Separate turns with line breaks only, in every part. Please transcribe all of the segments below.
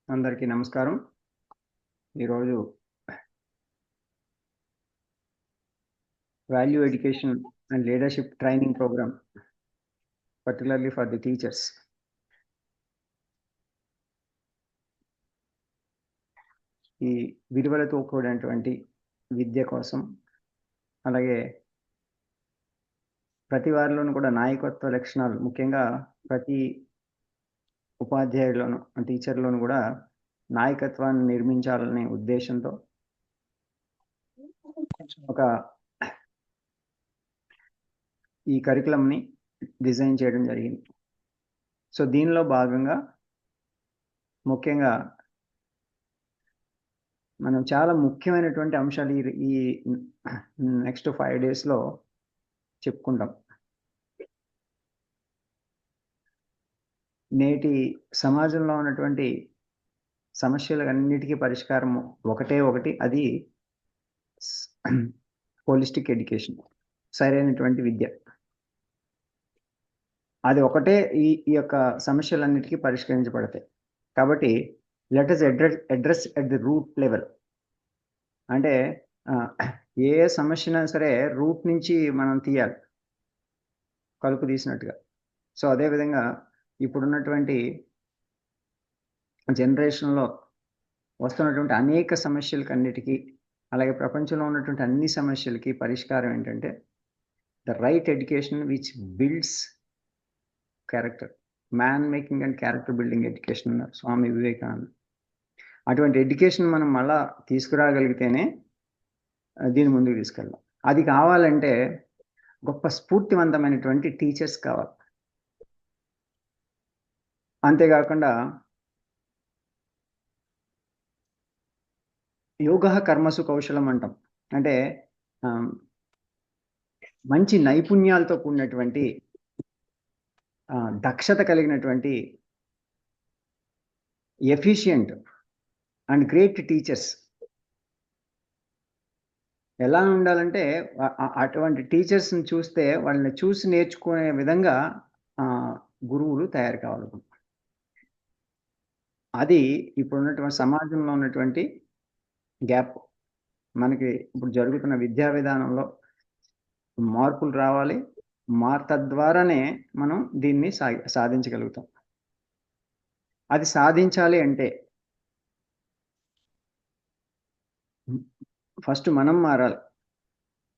అందరికీ నమస్కారం. ఈరోజు value education and leadership training programme particularly for the teachers. ఈ విలువలతో కూడినటువంటి విద్య కోసం, అలాగే ప్రతి వారిలోనూ కూడా నాయకత్వ లక్షణాలు ముఖ్యంగా ప్రతి ఉపాధ్యాయుల్లోనూ, టీచర్‌లోనూ కూడా నాయకత్వాన్ని నిర్మించాలనే ఉద్దేశంతో ఒక ఈ కరిక్యులమ్‌ని డిజైన్ చేయడం జరిగింది. సో, దీనిలో భాగంగా ముఖ్యంగా మనం చాలా ముఖ్యమైనటువంటి అంశాలు ఈ నెక్స్ట్ 5 డేస్‌లో చెప్పుకుంటాం. నేటి సమాజంలో ఉన్నటువంటి సమస్యలన్నిటికీ పరిష్కారం ఒకటే ఒకటి. అది స్ హోలిస్టిక్ ఎడ్యుకేషన్. సరైనటువంటి విద్య. అది ఒకటే ఈ ఈ యొక్క సమస్యలన్నిటికీ పరిష్కరించబడతాయి. కాబట్టి let us address at the root level. అంటే ఏ సమస్యనైనా సరే రూట్ నుంచి మనం తీయాలి. కలుపు తీసినట్టుగా. సో, అదే విధంగా ఇప్పుడున్నటువంటి జనరేషన్‌లో వస్తున్నటువంటి అనేక సమస్యలకన్నిటికీ, అలాగే ప్రపంచంలో ఉన్నటువంటి అన్ని సమస్యలకి పరిష్కారం ఏంటంటే, the right education which builds character. Man making and character building education అన్నారు స్వామి వివేకానంద. అటువంటి ఎడ్యుకేషన్ మనం మళ్ళా తీసుకురాగలిగితేనే దీన్ని ముందుకు తీసుకెళ్దాం. అది కావాలంటే గొప్ప స్ఫూర్తివంతమైనటువంటి టీచర్స్ కావాలి. అంతేగాకుండా యోగః కర్మసు కౌశలం అంటాం. అంటే మంచి నైపుణ్యాలతో కూడినటువంటి దక్షత కలిగినటువంటి ఎఫిషియంట్ అండ్ గ్రేట్ టీచర్స్ ఎలా ఉండాలంటే అటువంటి టీచర్స్‌ని చూస్తే వాళ్ళని చూసి నేర్చుకునే విధంగా గురువులు తయారు కావాలి. అది ఇప్పుడున్నటువంటి సమాజంలో ఉన్నటువంటి గ్యాప్. మనకి ఇప్పుడు జరుగుతున్న విద్యా విధానంలో మార్పులు రావాలి. తద్వారానే మనం దీన్ని సాధించగలుగుతాం. అది సాధించాలి అంటే ఫస్ట్ మనం మారాలి.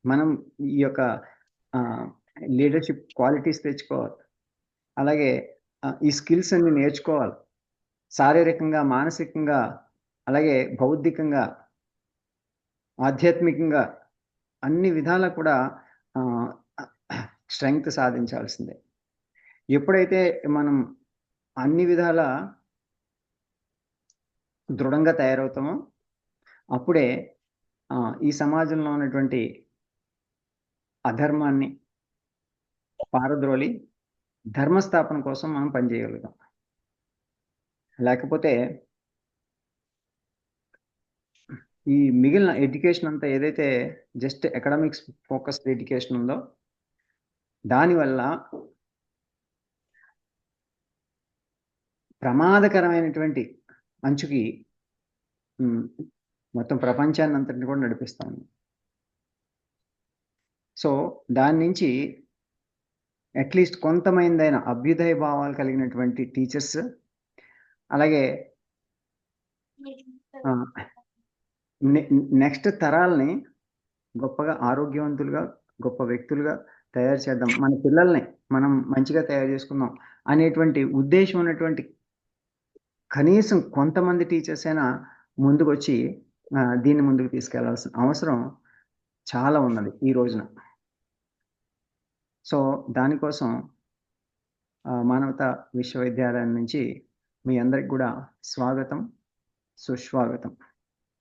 మనం ఈ యొక్క లీడర్‌షిప్ క్వాలిటీస్ తెచ్చుకోవాలి. అలాగే ఈ స్కిల్స్ అన్ని నేర్చుకోవాలి. శారీరకంగా, మానసికంగా, అలాగే బౌద్ధికంగా, ఆధ్యాత్మికంగా అన్ని విధాలా కూడా స్ట్రెంగ్త్ సాధించాల్సిందే. ఎప్పుడైతే మనం అన్ని విధాలా దృఢంగా తయారవుతామో అప్పుడే ఈ సమాజంలో ఉన్నటువంటి అధర్మాన్ని పారద్రోలి ధర్మస్థాపన కోసం మనం పనిచేయగలుగుతాం. లేకపోతే ఈ మిగిలిన ఎడ్యుకేషన్ అంతా ఏదైతే జస్ట్ అకాడమిక్స్ ఫోకస్డ్ ఎడ్యుకేషన్ ఉందో దానివల్ల ప్రమాదకరమైనటువంటి అంచుకి మొత్తం ప్రపంచాన్ని అంతటిని కూడా నడిపిస్తా ఉంది. సో, దాని నుంచి అట్‌లీస్ట్ కొంతమందైన అభ్యుదయ భావాలు కలిగినటువంటి టీచర్స్, అలాగే నెక్స్ట్ తరాల్ని గొప్పగా ఆరోగ్యవంతులుగా, గొప్ప వ్యక్తులుగా తయారు చేద్దాం. మన పిల్లల్ని మనం మంచిగా తయారు చేసుకుందాం అనేటువంటి ఉద్దేశం ఉన్నటువంటి కనీసం కొంతమంది టీచర్స్ అయినా ముందుకొచ్చి దీన్ని ముందుకు తీసుకెళ్లాల్సిన అవసరం చాలా ఉన్నది ఈ రోజున. సో, దానికోసం మానవతా విశ్వవిద్యాలయం నుంచి మీ అందరికి కూడా స్వాగతం, సుస్వాగతం.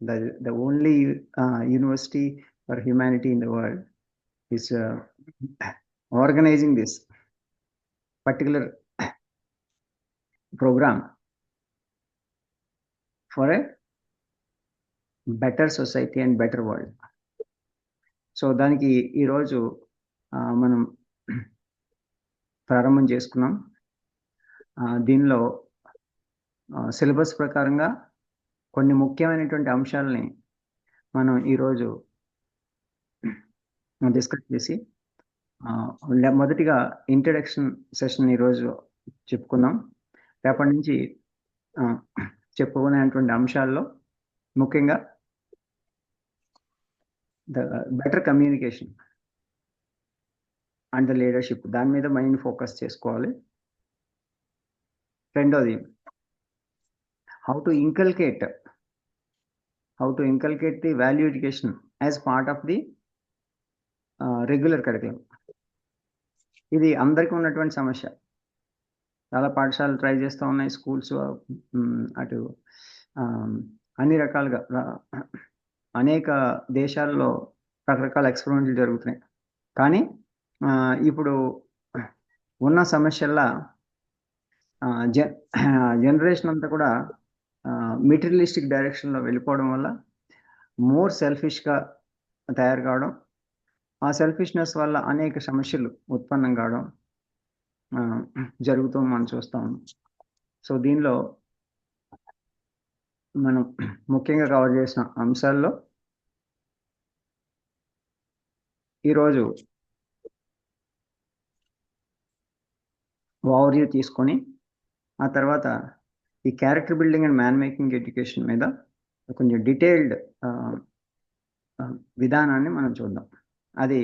The only university for humanity in the world is organizing this particular program for a better society and better world. So, దానికి ఈరోజు మనం ప్రారంభం చేసుకున్నాం. దీనిలో సిలబస్ ప్రకారంగా కొన్ని ముఖ్యమైనటువంటి అంశాలని మనం ఈరోజు డిస్కస్ చేసి మొదటిగా ఇంట్రడక్షన్ సెషన్ ఈరోజు చెప్పుకుందాం. రేపటి నుంచి చెప్పుకునేటువంటి అంశాల్లో ముఖ్యంగా the better communication and the leadership, దాని మీద మైండ్ ఫోకస్ చేసుకోవాలి. రెండోది how to inculcate the value education as part of the regular curriculum. ఇది అందరికీ ఉన్నటువంటి సమస్య. చాలా పాఠశాలలు ట్రై చేస్తూ ఉన్నాయి, స్కూల్స్ అటు అన్ని రకాలుగా అనేక దేశాల్లో రకరకాల ఎక్స్పెరిమెంట్లు జరుగుతున్నాయి. కానీ ఇప్పుడు ఉన్న సమస్యల్లా జనరేషన్ అంతా కూడా మెటీరియలిస్టిక్ డైరెక్షన్లో వెళ్ళిపోవడం వల్ల మోర్ సెల్ఫిష్గా తయారు కావడం, ఆ సెల్ఫిష్నెస్ వల్ల అనేక సమస్యలు ఉత్పన్నం కావడం జరుగుతూ మనం చూస్తాం. సో దీనిలో మనం ముఖ్యంగా కవర్ చేసిన అంశాల్లో ఈరోజు ఓవర్వ్యూ తీసుకొని ఆ తర్వాత ఈ character building and man making education మీద కొంచెం డీటెయిల్డ్ విధానాన్ని మనం చూద్దాం. అది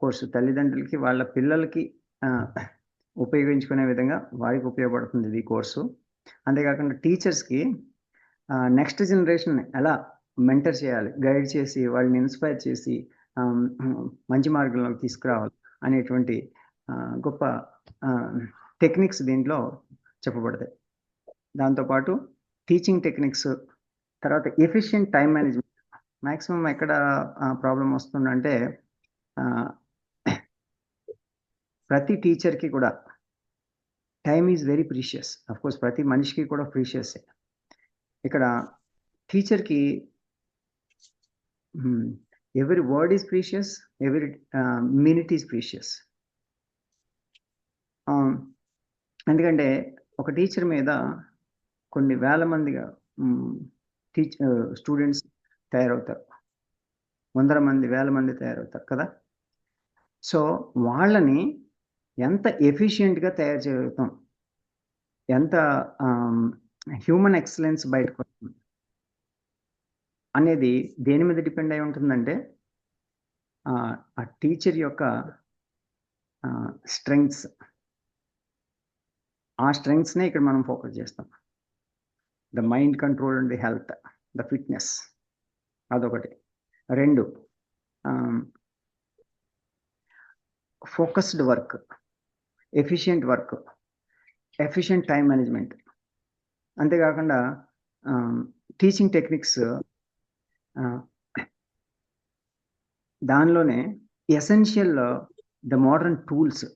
కోర్స్ తల్లిదండ్రులకి వాళ్ళ పిల్లలకి ఉపయోగించుకునే విధంగా వారికి ఉపయోగపడుతుంది ఇది కోర్సు. అంతేకాకుండా టీచర్స్కి నెక్స్ట్ జనరేషన్ ఎలా మెంటర్ చేయాలి, గైడ్ చేసి వాళ్ళని ఇన్స్పైర్ చేసి మంచి మార్గంలోకి తీసుకురావాలి అనేటువంటి గొప్ప టెక్నిక్స్ దీంట్లో చెప్పబడతాయి. దాంతోపాటు టీచింగ్ టెక్నిక్స్, తర్వాత ఎఫిషియెంట్ టైం మేనేజ్మెంట్. మ్యాక్సిమం ఎక్కడ ప్రాబ్లం వస్తుందంటే ప్రతి టీచర్కి కూడా time is very precious. Of course ప్రతి మనిషికి కూడా ప్రీషియస్. ఇక్కడ టీచర్కి every word is precious, every minute is precious. ఎందుకంటే ఒక టీచర్ మీద కొన్ని వేల మందిగా స్టూడెంట్స్ తయారవుతారు, వందల మంది, వేల మంది తయారవుతారు కదా. సో వాళ్ళని ఎంత ఎఫిషియెంట్గా తయారు చేయగలుగుతాం, ఎంత హ్యూమన్ ఎక్సలెన్స్ బయటకు వస్తుంది అనేది దేని మీద డిపెండ్ అయి ఉంటుందంటే ఆ టీచర్ యొక్క స్ట్రెంగ్స్. ఆ స్ట్రెంగ్స్నే ఇక్కడ మనం ఫోకస్ చేస్తాం. The mind control and the health, the fitness, అదొకటి. రెండు, focused work, efficient work, efficient time management. అంతేకాకుండా టీచింగ్ టెక్నిక్స్, దానిలోనే ఎసెన్షియల్ ద మోడర్న్ టూల్స్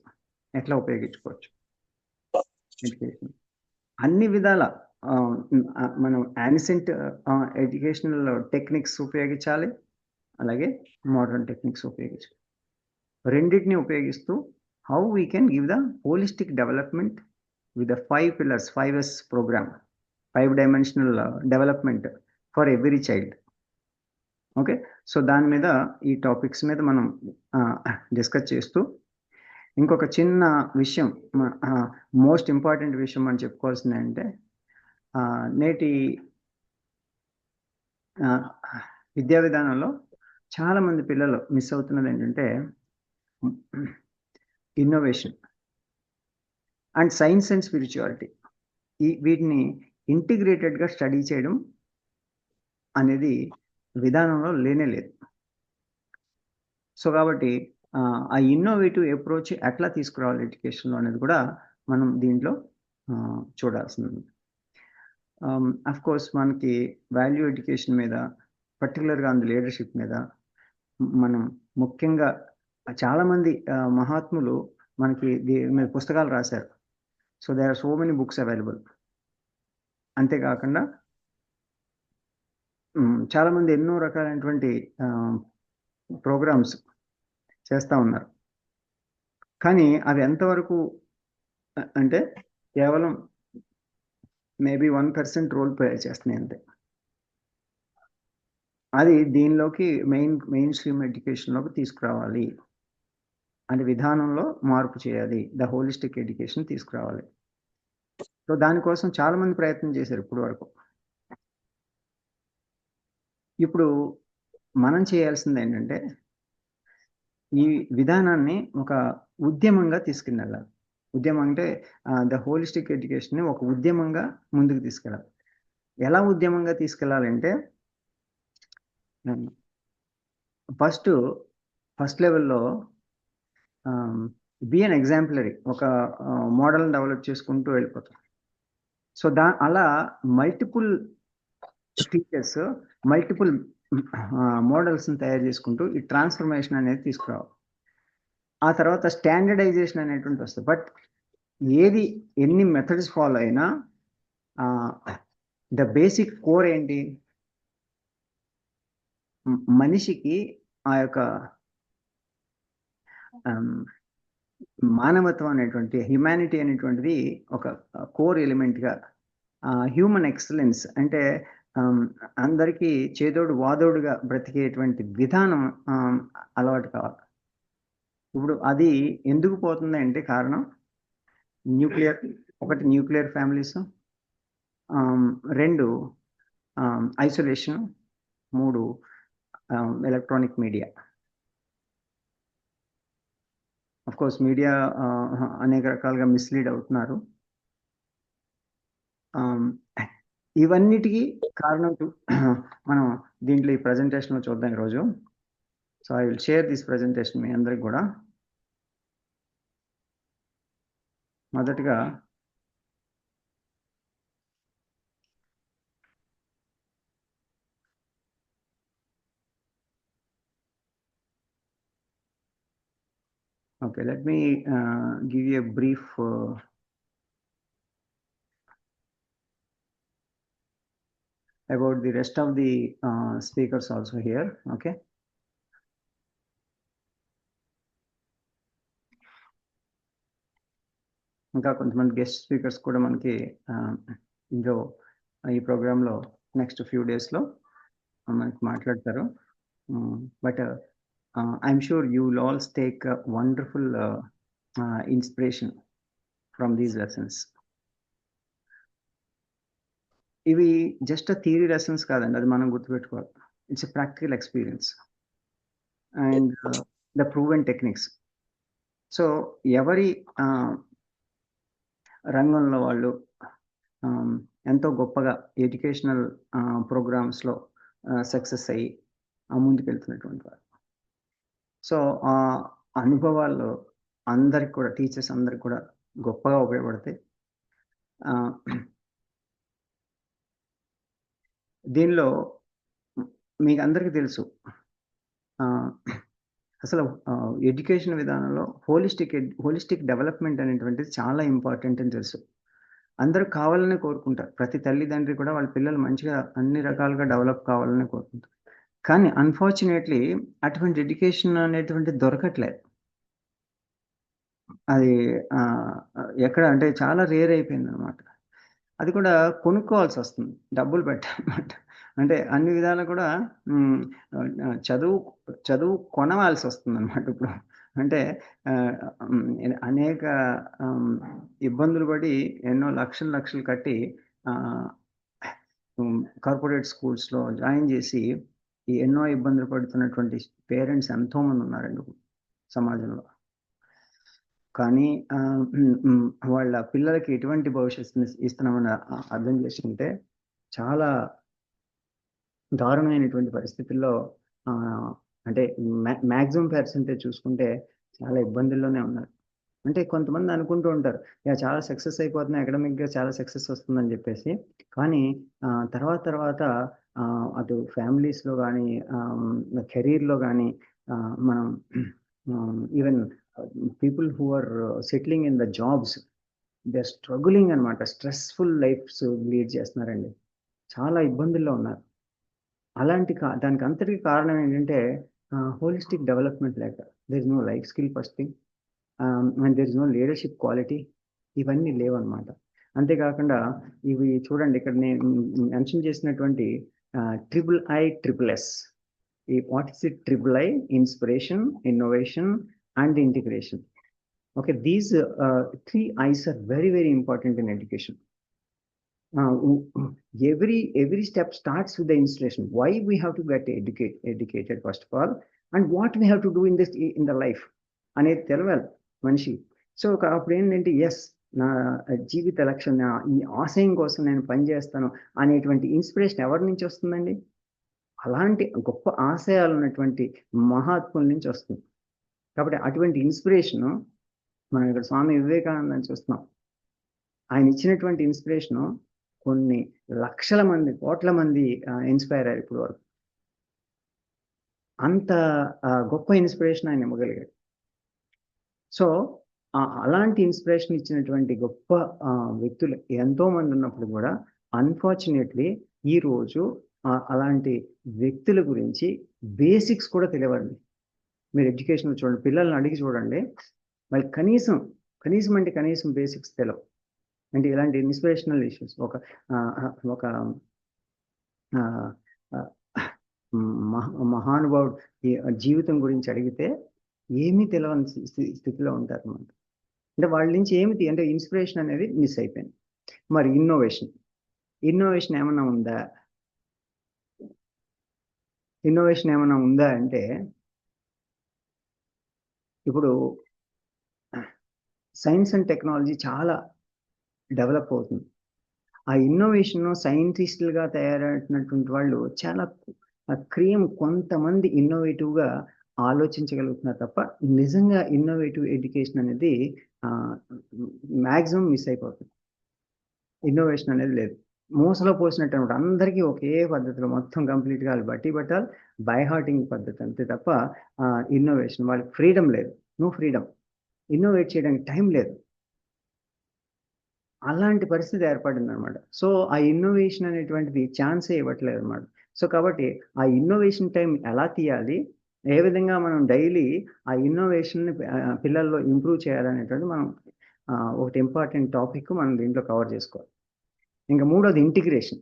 ఎట్లా ఉపయోగించుకోవచ్చు ఎడ్యుకేషన్ అన్ని విధాల. మనం యాన్సెంట్ ఎడ్యుకేషనల్ టెక్నిక్స్ ఉపయోగించాలి, అలాగే మోడర్న్ టెక్నిక్స్ ఉపయోగించాలి. రెండింటిని ఉపయోగిస్తూ how we can give the holistic development with the 5 pillars, 5S programme, 5 dimensional development for every child. Okay, so దాని మీద ఈ టాపిక్స్ మీద మనం డిస్కస్ చేస్తూ ఇంకొక చిన్న విషయం, మోస్ట్ ఇంపార్టెంట్ విషయం మనం చెప్పుకోవాల్సింది అంటే నేటి విద్యా విధానంలో చాలామంది పిల్లలు మిస్ అవుతున్నది ఏంటంటే innovation and science and spirituality. వీటిని ఇంటిగ్రేటెడ్గా స్టడీ చేయడం అనేది విధానంలో లేనే లేదు. సో కాబట్టి ఆ ఇన్నోవేటివ్ అప్రోచ్ ఎట్లా తీసుకురావాలి ఎడ్యుకేషన్లో అనేది కూడా మనం దీంట్లో చూడాల్సింది. కోర్స్ మనకి వాల్యూ ఎడ్యుకేషన్ మీద, పర్టికులర్గా అందు లీడర్షిప్ మీద మనం ముఖ్యంగా చాలామంది మహాత్ములు మనకి దీని మీద పుస్తకాలు రాశారు. So there are so many books available. అంతేకాకుండా చాలామంది ఎన్నో రకాలైనటువంటి ప్రోగ్రామ్స్ చేస్తూ ఉన్నారు. కానీ అవి ఎంతవరకు అంటే కేవలం మేబీ 1% రోల్ ప్లే చేస్తున్నాయి అంతే. అది దీనిలోకి మెయిన్ స్ట్రీమ్ ఎడ్యుకేషన్‌లోకి తీసుకురావాలి. అంటే విధానంలో మార్పు చేయాలి. ద హోలిస్టిక్ ఎడ్యుకేషన్ తీసుకురావాలి. సో, దానికోసం చాలామంది ప్రయత్నం చేశారు ఇప్పటి వరకు. ఇప్పుడు మనం చేయాల్సిందేంటంటే, ఈ విధానాన్ని ఒక ఉద్యమంగా తీసుకెళ్ళాలి. ఉద్యమం అంటే ద హోలిస్టిక్ ఎడ్యుకేషన్‌ని ఒక ఉద్యమంగా ముందుకు తీసుకెళ్ళాలి. ఎలా ఉద్యమంగా తీసుకెళ్ళాలంటే హ్మ్. ఫస్ట్ లెవెల్‌లో బీ ఎన్ ఎగ్జాంపులరీ ఒక మోడల్‌ని డెవలప్ చేసుకుంటూ వెళ్ళిపోతాం. సో, అలా మల్టిపుల్ టీచర్స్, మల్టిపుల్ మోడల్స్‌ని తయారు చేసుకుంటూ ఈ ట్రాన్స్‌ఫర్మేషన్ అనేది తీసుకురావాలి. ఆ తర్వాత స్టాండర్డైజేషన్ అనేటువంటిది వస్తది. బట్ ఎన్ని మెథడ్స్ ఫాలో అయినా ద బేసిక్ కోర్ ఏంటి? మనిషికి ఆ యొక్క మానవత్వం అనేటువంటి హ్యుమానిటీ అనేటువంటిది ఒక కోర్ ఎలిమెంట్‌గా హ్యూమన్ ఎక్సలెన్స్ అంటే అందరికీ చేదోడు వాదోడుగా బ్రతికేటువంటి విధానం అలవాటు కావాలి. ఇప్పుడు అది ఎందుకు పోతుందంటే కారణం nuclear families, 2 isolation, 3 electronic media. Of course media అనేక రకాలుగా మిస్‌లీడ్ అవుతున్నారు. ఇవన్నిటికి కారణం మనం దీంట్లో ఈ ప్రెజెంటేషన్‌లో చూద్దాం ఈరోజు. So, I will share this presentation మీ అందరికి గూడా. మొదటగా okay, let me give you a brief about the rest of the speakers also here. Okay. ఇంకా కొంతమంది గెస్ట్ స్పీకర్స్ కూడా మనకి ఇందులో ఈ ప్రోగ్రాంలో నెక్స్ట్ ఫ్యూ డేస్‌లో మనకి మాట్లాడతారు. But I'm sure you will all take wonderful inspiration from these lessons. ఇవి జస్ట్ థియరీ లెసన్స్ కాదండి. అది మనం గుర్తుపెట్టుకోవాలి. It's a practical experience and the proven techniques. So, ఎవరి రంగంలో వాళ్ళు ఎంతో గొప్పగా ఎడ్యుకేషనల్ ప్రోగ్రామ్స్‌లో సక్సెస్ అయ్యి ముందుకెళ్తున్నటువంటి వారు. సో, ఆ అనుభవాలు అందరికి కూడా టీచర్స్ అందరికి కూడా గొప్పగా ఉపయోగపడతాయి. దీనిలో మీకందరికీ తెలుసు. అసలు ఎడ్యుకేషన్ విధానంలో హోలిస్టిక్ డెవలప్‌మెంట్ అనేటువంటిది చాలా ఇంపార్టెంట్ అని తెలుసు. అందరూ కావాలనే కోరుకుంటారు. ప్రతి తల్లిదండ్రి కూడా వాళ్ళ పిల్లలు మంచిగా అన్ని రకాలుగా డెవలప్ కావాలని కోరుకుంటారు. కానీ అన్‌ఫార్చునేట్‌లీ అటువంటి ఎడ్యుకేషన్ అనేటువంటిది దొరకట్లేదు. అది ఎక్కడ అంటే చాలా రేర్ అయిపోయిందనమాట. అది కూడా కొనుక్కోవాల్సొస్తుంది. డబ్బులు పెట్టాలన్నమాట. అంటే అన్ని విధాలా కూడా చదువు కొనవాల్సొస్తుందనమాట ఇప్పుడు. అంటే అనేక ఇబ్బందులు పడి ఎన్నో లక్షలు కట్టి కార్పొరేట్ స్కూల్స్‌లో జాయిన్ చేసి ఎన్నో ఇబ్బందులు పడుతున్నటువంటి పేరెంట్స్ ఎంతోమంది ఉన్నారండి సమాజంలో. కానీ వాళ్ళ పిల్లలకి ఎటువంటి భవిష్యత్తుని ఇస్తున్నామని అర్థం చేసుకుంటే చాలా దారుణమైనటువంటి పరిస్థితుల్లో అంటే మాక్సిమం పర్సెంటేజ్ చూసుకుంటే చాలా ఇబ్బందుల్లోనే ఉన్నారు. అంటే కొంతమంది అనుకుంటూ ఉంటారు. చాలా సక్సెస్ అయిపోతున్నాయి. అకాడమిక్‌గా చాలా సక్సెస్ వస్తుందని చెప్పేసి. కానీ తర్వాత అటు ఫ్యామిలీస్‌లో గానీ, కెరీర్‌లో గానీ మనం even people who are settling in the jobs they are struggling అనమాట. స్ట్రెస్‌ఫుల్ లైఫ్స్ లీడ్ చేస్తున్నారండి. చాలా ఇబ్బందుల్లో ఉన్నారు. దానికి అంతటికి కారణం ఏంటంటే హోలిస్టిక్ డెవలప్‌మెంట్ లేక. There is no life skill first thing. And there is no leadership quality. ఇవన్నీ లేవన్నమాట. అంతేకాకుండా ఇవి చూడండి, ఇక్కడ నేను మెన్షన్ చేసినటువంటి IISS. What is it? III: inspiration, innovation, and integration. Okay, these 3 I's are very, very important in education. Every step starts with the installation. Why we have to get educated first of all, and what we have to do in the life అనేది తెలవాలి మనిషి. So అప్పుడు ఏంటంటే yes, నా జీవిత లక్ష్యం, ఈ ఆశయం కోసం నేను పనిచేస్తాను అనేటువంటి ఇన్స్పిరేషన్ ఎవరి నుంచి వస్తుందండి? అలాంటి గొప్ప ఆశయాలు ఉన్నటువంటి మహాత్ముల నుంచి వస్తుంది. కాబట్టి అటువంటి ఇన్స్పిరేషను మనం ఇక్కడ స్వామి వివేకానందని చూస్తున్నాం. ఆయన ఇచ్చినటువంటి ఇన్స్పిరేషను కొన్ని లక్షల మంది, కోట్ల మంది ఇన్స్పైర్ అయ్యారు ఇప్పుడు వరకు. అంత గొప్ప ఇన్స్పిరేషన్ ఆయన ఇవ్వగలిగాడు. సో అలాంటి ఇన్స్పిరేషన్ ఇచ్చినటువంటి గొప్ప వ్యక్తులు ఎంతో మంది ఉన్నప్పుడు కూడా అన్ఫార్చునేట్లీ ఈరోజు అలాంటి వ్యక్తుల గురించి బేసిక్స్ కూడా తెలియవండి. మీరు ఎడ్యుకేషన్ చూడండి, పిల్లల్ని అడిగి చూడండి, వాళ్ళు కనీసం అంటే కనీసం బేసిక్స్ తెలియవు. అంటే ఇలాంటి ఇన్స్పిరేషనల్ ఇష్యూస్ ఒక మహానుభావుడు జీవితం గురించి అడిగితే ఏమీ తెలియని స్థితిలో ఉంటారు అన్నమాట. అంటే వాళ్ళ నుంచి ఏమిటి అంటే ఇన్స్పిరేషన్ అనేది మిస్ అయిపోయింది. మరి ఇన్నోవేషన్ ఏమన్నా ఉందా? ఇన్నోవేషన్ ఏమన్నా ఉందా అంటే ఇప్పుడు సైన్స్ అండ్ టెక్నాలజీ చాలా డెవలప్ అవుతుంది. ఆ ఇన్నోవేషన్ సైంటిస్టులుగా తయారైనటువంటి వాళ్ళు చాలా కొంతమంది ఇన్నోవేటివ్గా ఆలోచించగలుగుతున్నారు తప్ప నిజంగా ఇన్నోవేటివ్ ఎడ్యుకేషన్ అనేది మ్యాక్సిమం మిస్ అయిపోతుంది. ఇన్నోవేషన్ అనేది లేదు. మూసలో పోసినట్టు అనమాట. అందరికీ ఒకే పద్ధతిలో మొత్తం కంప్లీట్గా బట్టి పట్టాలి, బై హార్టింగ్ పద్ధతి అంతే తప్ప ఇన్నోవేషన్, వాళ్ళకి ఫ్రీడమ్ లేదు. నో ఫ్రీడమ్, ఇన్నోవేట్ చేయడానికి టైం లేదు. అలాంటి పరిస్థితి ఏర్పడింది అనమాట. సో ఆ ఇన్నోవేషన్ అనేటువంటిది ఛాన్సే ఇవ్వట్లేదు అనమాట. సో కాబట్టి ఆ ఇన్నోవేషన్ టైం ఎలా తీయాలి, ఏ విధంగా మనం డైలీ ఆ ఇన్నోవేషన్ని పిల్లల్లో ఇంప్రూవ్ చేయాలనేటువంటి మనం ఒకటి ఇంపార్టెంట్ టాపిక్ మనం దీంట్లో కవర్ చేసుకోవాలి. ఇంకా మూడోది ఇంటిగ్రేషన్.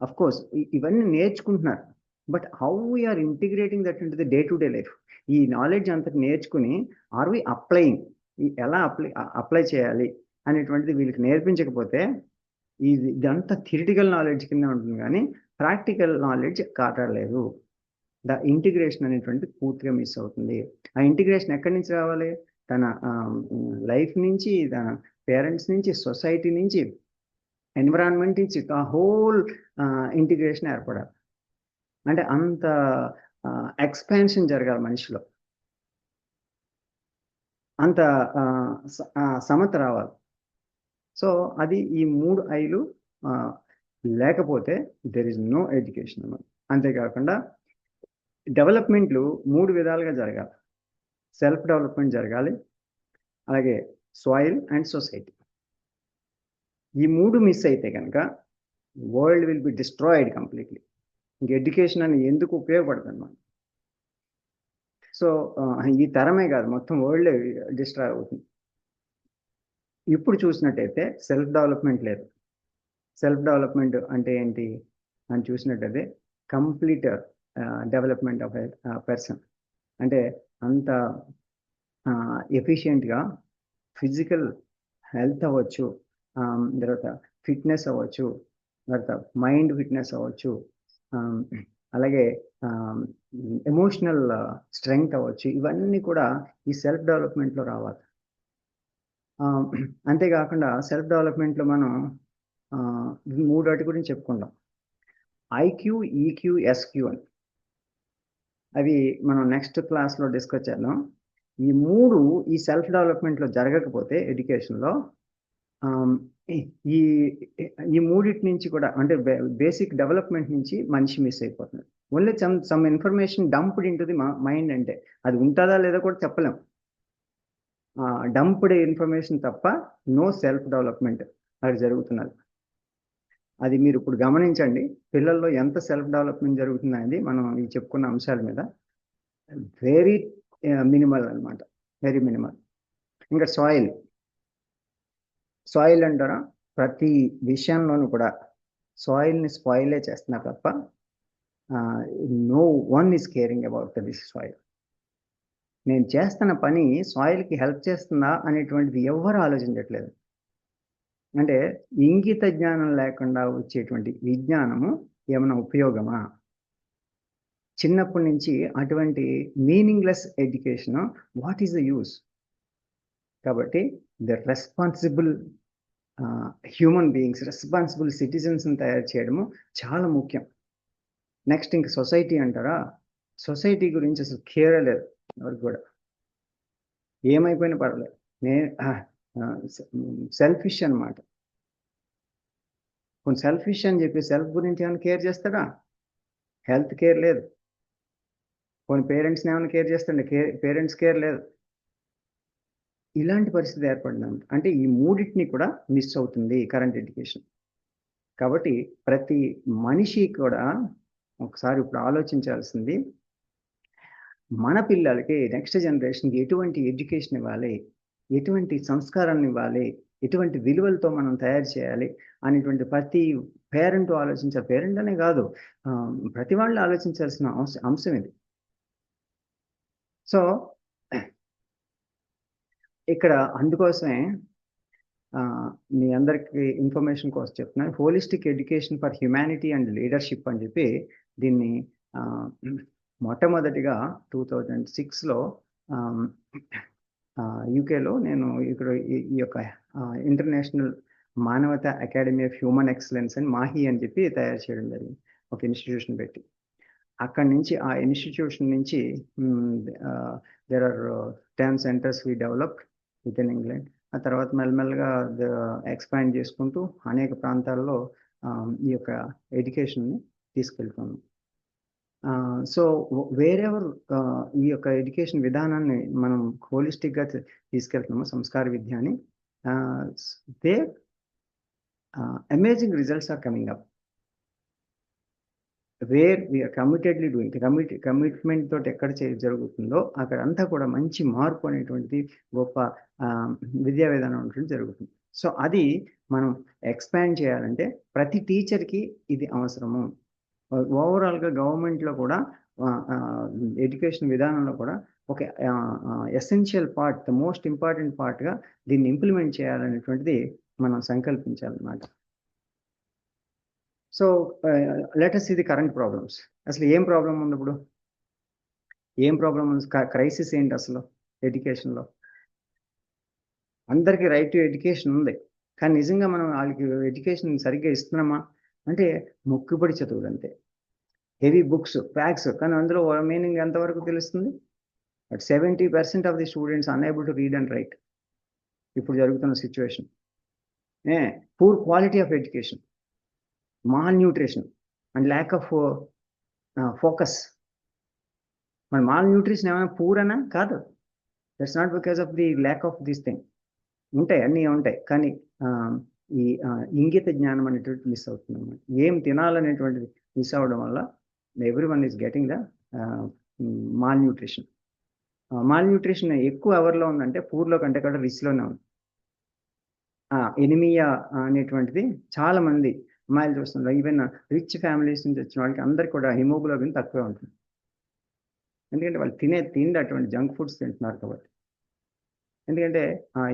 అఫ్ కోర్స్ ఇవన్నీ నేర్చుకుంటున్నారు, but how we are integrating that into the day to day life. ఈ నాలెడ్జ్ అంతా నేర్చుకుని ఆర్ వి అప్లయింగ్, ఎలా అప్లై చేయాలి అనేటువంటిది వీళ్ళకి నేర్పించకపోతే ఇదంతా థియరిటికల్ నాలెడ్జ్ కింద ఉంటుంది, కానీ ప్రాక్టికల్ నాలెడ్జ్ కాటలేదు. ద ఇంటిగ్రేషన్ అనేటువంటిది పూర్తిగా మిస్ అవుతుంది. ఆ ఇంటిగ్రేషన్ ఎక్కడి నుంచి రావాలి? తన లైఫ్ నుంచి, తన పేరెంట్స్ నుంచి, సొసైటీ నుంచి, ఎన్విరాన్మెంట్ నుంచి, ఆ హోల్ ఇంటిగ్రేషన్ ఏర్పడాలి. అంటే అంత ఎక్స్పాన్షన్ జరగాలి మనిషిలో, అంత సమత రావాలి. సో అది ఈ 3 ఐలు లేకపోతే దెర్ ఇస్ నో ఎడ్యుకేషన్ అన్నమాట. అంతేకాకుండా డెవలప్మెంట్లు 3 విధాలుగా జరగాలి. సెల్ఫ్ డెవలప్మెంట్ జరగాలి, అలాగే సాయిల్ అండ్ సొసైటీ. ఈ 3 మిస్ అయితే కనుక world will be destroyed completely. ఇంక ఎడ్యుకేషన్ అని ఎందుకు ఉపయోగపడుతుంది అన్నమాట. సో ఈ తరమే కాదు, మొత్తం వరల్డ్ డిస్ట్రాయ్ అవుతుంది. ఇప్పుడు చూసినట్టయితే సెల్ఫ్ డెవలప్మెంట్ లేదు. సెల్ఫ్ డెవలప్మెంట్ అంటే ఏంటి అని చూసినట్టయితే complete development of a person. అంటే అంత ఎఫిషియెంట్గా ఫిజికల్ హెల్త్ అవ్వచ్చు, తర్వాత ఫిట్నెస్ అవ్వచ్చు, తర్వాత మైండ్ ఫిట్నెస్ అవ్వచ్చు, అలాగే ఎమోషనల్ స్ట్రెంగ్త్ అవ్వచ్చు. ఇవన్నీ కూడా ఈ సెల్ఫ్ డెవలప్మెంట్లో రావాలి. అంతేకాకుండా సెల్ఫ్ డెవలప్మెంట్లో మనం 3 గురించి చెప్పుకుందాం. ఐక్యూ, ఈక్యూ, ఎస్క్యూ అని. అవి మనం నెక్స్ట్ క్లాస్లో డిస్కస్ చేద్దాం. ఈ 3 ఈ సెల్ఫ్ డెవలప్మెంట్లో జరగకపోతే ఎడ్యుకేషన్లో ఈ మూడిటి నుంచి కూడా, అంటే బేసిక్ డెవలప్మెంట్ నుంచి మనిషి మిస్ అయిపోతుంది. Only some information dumped in to the mind, అంటే అది ఉంటుందా లేదా కూడా చెప్పలేం. డంప్డ్ ఇన్ఫర్మేషన్ తప్ప నో సెల్ఫ్ డెవలప్మెంట్ అది జరుగుతున్నది. అది మీరు ఇప్పుడు గమనించండి, పిల్లల్లో ఎంత సెల్ఫ్ డెవలప్మెంట్ జరుగుతుంది అనేది మనం ఈ చెప్పుకున్న అంశాల మీద వెరీ మినిమల్ అనమాట, వెరీ మినిమల్. ఇంకా సాయిల్ అంటారా, ప్రతి విషయంలోనూ కూడా సాయిల్ని స్పాయిలే చేస్తున్నారు తప్ప no one is caring about this soil. నేను చేస్తున్న పని సాయిల్కి హెల్ప్ చేస్తుందా అనేటువంటిది ఎవ్వరు ఆలోచించట్లేదు. అంటే ఇంగిత జ్ఞానం లేకుండా వచ్చేటువంటి విజ్ఞానము ఏమైనా ఉపయోగమా? చిన్నప్పటి నుంచి అటువంటి meaningless education, what is the use? కాబట్టి the responsible human beings, responsible సిటిజన్స్ని తయారు చేయడము చాలా ముఖ్యం. నెక్స్ట్ ఇంక సొసైటీ అంటారా, సొసైటీ గురించి అసలు కేరే లేదు ఎవరికి కూడా. ఏమైపోయినా పర్వాలేదు, సెల్ఫిష్ అనమాట. కొన్ని సెల్ఫిష్ అని చెప్పి సెల్ఫ్ గురించి ఏమైనా కేర్ చేస్తాడా? హెల్త్ కేర్ లేదు. కొన్ని పేరెంట్స్ని ఏమైనా కేర్ చేస్తాడు? పేరెంట్స్ కేర్ లేదు. ఇలాంటి పరిస్థితి ఏర్పడింది. అంటే ఈ మూడింటిని కూడా మిస్ అవుతుంది కరెంట్ ఎడ్యుకేషన్. కాబట్టి ప్రతి మనిషి కూడా ఒకసారి ఇప్పుడు ఆలోచించాల్సింది, మన పిల్లలకి నెక్స్ట్ జనరేషన్కి ఎటువంటి ఎడ్యుకేషన్ ఇవ్వాలి, ఎటువంటి సంస్కారాన్ని ఇవ్వాలి, ఎటువంటి విలువలతో మనం తయారు చేయాలి అనేటువంటి ప్రతి పేరెంట్ ఆలోచించాలి. పేరెంట్ అనే కాదు, ప్రతి వాళ్ళు ఆలోచించాల్సిన అంశం ఇది. సో ఇక్కడ అందుకోసమే మీ అందరికీ ఇన్ఫర్మేషన్ కోసం చెప్తున్నాను, holistic education for humanity and leadership అని చెప్పి దీన్ని మొట్టమొదటిగా 2006లో యూకేలో నేను ఇక్కడ ఈ యొక్క ఇంటర్నేషనల్ మానవతా అకాడమీ ఆఫ్ హ్యూమన్ ఎక్సలెన్స్ అని మాహి అని చెప్పి తయారు చేయడం జరిగింది, ఒక ఇన్స్టిట్యూషన్ పెట్టి. అక్కడి నుంచి ఆ ఇన్స్టిట్యూషన్ నుంచి there are 10 centers we developed with in England. ఆ తర్వాత మెల్లమెల్లగా ఎక్స్పాండ్ చేసుకుంటూ అనేక ప్రాంతాల్లో ఈ యొక్క ఎడ్యుకేషన్ని తీసుకెళ్తున్నాం. సో వేరెవర్ ఈ యొక్క ఎడ్యుకేషన్ విధానాన్ని మనం హోలిస్టిక్గా తీసుకెళ్తున్నాము, సంస్కార విద్య అని, they amazing results are coming up where we are committedly doing. Commitment తోటి ఎక్కడ జరుగుతుందో అక్కడ అంతా కూడా మంచి మార్పు అనేటువంటిది, గొప్ప విద్యా విధానం అనేటువంటి జరుగుతుంది. సో అది మనం ఎక్స్పాండ్ చేయాలంటే ప్రతి టీచర్కి ఇది అవసరము. ఓవరాల్గా గవర్నమెంట్లో కూడా ఎడ్యుకేషన్ విధానంలో కూడా ఒక essential part, the most important పార్ట్గా దీన్ని ఇంప్లిమెంట్ చేయాలనేటువంటిది మనం సంకల్పించాలన్నమాట. So let us see the current problems. అసలు ఏం ప్రాబ్లం ఉంది ఇప్పుడు? ఏం ప్రాబ్లం ఉంది? క్రైసిస్ ఏంటి అసలు ఎడ్యుకేషన్లో? అందరికీ రైట్ టు ఎడ్యుకేషన్ ఉంది, కానీ నిజంగా మనం వాళ్ళకి ఎడ్యుకేషన్ సరిగ్గా ఇస్తున్నామా అంటే మొక్కుబడి చదువులు అంతే. హెవీ బుక్స్, ఫ్యాక్స్, కానీ అందులో మీనింగ్ ఎంతవరకు తెలుస్తుంది? But 70% of the students unable to read and right. ఇప్పుడు జరుగుతున్న situation. Poor quality of education, malnutrition and lack of focus. మన malnutrition ఏమైనా పూర్ అనా? కాదు. That's not because of the lack of this thing. ఉంటాయి, అన్నీ ఉంటాయి, కానీ ఈ ఇంగిత జ్ఞానం అనేటువంటి మిస్ అవుతుంది అన్నమాట. ఏం తినాలనేటువంటిది మిస్ అవ్వడం వల్ల everyone is getting the malnutrition. Malnutrition ఎక్కువ ఎవరిలో ఉందంటే పూర్లో కంటే కూడా రిచ్లోనే ఉంది. ఎనిమియా అనేటువంటిది చాలా మంది అమ్మాయిలు చూస్తున్నారు. ఈవెన్ రిచ్ ఫ్యామిలీస్ నుంచి వచ్చిన వాళ్ళకి అందరికి కూడా హిమోగ్లోబిన్ తక్కువే ఉంటుంది. ఎందుకంటే వాళ్ళు తిండి అటువంటి జంక్ ఫుడ్స్ తింటున్నారు కాబట్టి. ఎందుకంటే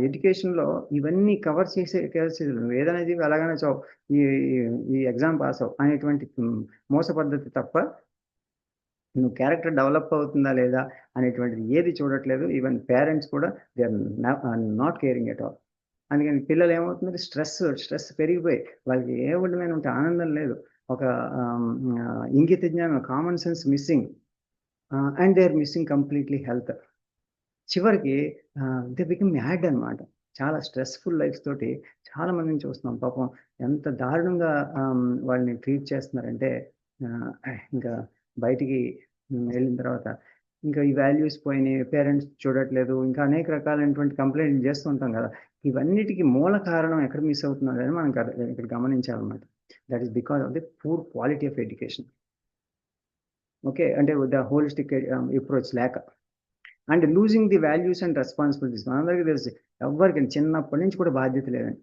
ఎడ్యుకేషన్లో ఇవన్నీ కవర్ చేసే ఏదనేది ఎలాగైనా ఈ ఎగ్జామ్ పాస్ అవ్వ అనేటువంటి మోస పద్ధతి తప్ప నువ్వు క్యారెక్టర్ డెవలప్ అవుతుందా లేదా అనేటువంటిది ఏది చూడట్లేదు. ఈవెన్ పేరెంట్స్ కూడా they are not caring at all. అందుకని పిల్లలు ఏమవుతుంది, స్ట్రెస్ పెరిగిపోయి వాళ్ళకి ఏ ఒడ్డుమైన ఉంటే ఆనందం లేదు, ఒక ఇంగిత జ్ఞానం, common sense missing, and they are missing completely health. చివరికి దే బికమ్ మ్యాడ్ అనమాట. చాలా స్ట్రెస్ఫుల్ లైఫ్ తోటి చాలా మందిని చూస్తున్నాం. పాపం ఎంత దారుణంగా వాళ్ళని ట్రీట్ చేస్తున్నారంటే, ఇంకా బయటికి వెళ్ళిన తర్వాత ఇంకా ఈ వాల్యూస్ పోయినాయి, పేరెంట్స్ చూడట్లేదు, ఇంకా అనేక రకాలైనటువంటి కంప్లైంట్ చేస్తూ ఉంటాం కదా. ఇవన్నిటికీ మూల కారణం ఎక్కడ మిస్ అవుతున్నారని మనం ఇక్కడ గమనించాలన్నమాట. That is because of the poor quality of education. Okay, అంటే ద హోలిస్టిక్ అప్రోచ్ లేక, and losing the values and responsibilities. మనందరికీ తెలుసు, ఎవరికి చిన్నప్పటి నుంచి కూడా బాధ్యత లేదండి.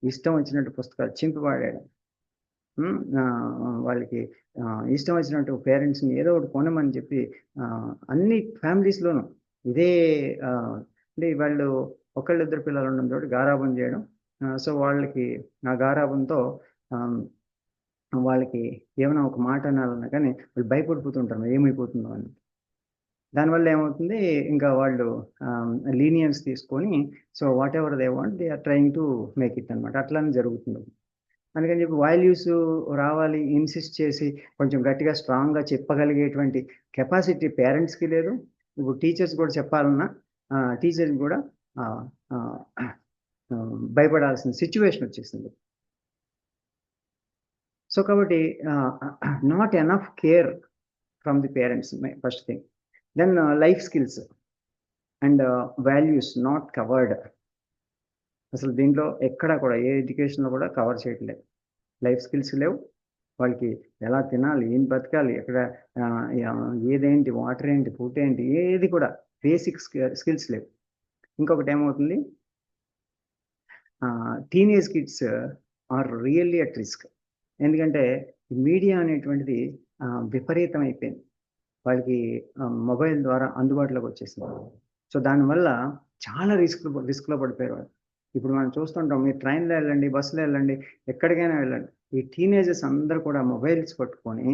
ఇష్టం వచ్చినట్టు పుస్తకాలు చింపి వాడాడు. వాళ్ళకి ఇష్టం వచ్చినట్టు పేరెంట్స్ని ఏదో ఒకటి కొనమని చెప్పి అన్ని ఫ్యామిలీస్లోనూ ఇదే అంటే వాళ్ళు ఒకళ్ళిద్దరు పిల్లలు ఉండడం తోటి గారాబం చేయడం. సో వాళ్ళకి ఆ గారాబంతో వాళ్ళకి ఏమైనా ఒక మాట అనాలన్నా కానీ వాళ్ళు భయపడిపోతుంటారు ఏమైపోతుందో అని. దానివల్ల ఏమవుతుంది, ఇంకా వాళ్ళు లీనియన్స్ తీసుకొని so whatever they want they are trying to make it అనమాట. అట్లానే జరుగుతుంది. అందుకని చెప్పి వాల్యూస్ రావాలి ఇన్సిస్ట్ చేసి కొంచెం గట్టిగా స్ట్రాంగ్గా చెప్పగలిగేటువంటి కెపాసిటీ పేరెంట్స్కి లేదు. ఇప్పుడు టీచర్స్ కూడా చెప్పాలన్నా టీచర్స్ కూడా భయపడాల్సిన సిచ్యువేషన్ వచ్చేసింది. సో కాబట్టి not enough care from the parents first thing. Then life skills and values not covered. అసలు దీంట్లో ఎక్కడా కూడా ఏ ఎడ్యుకేషన్లో కూడా కవర్ చేయట్లేదు. లైఫ్ స్కిల్స్ లేవు. వాళ్ళకి ఎలా తినాలి, ఏం బతకాలి, ఎక్కడ ఏదేంటి, వాటర్ ఏంటి, ఫుడ్ ఏంటి, ఏది కూడా బేసిక్ స్కిల్స్ లేవు. ఇంకొకటి ఏమవుతుంది, teenage kids are really at risk. ఎందుకంటే మీడియా అనేటువంటిది విపరీతం అయిపోయింది. వాళ్ళకి మొబైల్ ద్వారా అందుబాటులోకి వచ్చేసింది. సో దానివల్ల చాలా రిస్క్లో పడిపోయారు వాళ్ళు. ఇప్పుడు మనం చూస్తుంటాం, మీరు ట్రైన్లో వెళ్ళండి, బస్సులో వెళ్ళండి, ఎక్కడికైనా వెళ్ళండి, ఈ టీనేజర్స్ అందరూ కూడా మొబైల్స్ పట్టుకొని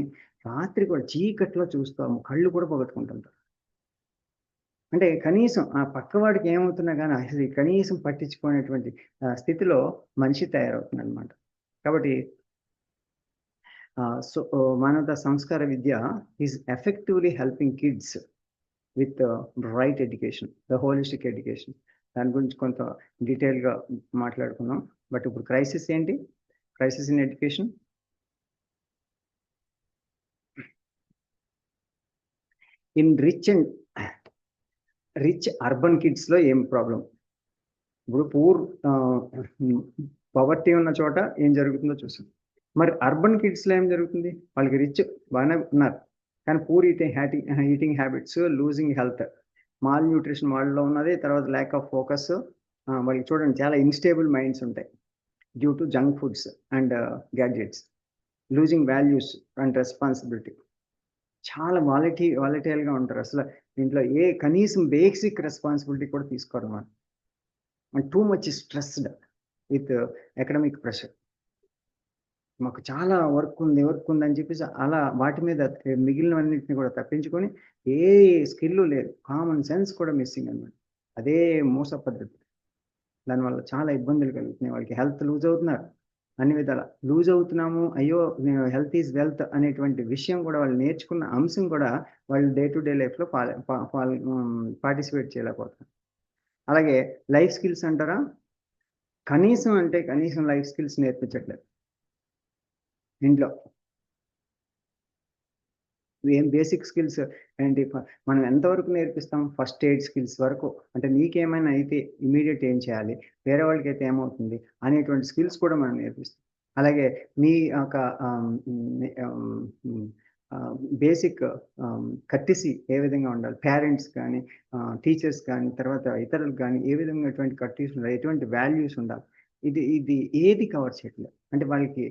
రాత్రి కూడా చీకట్లో చూస్తాము, కళ్ళు కూడా పోగొట్టుకుంటుంటారు. అంటే కనీసం ఆ పక్కవాడికి ఏమవుతున్నా కానీ అసలు కనీసం పట్టించుకునేటువంటి స్థితిలో మనిషి తయారవుతుంది అనమాట. కాబట్టి సో మానవత సంస్కార విద్య is effectively helping kids with right education, the holistic education. దాని గురించి కొంత డీటెయిల్గా మాట్లాడుకున్నాం. బట్ ఇప్పుడు క్రైసిస్ ఏంటి, crisis in education. In rich urban కిడ్స్లో ఏం ప్రాబ్లం? ఇప్పుడు పవర్టీ ఉన్న చోట ఏం జరుగుతుందో చూసాం. మరి అర్బన్ కిడ్స్లో ఏం జరుగుతుంది? వాళ్ళకి రిచ్ బాగానే ఉన్నారు, కానీ poor eating habits, losing health, mall nutrition వాళ్ళలో ఉన్నది. తర్వాత ల్యాక్ ఆఫ్ ఫోకస్. వాళ్ళకి చూడండి చాలా ఇన్స్టేబుల్ మైండ్స్ ఉంటాయి due to junk foods and gadgets. Losing values and responsibility. చాలా వాలటైల్గా ఉంటారు. అసలు దీంట్లో కనీసం బేసిక్ రెస్పాన్సిబిలిటీ కూడా తీసుకోరు మనం. And too much stressed with academic pressure. మాకు చాలా వర్క్ ఉంది అని చెప్పేసి అలా వాటి మీద మిగిలినవన్నింటినీ కూడా తప్పించుకొని ఏ స్కిల్ లేదు, కామన్ సెన్స్ కూడా మిస్సింగ్ అనమాట. అదే మోస పద్ధతి. దానివల్ల చాలా ఇబ్బందులు కలుగుతున్నాయి. వాళ్ళకి హెల్త్ లూజ్ అవుతున్నారు, అన్ని విధాల లూజ్ అవుతున్నాము. అయ్యో హెల్త్ ఈజ్ వెల్త్ అనేటువంటి విషయం కూడా వాళ్ళు నేర్చుకున్న అంశం కూడా వాళ్ళు డే టు డే లైఫ్లో పార్టిసిపేట్ చేయలేకపోతున్నారు. అలాగే లైఫ్ స్కిల్స్ అంటారా, కనీసం లైఫ్ స్కిల్స్ నేర్పించట్లేదు ఇంట్లో. ఏం బేసిక్ స్కిల్స్ ఏంటి, మనం ఎంతవరకు నేర్పిస్తాం? ఫస్ట్ ఎయిడ్ స్కిల్స్ వరకు. అంటే నీకేమైనా అయితే ఇమీడియట్ ఏం చేయాలి, వేరే వాళ్ళకి అయితే ఏమవుతుంది అనేటువంటి స్కిల్స్ కూడా మనం నేర్పిస్తాం. అలాగే మీ యొక్క బేసిక్ కర్టిసీ ఏ విధంగా ఉండాలి, పేరెంట్స్ కానీ టీచర్స్ కానీ తర్వాత ఇతరులకు కానీ ఏ విధంగా ఎటువంటి కర్టిసీ ఉండాలి, ఎటువంటి వాల్యూస్ ఉండాలి, ఇది ఏది కవర్ చేయట్లేదు. అంటే వాళ్ళకి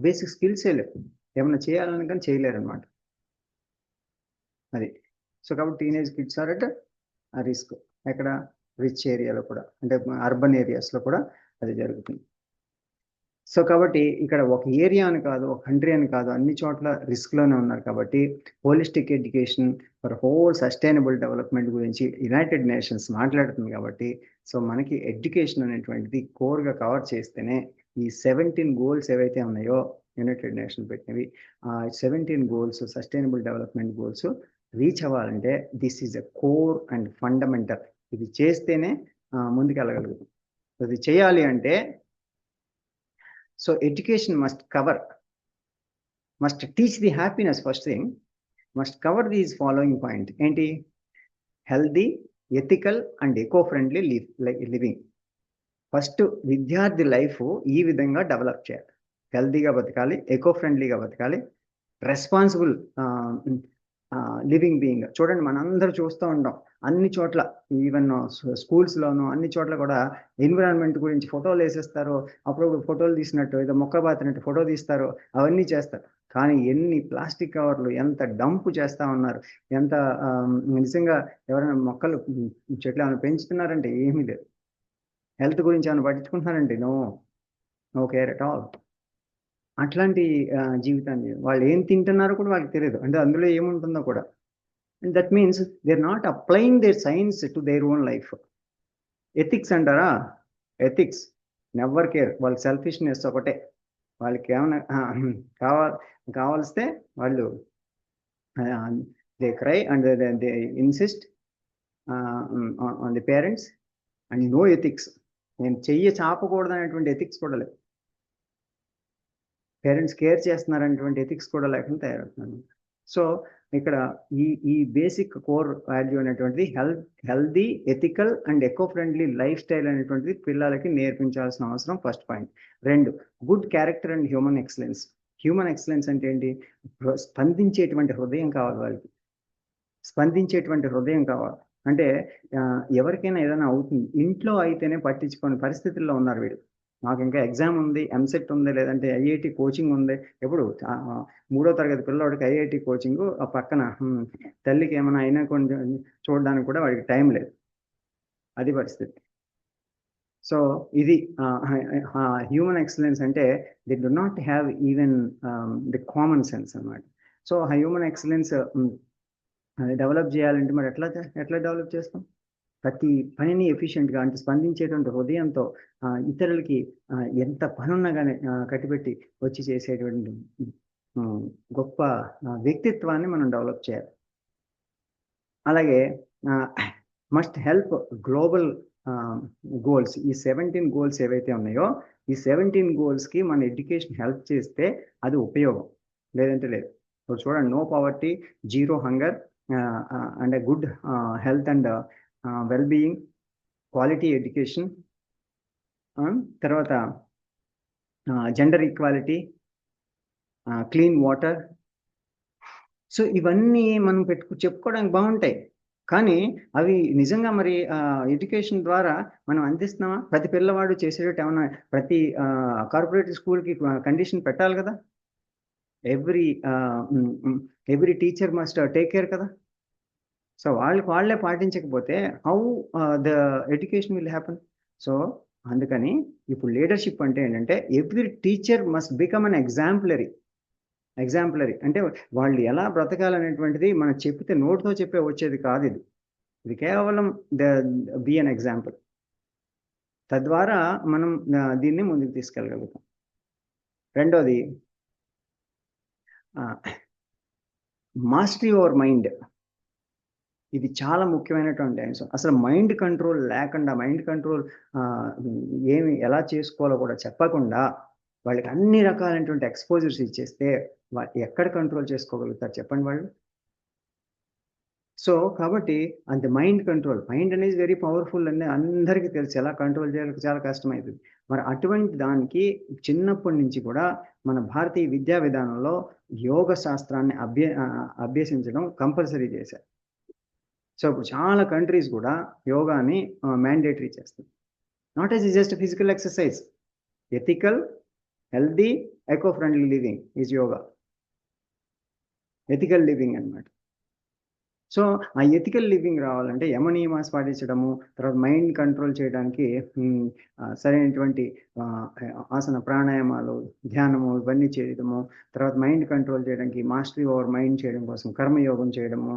బేసిక్ స్కిల్సే లేవు. ఏమైనా చేయాలని కానీ చేయలేరు అనమాట. అది. సో కాబట్టి టీనేజ్ కిడ్స్ ఆర్ అట్ ఆ రిస్క్. ఎక్కడ? రిచ్ ఏరియాలో కూడా, అంటే అర్బన్ ఏరియాస్లో కూడా అది జరుగుతుంది. సో కాబట్టి ఇక్కడ ఒక ఏరియా అని కాదు, ఒక కంట్రీ అని కాదు, అన్ని చోట్ల రిస్క్లోనే ఉన్నారు. కాబట్టి holistic education for whole sustainable development గురించి యునైటెడ్ నేషన్స్ మాట్లాడుతుంది. కాబట్టి సో మనకి ఎడ్యుకేషన్ అనేటువంటిది కోర్గా కవర్ చేస్తేనే ఈ 17 గోల్స్ ఏవైతే ఉన్నాయో యునైటెడ్ నేషన్ పెట్టినవి, ఆ 17 goals sustainable development goals reach అవ్వాలంటే this is a core and fundamental. ఇది చేస్తేనే ముందుకెళ్ళగలుగుతాం. ఇది చేయాలి అంటే so education must teach the happiness. First thing must cover these following point ఏంటి? Healthy, ethical and eco friendly living. First విద్యార్థి life ఈ విధంగా డెవలప్ చేయాలి. హెల్దీగా బతకాలి, ఎకో ఫ్రెండ్లీగా బతకాలి, రెస్పాన్సిబుల్ లివింగ్ బీయింగ్. చూడండి మనందరూ చూస్తూ ఉంటాం అన్ని చోట్ల, ఈవెన్ స్కూల్స్లోను అన్ని చోట్ల కూడా ఎన్విరాన్మెంట్ గురించి ఫోటోలు వేసేస్తారు. అప్పుడప్పుడు ఫోటోలు తీసినట్టు ఏదో మొక్క బాతినట్టు ఫోటో తీస్తారు, అవన్నీ చేస్తారు. కానీ ఎన్ని ప్లాస్టిక్ కవర్లు ఎంత డంప్ చేస్తూ ఉన్నారు, ఎంత నిజంగా ఎవరైనా మొక్కలు చెట్లు ఏమైనా పెంచుతున్నారంటే ఏమీ లేదు. హెల్త్ గురించి ఏమైనా పట్టించుకుంటున్నారంటే నో కేర్ అట్ ఆల్. అట్లాంటి జీవితాన్ని వాళ్ళు ఏం తింటున్నారో కూడా వాళ్ళకి తెలియదు, అంటే అందులో ఏముంటుందో కూడా. And that means they are not applying their science to their own life. Ethics అంటారా? Ethics never care. వాళ్ళ సెల్ఫిష్నెస్ ఒకటే. వాళ్ళకి ఏమైనా కావాల్స్తే వాళ్ళు they cry and they insist on the parents and no ethics. నేను చెయ్యి చాపకూడదు అనేటువంటి ఎథిక్స్ కూడా లేదు. పేరెంట్స్ కేర్ చేస్తున్నారనేటువంటి ఎథిక్స్ కూడా లేకుండా తయారవుతున్నాను. సో ఇక్కడ ఈ బేసిక్ కోర్ వాల్యూ అనేటువంటిది healthy, ethical and eco friendly life style అనేటువంటిది పిల్లలకి నేర్పించాల్సిన అవసరం first point. 2, good character and human excellence. Human excellence అంటే ఏంటి? స్పందించేటువంటి హృదయం కావాలి వాళ్ళకి. స్పందించేటువంటి హృదయం కావాలి. అంటే ఎవరికైనా ఏదైనా అవుతుంది, ఇంట్లో అయితేనే పట్టించుకోని పరిస్థితుల్లో ఉన్నారు వీడు. నాకు ఇంకా ఎగ్జామ్ ఉంది, ఎంసెట్ ఉంది, లేదంటే ఐఐటి కోచింగ్ ఉంది. ఎప్పుడు 3వ తరగతి పిల్లవాడికి ఐఐటి కోచింగ్, ఆ పక్కన తల్లికి ఏమైనా అయినా కొంచెం చూడడానికి కూడా వాడికి టైం లేదు. అది పరిస్థితి. సో ఇది హ్యూమన్ ఎక్సలెన్స్ అంటే they do not have even the common sense అన్నమాట. సో హ్యూమన్ ఎక్సలెన్స్ డెవలప్ చేయాలంటే మరి ఎట్లా డెవలప్ చేస్తాం? ప్రతి పనిని ఎఫిషియెంట్గా, అంటే స్పందించేటువంటి హృదయంతో ఇతరులకి ఎంత పనున్నా కానీ కట్టిపెట్టి వచ్చి చేసేటువంటి గొప్ప వ్యక్తిత్వాన్ని మనం డెవలప్ చేయాలి. అలాగే మస్ట్ హెల్ప్ గ్లోబల్ గోల్స్. ఈ 17 గోల్స్ ఏవైతే ఉన్నాయో, ఈ 17 గోల్స్కి మన ఎడ్యుకేషన్ హెల్ప్ చేస్తే అది ఉపయోగం, లేదంటే లేదు. ఇప్పుడు చూడండి, no poverty, zero hunger and good health and well-being, quality education, తర్వాత gender equality, clean water. So ఇవన్నీ మనం చెప్పుకోవడానికి బాగుంటాయి, కానీ అవి నిజంగా మరి ఎడ్యుకేషన్ ద్వారా మనం అందిస్తున్నామా? ప్రతి పిల్లవాడు చేసేటట్టు ఏమన్నా ప్రతి కార్పొరేట్ స్కూల్కి కండిషన్ పెట్టాలి కదా. Every teacher must take care కదా. సో వాళ్ళే పాటించకపోతే how the education will happen? So అందుకని ఇప్పుడు లీడర్షిప్ అంటే ఏంటంటే every teacher must become an exemplary. అంటే వాళ్ళు ఎలా బ్రతకాలనేటువంటిది మనం చెప్పితే నోటితో చెప్పే వచ్చేది కాదు. ఇది కేవలం బి అన్ ఎగ్జాంపుల్. తద్వారా మనం దీన్ని ముందుకు తీసుకెళ్ళగలుగుతాం. రెండోది మాస్టరీ ఓవర్ మైండ్. ఇది చాలా ముఖ్యమైనటువంటి అంశం. అసలు మైండ్ కంట్రోల్ లేకుండా, మైండ్ కంట్రోల్ ఎలా చేసుకోవాలో కూడా చెప్పకుండా వాళ్ళకి అన్ని రకాలైనటువంటి ఎక్స్పోజర్స్ ఇచ్చేస్తే ఎక్కడ కంట్రోల్ చేసుకోగలుగుతారు చెప్పండి వాళ్ళు? సో కాబట్టి అంత మైండ్ కంట్రోల్, మైండ్ అనేది వెరీ పవర్ఫుల్ అని అందరికీ తెలుసు. ఎలా కంట్రోల్ చేయాలో చాలా కష్టమవుతుంది. మరి అటువంటి దానికి చిన్నప్పటి నుంచి కూడా మన భారతీయ విద్యా విధానంలో యోగ శాస్త్రాన్ని అభ్యసించడం కంపల్సరీ చేశారు. సో ఇప్పుడు చాలా కంట్రీస్ కూడా యోగాని మ్యాండేటరీ చేస్తుంది. Not as just physical exercise. Ethical, healthy, echo friendly living is yoga. Ethical living అన్నమాట. సో ఆ ఎథికల్ లివింగ్ రావాలంటే యమనియమాస్ పాటించడము, తర్వాత మైండ్ కంట్రోల్ చేయడానికి సరైనటువంటి ఆసన, ప్రాణాయామాలు, ధ్యానము ఇవన్నీ చేయడము, తర్వాత మైండ్ కంట్రోల్ చేయడానికి మాస్టరీ ఓవర్ మైండ్ చేయడం కోసం కర్మయోగం చేయడము,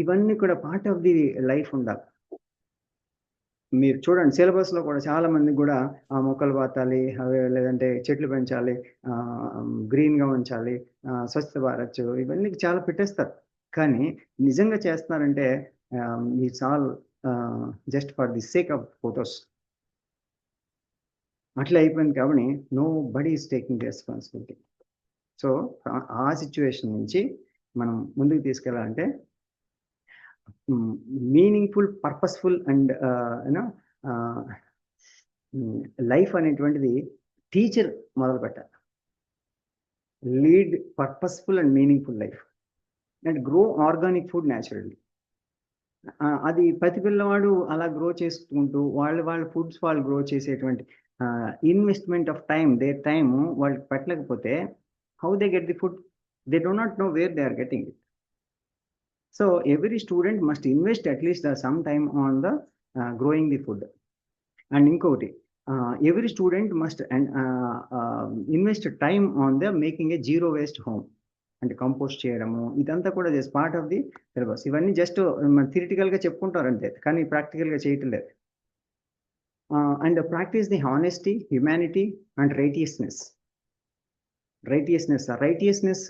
ఇవన్నీ కూడా పార్ట్ ఆఫ్ ది లైఫ్ ఉండాలి. మీరు చూడండి సిలబస్లో కూడా చాలా మంది కూడా మొక్కలు పాతాలి, లేదంటే చెట్లు పెంచాలి, గ్రీన్గా ఉంచాలి, స్వచ్ఛ భారత్, ఇవన్నీ చాలా పెట్టేస్తారు. కానీ నిజంగా చేస్తున్నారంటే it's all just for the sake of photos. అట్లా అయిపోయింది. కాబట్టి nobody is taking the responsibility. So ఆ సిచ్యువేషన్ నుంచి మనం ముందుకు తీసుకెళ్ళాలంటే మీనింగ్ఫుల్, పర్పస్ఫుల్ అండ్ లైఫ్ అనేటువంటిది టీచర్ మొదలు పెట్టాలి. Lead purposeful and meaningful life. And grow organic food naturally. అది ప్రతి పిల్లవాడు అలా గ్రో చేసుకుంటూ వాళ్ళ ఫుడ్స్ వాళ్ళు గ్రో చేసేటువంటి investment of time, their time వాళ్ళకి పెట్టలేకపోతే how they get the food? They do not know where they are getting it. So every student must invest at least some time on the growing the food. And ఇంకొకటి, every student must invest time on the making a zero waste home. అంటే compost చేయడము, ఇదంతా కూడా just part of the syllabus. ఇవన్నీ just థియరిటికల్గా చెప్పుకుంటారు అంతే, కానీ ప్రాక్టికల్గా చేయటం లేదు. And practice the honesty, humanity and righteousness. Righteousness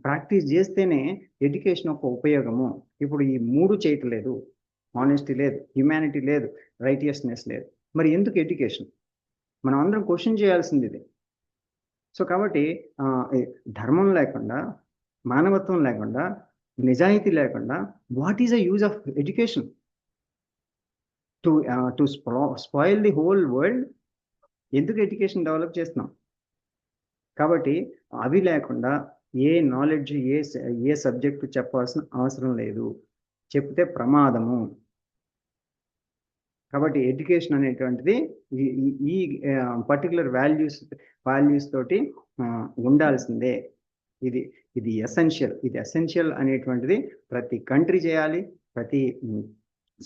practice చేస్తేనే ఎడ్యుకేషన్ ఒక ఉపయోగము. ఇప్పుడు ఈ 3 చేయటం లేదు, హానెస్టీ లేదు, హ్యుమానిటీ లేదు, రైటియస్నెస్ లేదు. మరి ఎందుకు ఎడ్యుకేషన్? మనం అందరం క్వశ్చన్ చేయాల్సింది ఇది. సో కాబట్టి ధర్మం లేకుండా, మానవత్వం లేకుండా, నిజాయితీ లేకుండా what is the use of education? To spoil the whole world. ఎందుకు ఎడ్యుకేషన్ డెవలప్ చేస్తున్నాం? కాబట్టి అవి లేకుండా ఏ నాలెడ్జ్, ఏ సబ్జెక్టు చెప్పాల్సిన అవసరం లేదు, చెప్తే ప్రమాదము. కాబట్టి ఎడ్యుకేషన్ అనేటువంటిది ఈ పర్టికులర్ వాల్యూస్ తోటి ఉండాల్సిందే. ఇది ఎసెన్షియల్ అనేటువంటిది ప్రతి కంట్రీ చేయాలి, ప్రతి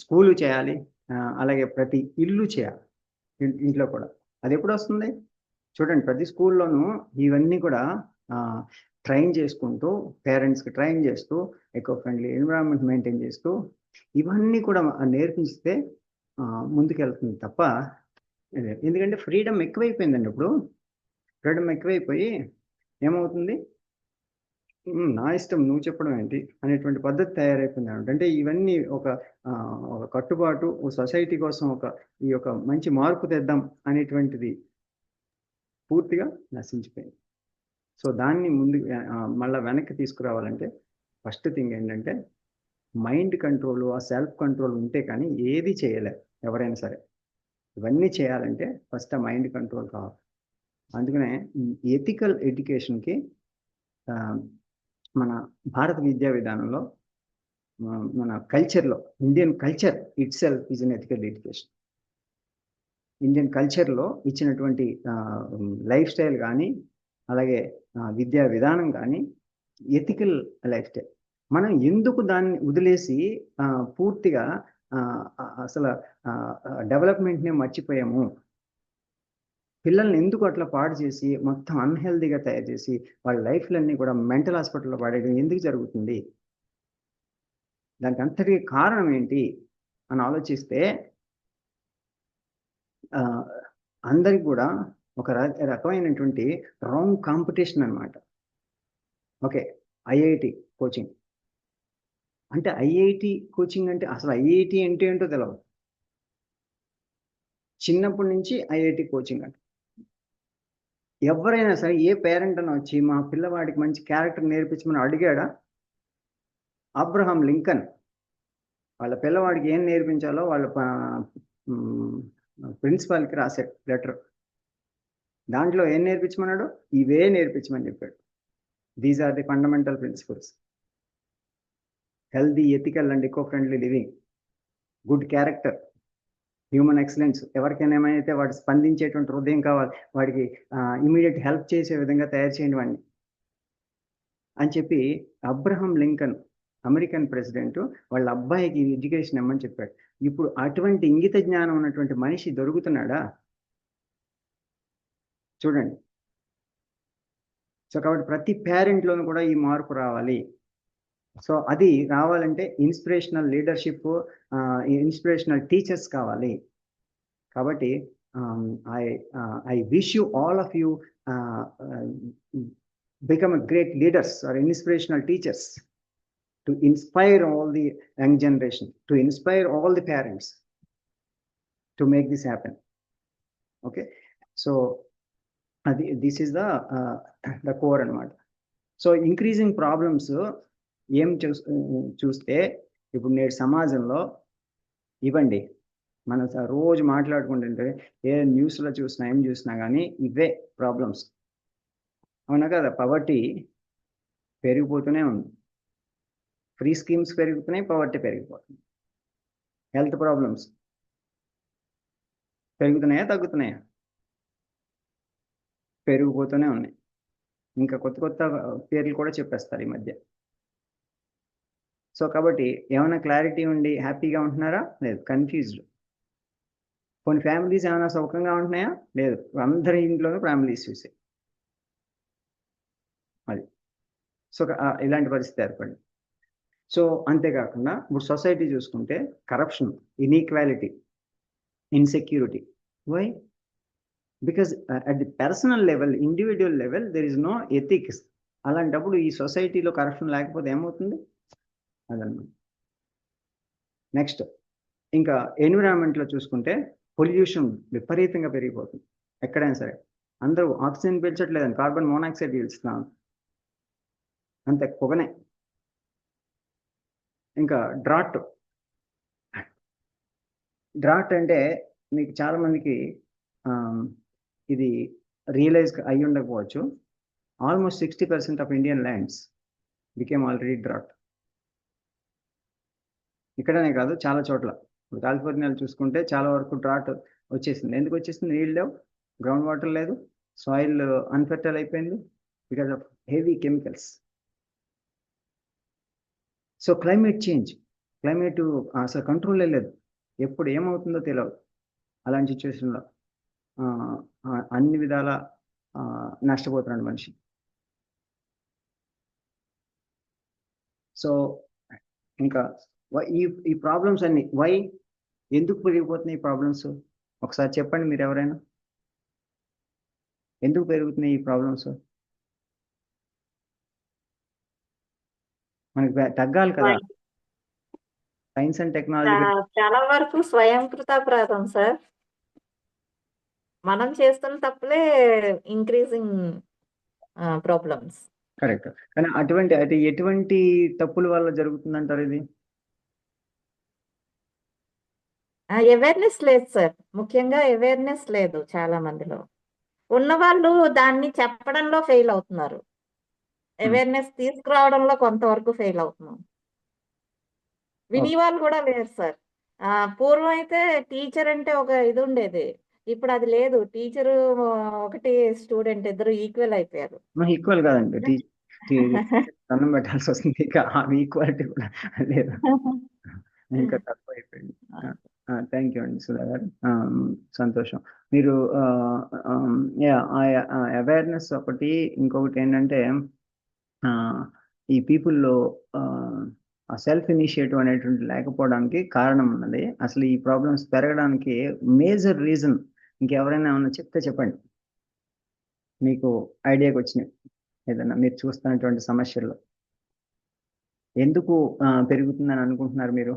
స్కూలు చేయాలి, అలాగే ప్రతి ఇల్లు చేయాలి, ఇంట్లో కూడా. అది ఎప్పుడు వస్తుంది? చూడండి, ప్రతి స్కూల్లోనూ ఇవన్నీ కూడా ట్రైన్ చేసుకుంటూ, పేరెంట్స్కి ట్రైన్ చేస్తూ, ఎకో ఫ్రెండ్లీ ఎన్విరాన్మెంట్ మెయింటైన్ చేస్తూ, ఇవన్నీ కూడా నేర్పిస్తే ముందుకెళ్తుంది తప్ప. ఎందుకంటే ఫ్రీడమ్ ఎక్కువైపోయిందండి. ఇప్పుడు ఫ్రీడమ్ ఎక్కువైపోయి ఏమవుతుంది, నా ఇష్టం నువ్వు చెప్పడం ఏంటి అనేటువంటి పద్ధతి తయారైపోయింది. అంటే ఇవన్నీ ఒక కట్టుబాటు, సొసైటీ కోసం ఈ యొక్క మంచి మార్పు తెద్దాం అనేటువంటిది పూర్తిగా నశించిపోయింది. సో దాన్ని మళ్ళీ వెనక్కి తీసుకురావాలంటే ఫస్ట్ థింగ్ ఏంటంటే మైండ్ కంట్రోల్, ఆ సెల్ఫ్ కంట్రోల్ ఉంటే కానీ ఏది చేయలేరు ఎవరైనా సరే. ఇవన్నీ చేయాలంటే ఫస్ట్ ఆ మైండ్ కంట్రోల్ కావాలి. అందుకనే ఈ ఎథికల్ ఎడ్యుకేషన్కి మన భారత విద్యా విధానంలో, మన కల్చర్లో, Indian culture it self is an ethical education. Indian కల్చర్లో ఇచ్చినటువంటి లైఫ్ స్టైల్ కానీ, అలాగే విద్యా విధానం కానీ ఎథికల్ లైఫ్ స్టైల్. మనం ఎందుకు దాన్ని వదిలేసి పూర్తిగా అసలు డెవలప్మెంట్నే మర్చిపోయాము? పిల్లల్ని ఎందుకు అట్లా పాడు చేసి మొత్తం అన్హెల్దీగా తయారు చేసి వాళ్ళ లైఫ్లన్నీ కూడా మెంటల్ హాస్పిటల్లో పడేయడం ఎందుకు జరుగుతుంది? దానికి అంతటి కారణం ఏంటి అని ఆలోచిస్తే అందరికి కూడా ఒక రకమైనటువంటి రాంగ్ కాంపిటీషన్ అనమాట. ఓకే, ఐఐటి కోచింగ్ అంటే, ఐఐటి కోచింగ్ అంటే అసలు ఐఐటి అంటే ఏంటో తెలియదు. చిన్నప్పటి నుంచి ఐఐటి కోచింగ్ అంటే ఎవరైనా సరే, ఏ పేరెంట్ అని వచ్చి మా పిల్లవాడికి మంచి క్యారెక్టర్ నేర్పించమని అడిగాడా? అబ్రహాం లింకన్ వాళ్ళ పిల్లవాడికి ఏం నేర్పించాలో వాళ్ళ ప్రిన్సిపాల్కి రాశాడు లెటర్. దాంట్లో ఏం నేర్పించమన్నాడు? ఇవే నేర్పించమని చెప్పాడు. These are the fundamental principles: healthy, ethical and eco friendly living, good character, human excellence. ఎవరికైనా ఏమైతే వాడు స్పందించేటువంటి హృదయం కావాలి, వాడికి ఇమీడియట్ హెల్ప్ చేసే విధంగా తయారు చేయండి వాడిని అని చెప్పి అబ్రహాం లింకన్ అమెరికన్ ప్రెసిడెంట్ వాళ్ళ అబ్బాయికి ఎడ్యుకేషన్ ఇమ్మని చెప్పాడు. ఇప్పుడు అటువంటి ఇంగిత జ్ఞానం ఉన్నటువంటి మనిషి దొరుకుతున్నాడా? చూడండి. సో కాబట్టి ప్రతి పేరెంట్లోనూ కూడా ఈ మార్పు రావాలి. సో అది రావాలంటే ఇన్స్పిరేషనల్ లీడర్షిప్, ఇన్స్పిరేషనల్ టీచర్స్ కావాలి. కాబట్టి I wish you, all of you, become a great leaders or inspirational teachers to inspire all the young generation, to inspire all the parents to make this happen. Okay, so this is the core anamata. So increasing problems ఏం చూస్తే ఇప్పుడు నేడు సమాజంలో ఇవ్వండి, మనం రోజు మాట్లాడుకుంటుంటే ఏ న్యూస్లో చూసినా ఏం చూసినా కానీ ఇవే ప్రాబ్లమ్స్. అవునా కదా? పవర్టీ పెరిగిపోతూనే ఉంది. ఫ్రీ స్కీమ్స్ పెరుగుతున్నాయి, పవర్టీ పెరిగిపోతుంది. హెల్త్ ప్రాబ్లమ్స్ పెరుగుతున్నాయా తగ్గుతున్నాయా? పెరిగిపోతూనే ఉన్నాయి. ఇంకా కొత్త కొత్త పేర్లు కూడా చెప్పేస్తారు ఈ మధ్య. సో కాబట్టి ఏమైనా క్లారిటీ ఉండి హ్యాపీగా ఉంటున్నారా? లేదు, కన్ఫ్యూజ్డ్. కొన్ని ఫ్యామిలీస్ ఏమైనా సౌఖ్యంగా ఉంటున్నాయా? లేదు, అందరి ఇంట్లోనూ ఫ్యామిలీస్ చూసే అది. సో ఇలాంటి పరిస్థితి ఏర్పడింది. సో అంతేకాకుండా ఇప్పుడు సొసైటీ చూసుకుంటే corruption, inequality, insecurity. Why? Because at the personal level, individual level there is no ethics. అలాంటప్పుడు ఈ సొసైటీలో కరప్షన్ లేకపోతే ఏమవుతుంది? అదన్నమాట. నెక్స్ట్ ఇంకా ఎన్విరాన్మెంట్లో చూసుకుంటే పొల్యూషన్ విపరీతంగా పెరిగిపోతుంది. ఎక్కడైనా సరే అందరూ ఆక్సిజన్ పీల్చట్లేదని కార్బన్ మోనాక్సైడ్ పీల్చుతున్నాం, అంతే పొగనే. ఇంకా డ్రాట్ అంటే మీకు చాలా మందికి ఇది రియలైజ్ అయ్యి ఉండకపోవచ్చు. Almost 60% of Indian lands became already drought. ఇక్కడనే కాదు, చాలా చోట్ల. ఇప్పుడు కాలిఫోర్నియాలో చూసుకుంటే చాలా వరకు డ్రాట్ వచ్చేసింది. ఎందుకు వచ్చేసింది? నీళ్ళు లేవు, గ్రౌండ్ వాటర్ లేదు, సాయిల్ అన్ఫెర్టైల్ అయిపోయింది because of heavy chemicals. So climate change, climate అసలు కంట్రోల్ లేదు, ఎప్పుడు ఏమవుతుందో తెలియదు. అలాంటి సిచ్యువేషన్లో అన్ని విధాల నష్టపోతున్నాడు మనిషి. సో ఇంకా ఈ ప్రాబ్లమ్స్ అన్ని వై, ఎందుకు పెరిగిపోతున్నాయి ఈ ప్రాబ్లమ్స్? ఒకసారి చెప్పండి మీరు ఎవరైనా, ఎందుకు పెరుగుతున్నాయి ఈ ప్రాబ్లమ్స్? మనకి తగ్గాలి కదా. సైన్స్ అండ్ టెక్నాలజీ
చాలా వరకు స్వయంకృతాపరాధం సార్. మనం చేస్తున్న తప్పులే ఇంక్రీజింగ్ ప్రాబ్లమ్స్.
కరెక్ట్. కానీ ఎటువంటి తప్పుల వల్ల జరుగుతుందంటారు ఇది?
అవేర్నెస్ లేదు సార్, ముఖ్యంగా అవేర్నెస్ లేదు చాలా మందిలో. ఉన్నవాళ్ళు దాన్ని చెప్పడంలో ఫెయిల్ అవుతున్నారు, అవేర్నెస్ తీసుకురావడంలో కొంతవరకు ఫెయిల్ అవుతున్నాం. వినేవాళ్ళు కూడా లేరు సార్. పూర్వం అయితే టీచర్ అంటే ఒక ఇది ఉండేది, ఇప్పుడు అది లేదు. టీచరు ఒకటి, స్టూడెంట్ ఇద్దరు ఈక్వల్ అయిపోయారు.
ఈక్వల్ కాదండి, అన్నం పెట్టాల్సి వస్తుంది. ఈక్వాలిటీ కూడా లేదు, ఇంకా తక్కువ అయిపోయింది. థ్యాంక్ యూ అండి సుధా గారు, సంతోషం. మీరు అవేర్నెస్ ఒకటి, ఇంకొకటి ఏంటంటే ఈ పీపుల్లో సెల్ఫ్ ఇనిషియేటివ్ అనేటువంటి లేకపోవడానికి కారణం ఉన్నది. అసలు ఈ ప్రాబ్లమ్స్ పెరగడానికి మేజర్ రీజన్ ఇంకెవరైనా ఏమన్నా చెప్తే చెప్పండి, మీకు ఐడియాకి వచ్చినాయి ఏదన్నా మీరు చూస్తున్నటువంటి సమస్యల్లో. ఎందుకు పెరుగుతుందని అనుకుంటున్నారు మీరు?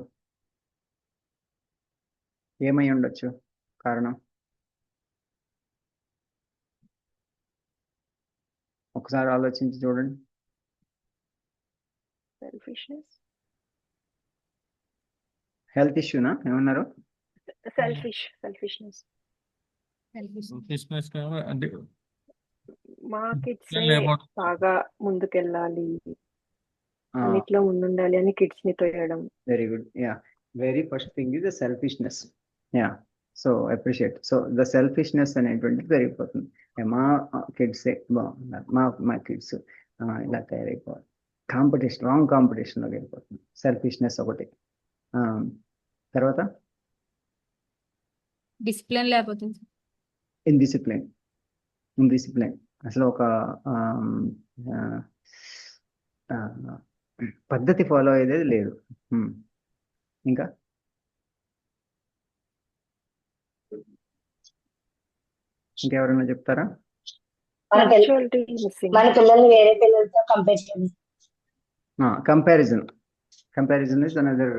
ఏమై ఉండొచ్చు కారణం? ఒకసారి ఆలోచించి చూడండి. హెల్త్ ఇష్యూనా ఏమన్నారు?
సెల్ఫిష్నెస్
అంటే
మా కిడ్స్ బాగా ముందుకెళ్ళాలి, అన్నిట్లో ముందుండాలి అని కిడ్స్ ని తోయడం.
Very good. Yeah, very first thing is the selfishness. Yeah, so appreciate. So the selfishness అనేటువంటిది పెరిగిపోతుంది. మా కిడ్సే బాగున్నారు, మా కిడ్స్ ఇలా తయారైపోవాలి, కాంపిటీషన్, రాంగ్ కాంపిటీషన్లోకి వెళ్ళిపోతుంది. సెల్ఫిష్నెస్ ఒకటి. తర్వాత
డిసిప్లిన్ లేకపోతుంది.
ఇండిసిప్లిన్ అసలు ఒక పద్ధతి ఫాలో అయ్యేది లేదు. ఇంకా ఇంకెవరైనా చెప్తారా?
మన పిల్లల్ని వేరే పిల్లలతో
కంపారిజన్ ఇస్ అనదర్.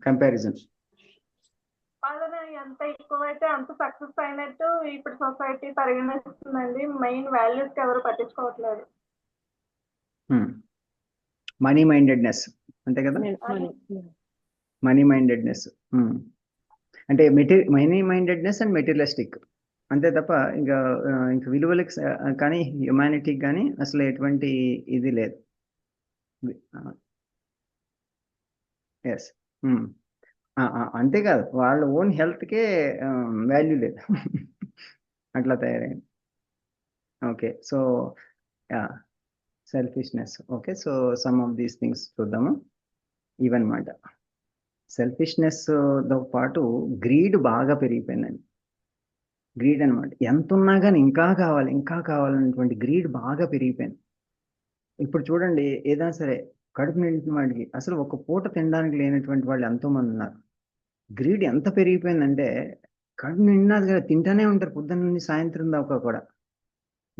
కంపారిజన్
ఎంత ఎక్కువైతే అంత సక్సెస్ అయినట్టు ఇప్పుడు సొసైటీ పరిగణిస్తుందండి. మెయిన్ వాల్యూస్ ఎవరు పట్టించుకోవట్లేదు.
మనీ మైండెడ్నెస్ అంతే కదా. మనీ మైండెడ్నెస్ అంటే మనీ మైండెడ్నెస్ అండ్ మెటీరియలిస్టిక్ అంతే తప్ప ఇంకా ఇంక విలువలకి కానీ హ్యుమానిటీకి కానీ అసలు ఎటువంటి ఇది లేదు. ఎస్. అంతేకాదు వాళ్ళ ఓన్ హెల్త్కే వాల్యూ లేదు. అట్లా తయారైంది. Okay, so selfishness. Okay, so some of these things చూద్దాము. ఇవన్నమాట సెల్ఫిష్నెస్తో పాటు గ్రీడ్ బాగా పెరిగిపోయిందండి. గ్రీడ్ అనమాట, ఎంత ఉన్నా కానీ ఇంకా కావాలి ఇంకా కావాలనేటువంటి గ్రీడ్ బాగా పెరిగిపోయింది. ఇప్పుడు చూడండి, ఏదైనా సరే కడుపు నిండిన వాడికి అసలు ఒక పూట తినడానికి లేనటువంటి వాళ్ళు ఎంతోమంది ఉన్నారు. గ్రీడ్ ఎంత పెరిగిపోయిందంటే కడుపు నిండినది కదా, తింటానే ఉంటారు పొద్దున్న నుండి సాయంత్రం దాకా కూడా.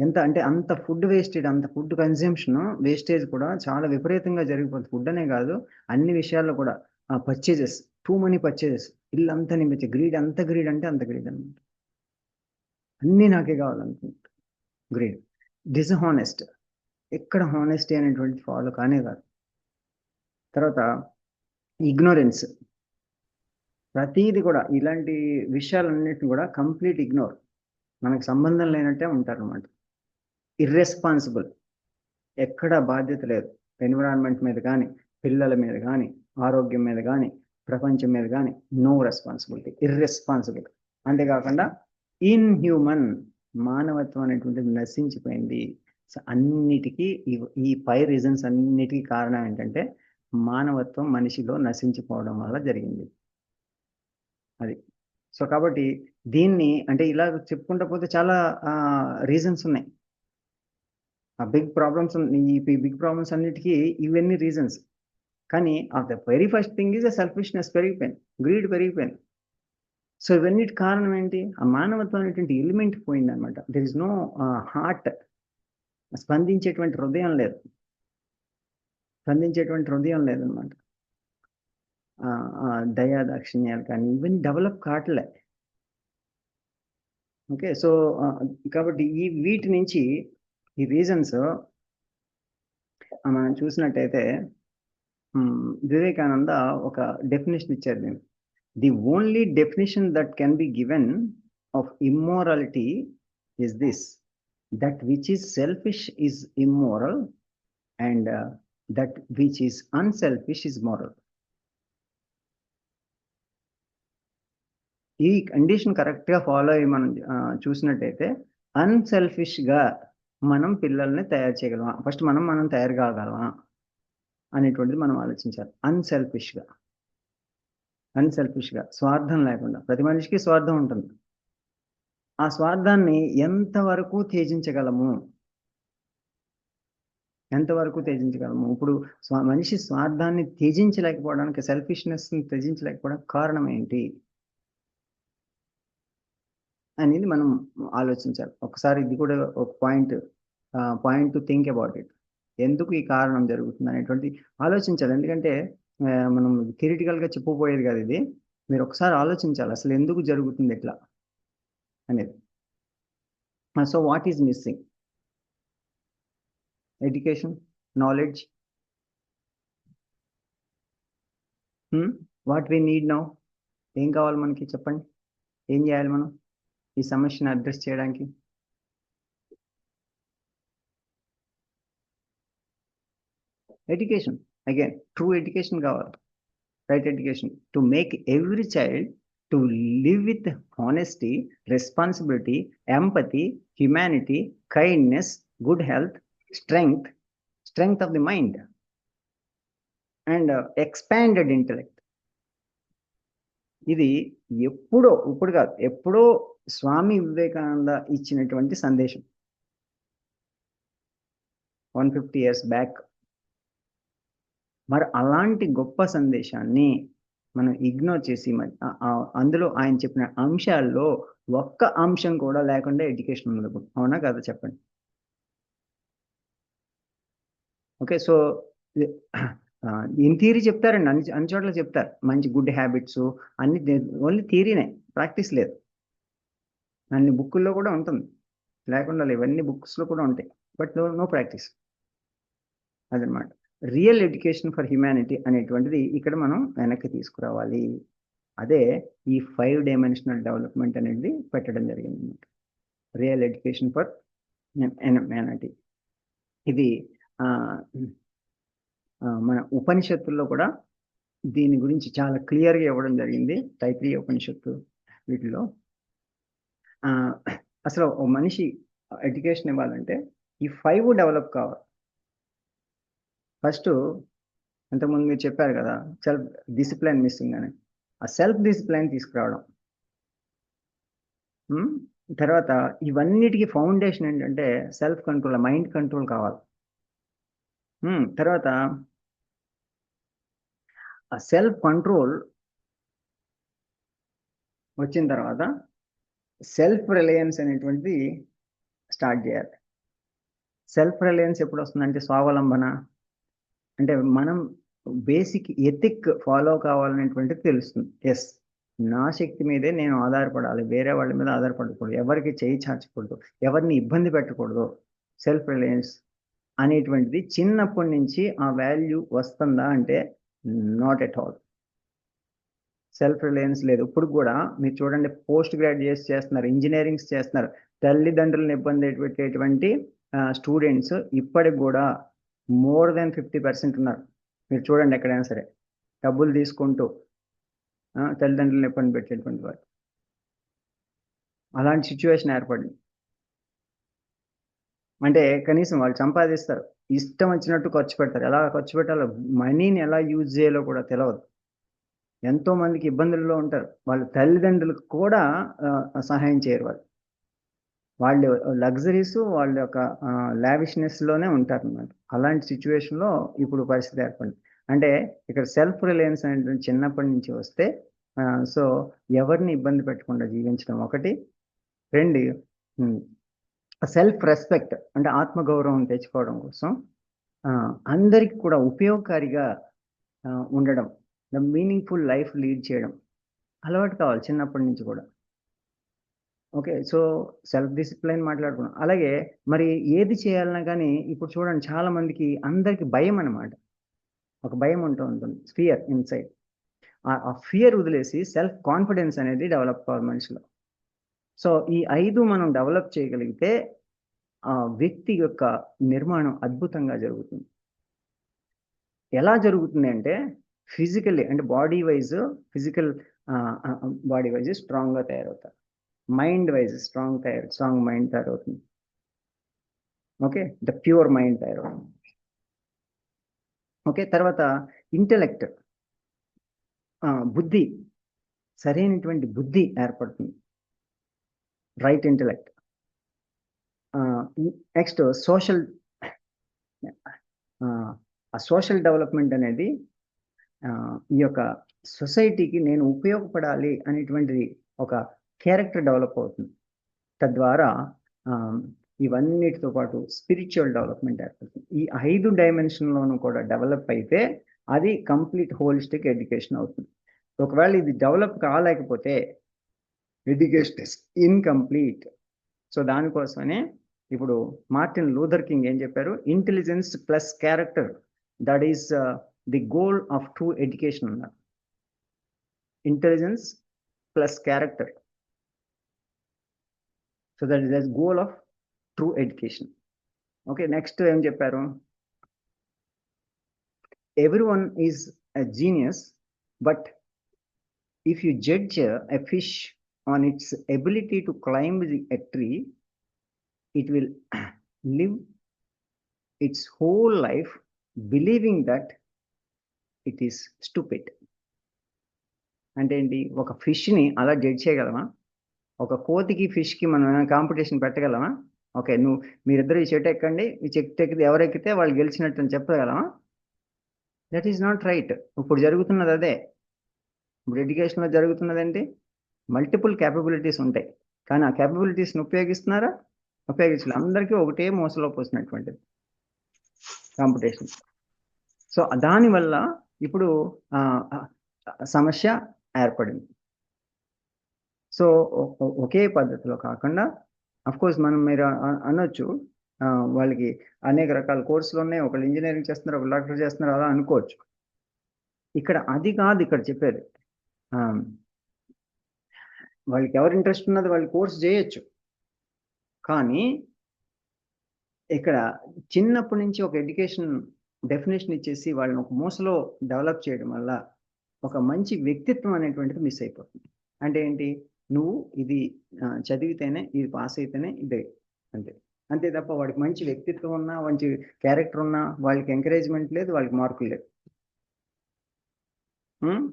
ఎంత అంటే అంత ఫుడ్ వేస్టేజ్, అంత ఫుడ్ కన్జంప్షన్ వేస్టేజ్ కూడా చాలా విపరీతంగా జరిగిపోతుంది. ఫుడ్ అనే కాదు, అన్ని విషయాల్లో కూడా. పర్చేజెస్, టూ మనీ పర్చేజెస్, ఇల్లు అంతా నింపించే గ్రీడ్. అంత గ్రీడ్ అంటే అంత గ్రీడ్ అనమాట. అన్నీ నాకే కావాలనుకుంటా గ్రీడ్. డిస్హానెస్ట్, ఎక్కడ హానెస్టీ అనేటువంటి ఫాలో కానే కాదు. తర్వాత ఇగ్నోరెన్స్, ప్రతీది కూడా ఇలాంటి విషయాలన్నిటిని కూడా కంప్లీట్ ఇగ్నోర్, మనకు సంబంధం లేనట్టే ఉంటారు అనమాట. ఇర్రెస్పాన్సిబుల్, ఎక్కడ బాధ్యత లేదు ఎన్విరాన్మెంట్ మీద కానీ, పిల్లల మీద కానీ, ఆరోగ్యం మీద కానీ, ప్రపంచం మీద కానీ. No responsibility, irresponsible. అంతేకాకుండా ఇన్హ్యూమన్, మానవత్వం అనేటువంటిది నశించిపోయింది. సో అన్నిటికీ ఈ 5 రీజన్స్ అన్నిటికీ కారణం ఏంటంటే మానవత్వం మనిషిలో నశించిపోవడం వల్ల జరిగింది అది. సో కాబట్టి దీన్ని అంటే ఇలా చెప్పుకుంటూ పోతే చాలా రీజన్స్ ఉన్నాయి. ఆ బిగ్ ప్రాబ్లమ్స్, ఈ బిగ్ ప్రాబ్లమ్స్ అన్నిటికీ ఇవన్నీ రీజన్స్. కానీ the very first thing is selfishness పెరిగిపోయింది, గ్రీడ్ పెరిగిపోయింది. సో ఇవన్నిటి కారణం ఏంటి? ఆ మానవత్వం అనేటువంటి ఎలిమెంట్ పోయింది అనమాట. దెర్ ఇస్ నో హార్ట్, స్పందించేటువంటి హృదయం లేదు, స్పందించేటువంటి హృదయం లేదనమాట. దయా దాక్షిణ్యాలు కానీ ఇవన్నీ డెవలప్ కావట్లే. ఓకే, సో కాబట్టి వీటి నుంచి ఈ రీజన్స్ మనం చూసినట్టయితే వివేకానంద ఒక డెఫినేషన్ ఇచ్చారు దీనికి. The only definition that can be given of immorality is this: that which is selfish is immoral and that which is unselfish is moral. ఈ కండిషన్ కరెక్ట్గా ఫాలో అయ్యి మనం చూసినట్టయితే అన్సెల్ఫిష్గా మనం పిల్లల్ని తయారు చేయగలమా, ఫస్ట్ మనం తయారు కాగలమా అనేటువంటిది మనం ఆలోచించాలి. అన్సెల్ఫిష్గా, స్వార్థం లేకుండా. ప్రతి మనిషికి స్వార్థం ఉంటుంది. ఆ స్వార్థాన్ని ఎంతవరకు త్యజించగలము, ఇప్పుడు మనిషి స్వార్థాన్ని త్యజించలేకపోవడానికి, సెల్ఫిష్నెస్ని త్యజించలేకపోవడానికి కారణం ఏంటి అనేది మనం ఆలోచించాలి ఒకసారి. ఇది కూడా ఒక point to think about it. ఎందుకు ఈ కారణం జరుగుతుంది అనేటువంటి ఆలోచించాలి. ఎందుకంటే మనం థియరిటికల్గా చెప్పబోయేది కాదు ఇది. మీరు ఒకసారి ఆలోచించాలి అసలు ఎందుకు జరుగుతుంది ఎట్లా అనేది. So what is missing? Education, knowledge. What we need now? ఏం కావాలి మనకి చెప్పండి, ఏం చేయాలి మనం ఈ సమస్యను అడ్రస్ చేయడానికి? ఎడ్యుకేషన్, అగైన్ ట్రూ ఎడ్యుకేషన్ కావాలి, right education to make every child to live with honesty, responsibility, empathy, humanity, kindness, good health, strength of the mind and expanded intellect. ఇది ఇప్పుడు కాదు, ఎప్పుడో స్వామి వివేకానంద ఇచ్చినటువంటి సందేశం 150 years బ్యాక్. మరి అలాంటి గొప్ప సందేశాన్ని మనం ఇగ్నోర్ చేసి, అందులో ఆయన చెప్పిన అంశాల్లో ఒక్క అంశం కూడా లేకుండా ఎడ్యుకేషన్ ఉండదు. అవునా కదా చెప్పండి? ఓకే, సో ఇన్ థియరీ చెప్తారండి, అన్ని చోట్ల చెప్తారు మంచి గుడ్ హ్యాబిట్స్ అన్ని, ఓన్లీ థియరీనే, ప్రాక్టీస్ లేదు. అన్ని బుక్కుల్లో కూడా ఉంటుంది, లేకుండా లేవు, అన్ని బుక్స్లో కూడా ఉంటాయి, బట్ నో ప్రాక్టీస్. అదనమాట రియల్ ఎడ్యుకేషన్ ఫర్ హ్యుమానిటీ అనేటువంటిది ఇక్కడ మనం వెనక్కి తీసుకురావాలి. అదే ఈ 5 dimensional డెవలప్మెంట్ అనేది పెట్టడం జరిగింది అన్నమాట. Real education for humanity. ఇది మన ఉపనిషత్తుల్లో కూడా దీని గురించి చాలా క్లియర్గా ఇవ్వడం జరిగింది. తైత్రీయ ఉపనిషత్తు వీటిలో అసలు ఓ మనిషి ఎడ్యుకేషన్ ఇవ్వాలంటే ఈ 5 డెవలప్ కావాలి. ఫస్ట్ ఇంతకుముందు మీరు చెప్పారు కదా, సెల్ఫ్ డిసిప్లిన్ మిస్సింగ్ అని. ఆ సెల్ఫ్ డిసిప్లిన్ తీసుకురావడం. తర్వాత ఇవన్నిటికీ ఫౌండేషన్ ఏంటంటే సెల్ఫ్ కంట్రోల్, మైండ్ కంట్రోల్ కావాలి. తర్వాత ఆ సెల్ఫ్ కంట్రోల్ వచ్చిన తర్వాత సెల్ఫ్ రిలయన్స్ అనేటువంటిది స్టార్ట్ చేయాలి. సెల్ఫ్ రిలయన్స్ ఎప్పుడు వస్తుందంటే స్వావలంబన, అంటే మనం బేసిక్ ఎథిక్ ఫాలో కావాలనేటువంటిది తెలుస్తుంది. ఎస్, నా శక్తి మీదే నేను ఆధారపడాలి, వేరే వాళ్ళ మీద ఆధారపడకూడదు, ఎవరికి చేయి చాచకూడదు, ఎవరిని ఇబ్బంది పెట్టకూడదు. సెల్ఫ్ రిలయన్స్ అనేటువంటిది చిన్నప్పటి నుంచి ఆ వాల్యూ వస్తుందా అంటే not at all. Self Reliance లేదు. ఇప్పుడు కూడా మీరు చూడండి, పోస్ట్ గ్రాడ్యుయేట్స్ చేస్తున్నారు, ఇంజనీరింగ్స్ చేస్తున్నారు, తల్లిదండ్రులను ఇబ్బంది పెట్టేటువంటి స్టూడెంట్స్ ఇప్పటికి కూడా మోర్ దెన్ 50% ఉన్నారు. మీరు చూడండి ఎక్కడైనా సరే, డబ్బులు తీసుకుంటూ తల్లిదండ్రులను ఇబ్బంది పెట్టేటువంటి వారు. అలాంటి సిచ్యువేషన్ ఏర్పడింది. అంటే కనీసం వాళ్ళు సంపాదిస్తారు, ఇష్టం వచ్చినట్టు ఖర్చు పెడతారు. ఎలా ఖర్చు పెట్టాలో, మనీని ఎలా యూజ్ చేయాలో కూడా తెలియదు. ఎంతో మందికి ఇబ్బందుల్లో ఉంటారు. వాళ్ళ తల్లిదండ్రులకు కూడా సహాయం చేయరు. వాళ్ళు లగ్జరీస్, వాళ్ళ యొక్క లావిష్నెస్లోనే ఉంటారు అన్నమాట. అలాంటి సిచ్యువేషన్లో ఇప్పుడు పరిస్థితి ఏర్పడింది. అంటే ఇక్కడ సెల్ఫ్ రిలయన్స్ అనేటువంటి చిన్నప్పటి నుంచి వస్తే, సో ఎవరిని ఇబ్బంది పెట్టకుండా జీవించడం ఒకటి. 2, సెల్ఫ్ రెస్పెక్ట్, అంటే ఆత్మగౌరవం తెచ్చుకోవడం కోసం అందరికి కూడా ఉపయోగకారిగా ఉండడం, మీనింగ్ఫుల్ లైఫ్ లీడ్ చేయడం అలవాటు కావాలి చిన్నప్పటి నుంచి కూడా. ఓకే, సో సెల్ఫ్ డిసిప్లైన్ మాట్లాడుకున్నాం. అలాగే మరి ఏది చేయాలన్నా కానీ ఇప్పుడు చూడండి, చాలా మందికి అందరికి భయం అన్నమాట. ఒక భయం ఉంటూ ఉంటుంది, ఫియర్ ఇన్సైడ్. ఆ ఫియర్ వదిలేసి సెల్ఫ్ కాన్ఫిడెన్స్ అనేది డెవలప్ కావాలి మనిషిలో. సో ఈ 5 మనం డెవలప్ చేయగలిగితే ఆ వ్యక్తి యొక్క నిర్మాణం అద్భుతంగా జరుగుతుంది. ఎలా జరుగుతుంది అంటే ఫిజికల్లీ, అంటే body wise, physical body wise స్ట్రాంగ్గా తయారవుతారు. మైండ్ వైజ్ స్ట్రాంగ్ మైండ్ తయారవుతుంది. ఓకే, ద ప్యూర్ మైండ్ తయారవుతుంది. ఓకే, తర్వాత ఇంటెలెక్ట్, బుద్ధి, సరైనటువంటి బుద్ధి ఏర్పడుతుంది, రైట్ ఇంటెలెక్ట్. నెక్స్ట్ సోషల్, ఆ సోషల్ డెవలప్మెంట్ అనేది ఈ యొక్క సొసైటీకి నేను ఉపయోగపడాలి అనేటువంటిది ఒక క్యారెక్టర్ డెవలప్ అవుతుంది. తద్వారా ఇవన్నిటితో పాటు స్పిరిచువల్ డెవలప్మెంట్ ఏర్పడుతుంది. ఈ 5 డైమెన్షన్లోనూ కూడా డెవలప్ అయితే అది కంప్లీట్ హోలిస్టిక్ ఎడ్యుకేషన్ అవుతుంది. ఒకవేళ ఇది డెవలప్ కాలేకపోతే ఎడ్యుకేషన్ ఇస్ ఇన్కంప్లీట్. సో దానికోసమనే ఇప్పుడు మార్టిన్ లూథర్ కింగ్ ఏం చెప్పారు, intelligence plus character, that is the goal of true education అన్నారు. Intelligence plus character, so that is the goal of true education. Okay, next ఏం చెప్పారు, everyone is a genius, but if you judge a fish on its ability to climb a tree, it will live its whole life believing that it is stupid. అంటే ఏంటి, ఒక ఫిష్ని అలా judge చేయగలమా? ఒక కోతికి ఫిష్కి మనం కాంపిటీషన్ పెట్టగలమా? ఓకే, మీరిద్దరు ఈ చెట్టు ఎక్కండి, ఈ చెట్టు ఎక్కితే ఎవరు ఎక్కితే వాళ్ళు గెలిచినట్టు అని చెప్పగలమా? That is not right. ఇప్పుడు జరుగుతున్నది అదే. ఇప్పుడు ఎడ్యుకేషన్లో జరుగుతున్నది ఏంటి, మల్టిపుల్ క్యాపబిలిటీస్ ఉంటాయి, కానీ ఆ క్యాపబిలిటీస్ని ఉపయోగిస్తున్నారా? ఉపయోగించాలి. అందరికీ ఒకటే మోసలో పోసినటువంటిది కాంపిటీషన్. సో దానివల్ల ఇప్పుడు సమస్య ఏర్పడింది. సో ఒకే పద్ధతిలో కాకుండా, అఫ్కోర్స్ మనం మీరు అనొచ్చు, వాళ్ళకి అనేక రకాల కోర్సులు ఉన్నాయి, ఒకళ్ళు ఇంజనీరింగ్ చేస్తున్నారు, ఒకళ్ళు డాక్టర్ చేస్తున్నారు, అలా అనుకోవచ్చు. ఇక్కడ అది కాదు ఇక్కడ చెప్పేది. వాళ్ళకి ఎవరు ఇంట్రెస్ట్ ఉన్నది వాళ్ళు కోర్స్ చేయొచ్చు, కానీ ఇక్కడ చిన్నప్పటి నుంచి ఒక ఎడ్యుకేషన్ డెఫినేషన్ ఇచ్చేసి వాళ్ళని ఒక మూసలో డెవలప్ చేయడం వల్ల ఒక మంచి వ్యక్తిత్వం అనేటువంటిది మిస్ అయిపోతుంది. అంటే ఏంటి, నువ్వు ఇది చదివితేనే, ఇది పాస్ అయితేనే ఇదే, అంతే. అంతే తప్ప వాడికి మంచి వ్యక్తిత్వం ఉన్నా, మంచి క్యారెక్టర్ ఉన్నా, వాళ్ళకి ఎంకరేజ్మెంట్ లేదు, వాళ్ళకి మార్కులు లేవు.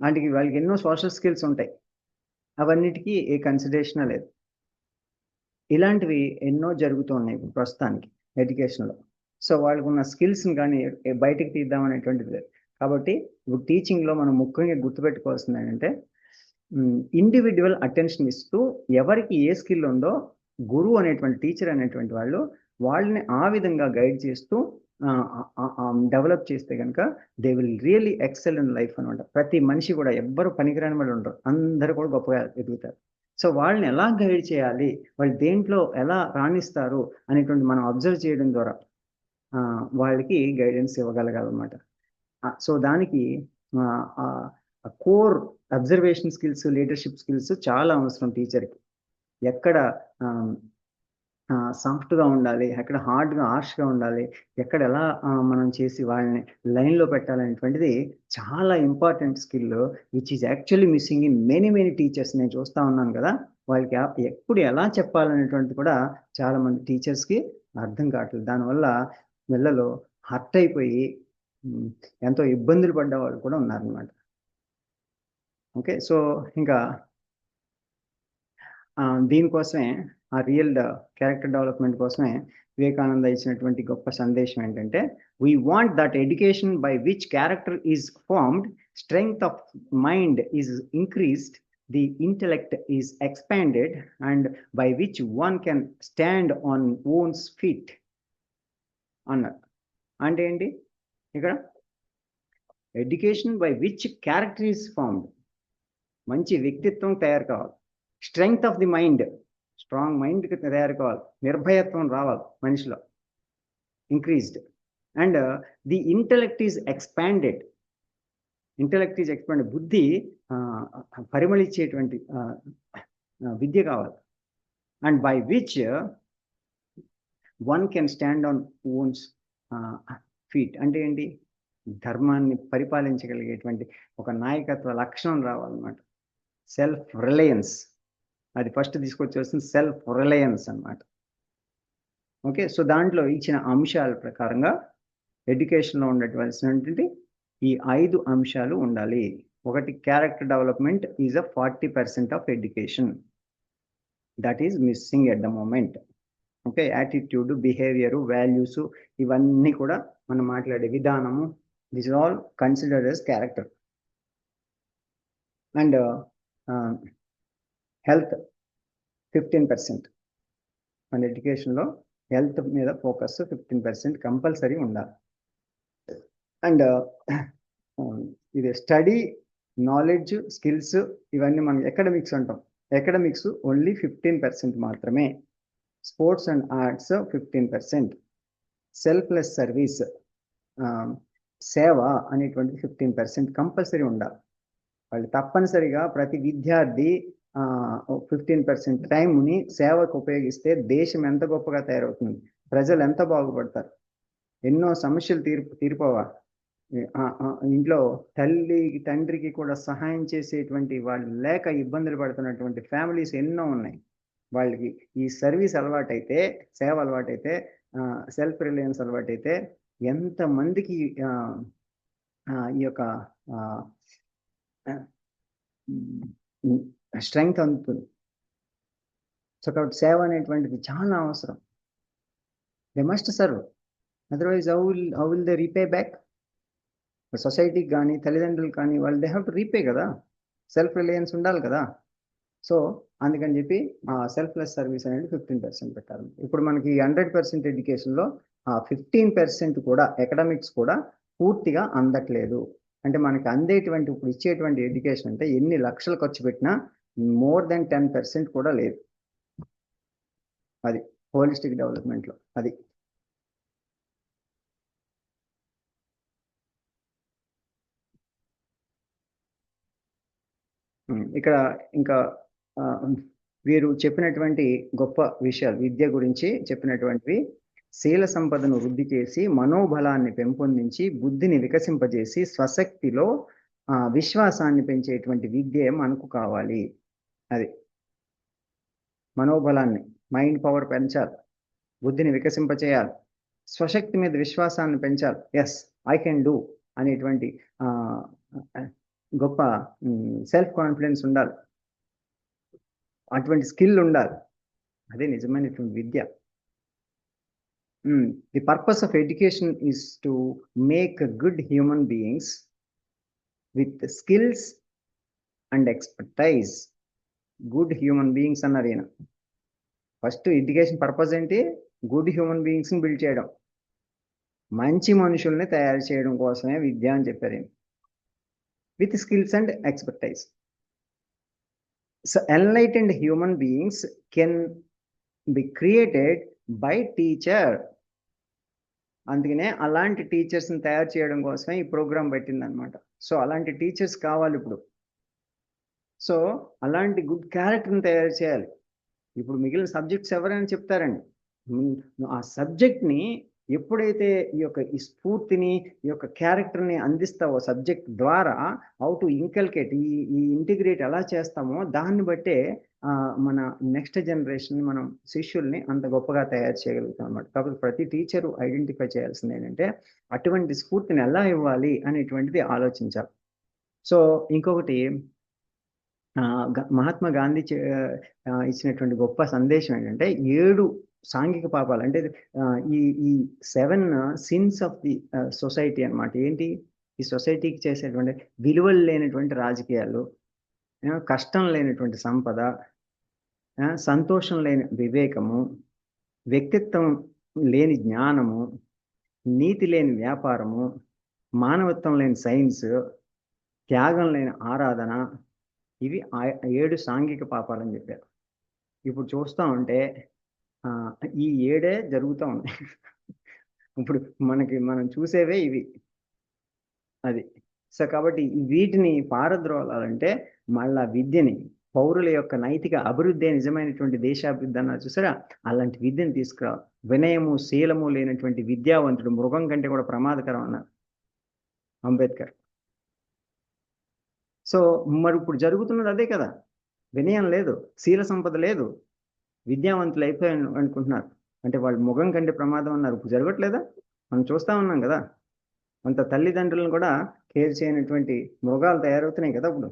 అంటే వాళ్ళకి ఎన్నో సోషల్ స్కిల్స్ ఉంటాయి, అవన్నిటికీ ఏ కన్సిడరేషన్ లేదు. ఇలాంటివి ఎన్నో జరుగుతున్నాయి ఇప్పుడు ప్రస్తుతానికి ఎడ్యుకేషన్లో. సో వాళ్ళకు ఉన్న స్కిల్స్ని కానీ బయటికి తీద్దామనేటువంటిది లేదు. కాబట్టి ఇప్పుడు టీచింగ్లో మనం ముఖ్యంగా గుర్తుపెట్టుకోవాల్సింది ఏంటంటే, ఇండివిజువల్ అటెన్షన్ ఇస్తూ ఎవరికి ఏ స్కిల్ ఉందో గురువు అనేటువంటి టీచర్ అనేటువంటి వాళ్ళని ఆ విధంగా గైడ్ చేస్తూ డెవలప్ చేస్తే కనుక they will really excel in life అనమాట. ప్రతి మనిషి కూడా ఎవ్వరు పనికిరాని వాళ్ళు ఉండరు, అందరూ కూడా గొప్పగా ఎదుగుతారు. సో వాళ్ళని ఎలా గైడ్ చేయాలి, వాళ్ళు దేంట్లో ఎలా రాణిస్తారు అనేటువంటి మనం అబ్జర్వ్ చేయడం ద్వారా వాళ్ళకి గైడెన్స్ ఇవ్వగలగాలన్నమాట. సో దానికి core observation skills, leadership skills చాలా అవసరం టీచర్కి. ఎక్కడ సాఫ్ట్గా ఉండాలి, ఎక్కడ హార్ష్గా ఉండాలి, ఎక్కడ ఎలా మనం చేసి వాళ్ళని లైన్లో పెట్టాలనేటువంటిది చాలా important skill, which is actually missing in many teachers. నేను చూస్తూ ఉన్నాను కదా, వాళ్ళకి ఎప్పుడు ఎలా చెప్పాలనేటువంటి కూడా చాలామంది టీచర్స్కి అర్థం కావట్లేదు. దానివల్ల పిల్లలు హర్ట్ అయిపోయి ఎంతో ఇబ్బందులు పడ్డ వాళ్ళు కూడా ఉన్నారనమాట. ఓకే, సో ఇంకా దీనికోసమే ఆ రియల్ క్యారెక్టర్ డెవలప్మెంట్ కోసమే వివేకానంద ఇచ్చినటువంటి గొప్ప సందేశం ఏంటంటే, we want that education by which character is formed, strength of mind is increased, the intellect is expanded, and by which one can stand on one's feet అన్నారు. అంటే ఏంటి, ఇక్కడ education by which character is formed, మంచి వ్యక్తిత్వం తయారు కావాలి. Strength of the mind, strong మైండ్కి తయారు కావాలి, నిర్భయత్వం రావాలి మనిషిలో, increased. And the intellect is expanded, బుద్ధి పరిమళించేటువంటి విద్య కావాలి. And by which one can stand on one's feet, అంటే ఏంటి, ధర్మాన్ని పరిపాలించగలిగేటువంటి ఒక నాయకత్వ లక్షణం రావాలన్నమాట. సెల్ఫ్ రిలయన్స్, అది ఫస్ట్ తీసుకొచ్చేస్తుంది సెల్ఫ్ రిలయన్స్ అన్నమాట. ఓకే, సో దాంట్లో ఇచ్చిన అంశాల ప్రకారంగా ఎడ్యుకేషన్లో ఉండవలసినటువంటి ఈ 5 అంశాలు ఉండాలి. ఒకటి, character development is 40% of education, that is missing at the moment. Okay, attitude, behaviour, values, ఇవన్నీ కూడా మనం మాట్లాడే విధానము, this are all considered as character. And health 15%, మన ఎడ్యుకేషన్లో హెల్త్ మీద ఫోకస్ 15% కంపల్సరీ ఉండాలి. అండ్ ఇది స్టడీ, నాలెడ్జ్, స్కిల్స్, ఇవన్నీ మనం ఎకడమిక్స్ అంటాం. ఎకడమిక్స్ ఓన్లీ 15% మాత్రమే. Sports and arts 15%. Selfless service, సేవ అనేటువంటి 15% కంపల్సరీ ఉండాలి. వాళ్ళు తప్పనిసరిగా ప్రతి విద్యార్థి 15% టైంని సేవకు ఉపయోగిస్తే దేశం ఎంత గొప్పగా తయారవుతుంది, ప్రజలు ఎంత బాగుపడతారు. ఎన్నో సమస్యలు తీరిపోవా, ఇంట్లో తల్లి తండ్రికి కూడా సహాయం చేసేటువంటి వాళ్ళు లేక ఇబ్బందులు పడుతున్నటువంటి ఫ్యామిలీస్ ఎన్నో ఉన్నాయి. వాళ్ళకి ఈ సర్వీస్ అలవాటైతే, సేవ అలవాటైతే, సెల్ఫ్ రిలయన్స్ అలవాటైతే ఎంతమందికి ఈ యొక్క స్ట్రెంగ్త్ అందుతుంది. సో కాబట్టి సేవ అనేటువంటిది చాలా అవసరం. They must serve, otherwise how will they repay back. సొసైటీకి కానీ తల్లిదండ్రులకు కానీ వాళ్ళు దే హ్యావ్ టు రీపే కదా, సెల్ఫ్ రిలయన్స్ ఉండాలి కదా. సో అందుకని చెప్పి సెల్ఫ్లెస్ సర్వీస్ అనేది 15% పెట్టాలి. ఇప్పుడు మనకి 100% ఎడ్యుకేషన్లో 15% కూడా ఎకడమిక్స్ కూడా పూర్తిగా అందట్లేదు. అంటే మనకి అందేటువంటి ఇప్పుడు ఇచ్చేటువంటి ఎడ్యుకేషన్ అంటే ఎన్ని లక్షలు ఖర్చు పెట్టినా మోర్ దెన్ 10% కూడా లేదు. అది హోలిస్టిక్ డెవలప్మెంట్లో అది. ఇక్కడ ఇంకా వీరు చెప్పినటువంటి గొప్ప విషయాలు విద్య గురించి చెప్పినటువంటివి శీల సంపదను వృద్ధి చేసి మనోబలాన్ని పెంపొందించి బుద్ధిని వికసింపజేసి స్వశక్తిలో విశ్వాసాన్ని పెంచేటువంటి విద్య మనకు కావాలి. అది మనోబలాన్ని, మైండ్ పవర్ పెంచాలి, బుద్ధిని వికసింపచేయాలి, స్వశక్తి మీద విశ్వాసాన్ని పెంచాలి. ఎస్ ఐ కెన్ డూ అనేటువంటి గొప్ప సెల్ఫ్ కాన్ఫిడెన్స్ ఉండాలి, అటువంటి స్కిల్ ఉండాలి. అదే నిజమైనటువంటి విద్య. The purpose of education is to make good human beings with skills and expertise. Good human beings అన్నారు ఈయన. ఫస్ట్ ఎడ్యుకేషన్ పర్పస్ ఏంటి? గుడ్ హ్యూమన్ బీయింగ్స్ని బిల్డ్ చేయడం, మంచి మనుషుల్ని తయారు చేయడం కోసమే విద్య అని చెప్పారు ఈయన. With skills and expertise. So enlightened human beings can be created by teacher. అందుకనే అలాంటి టీచర్స్ని తయారు చేయడం కోసమే ఈ ప్రోగ్రామ్ పెట్టిందనమాట. సో అలాంటి టీచర్స్ కావాలి ఇప్పుడు. సో అలాంటి గుడ్ క్యారెక్టర్ని తయారు చేయాలి. ఇప్పుడు మిగిలిన సబ్జెక్ట్స్ ఎవరైనా చెప్తారండి, ఆ సబ్జెక్ట్ని ఎప్పుడైతే ఈ స్ఫూర్తిని, ఈ యొక్క క్యారెక్టర్ని అందిస్తావో సబ్జెక్ట్ ద్వారా, హౌ టు ఇంకల్కేట్, ఈ ఇంటిగ్రేట్ ఎలా చేస్తామో దాన్ని బట్టే మన నెక్స్ట్ జనరేషన్, మనం శిష్యుల్ని అంత గొప్పగా తయారు చేయగలుగుతాం అన్నమాట. కాబట్టి ప్రతి టీచరు ఐడెంటిఫై చేయాల్సింది ఏంటంటే అటువంటి స్ఫూర్తిని ఎలా ఇవ్వాలి అనేటువంటిది ఆలోచించాలి. సో ఇంకొకటి, మహాత్మా గాంధీ ఇచ్చినటువంటి గొప్ప సందేశం ఏంటంటే 7 సాంఘిక పాపాలు, అంటే ఈ 7 సిన్స్ ఆఫ్ ది సొసైటీ అన్నమాట. ఏంటి? ఈ సొసైటీకి చేసేటువంటి విలువలు లేనటువంటి రాజకీయాలు, కష్టం లేనటువంటి సంపద, సంతోషం లేని వివేకము, వ్యక్తిత్వం లేని జ్ఞానము, నీతి లేని వ్యాపారము, మానవత్వం లేని సైన్స్, త్యాగం లేని ఆరాధన, ఇవి 7 సాంఘిక పాపాలని చెప్పారు. ఇప్పుడు చూస్తూ ఉంటే ఈ 7 జరుగుతూ ఉన్నాయి. ఇప్పుడు మనం చూసేవే ఇవి. అది. సో కాబట్టి వీటిని పారద్రోలాలంటే మళ్ళా విద్యని, పౌరుల యొక్క నైతిక అభివృద్ధి, నిజమైనటువంటి దేశాభివృద్ధి అన్నారు చూసారా, అలాంటి విద్యను తీసుకురావాలి. వినయము శీలము లేనటువంటి విద్యావంతుడు మృగం కంటే కూడా ప్రమాదకరం అన్నారు అంబేద్కర్. సో మరి ఇప్పుడు జరుగుతున్నది అదే కదా. వినయం లేదు, శీల సంపద లేదు, విద్యావంతులు అయిపోయారు అనుకుంటున్నారు. అంటే వాళ్ళు ముఖం కంటే ప్రమాదం అన్నారు. ఇప్పుడు జరగట్లేదా? మనం చూస్తూ ఉన్నాం కదా. అంత తల్లిదండ్రులను కూడా కేర్ చేయనటువంటి మృగాలు తయారవుతున్నాయి కదా ఇప్పుడు.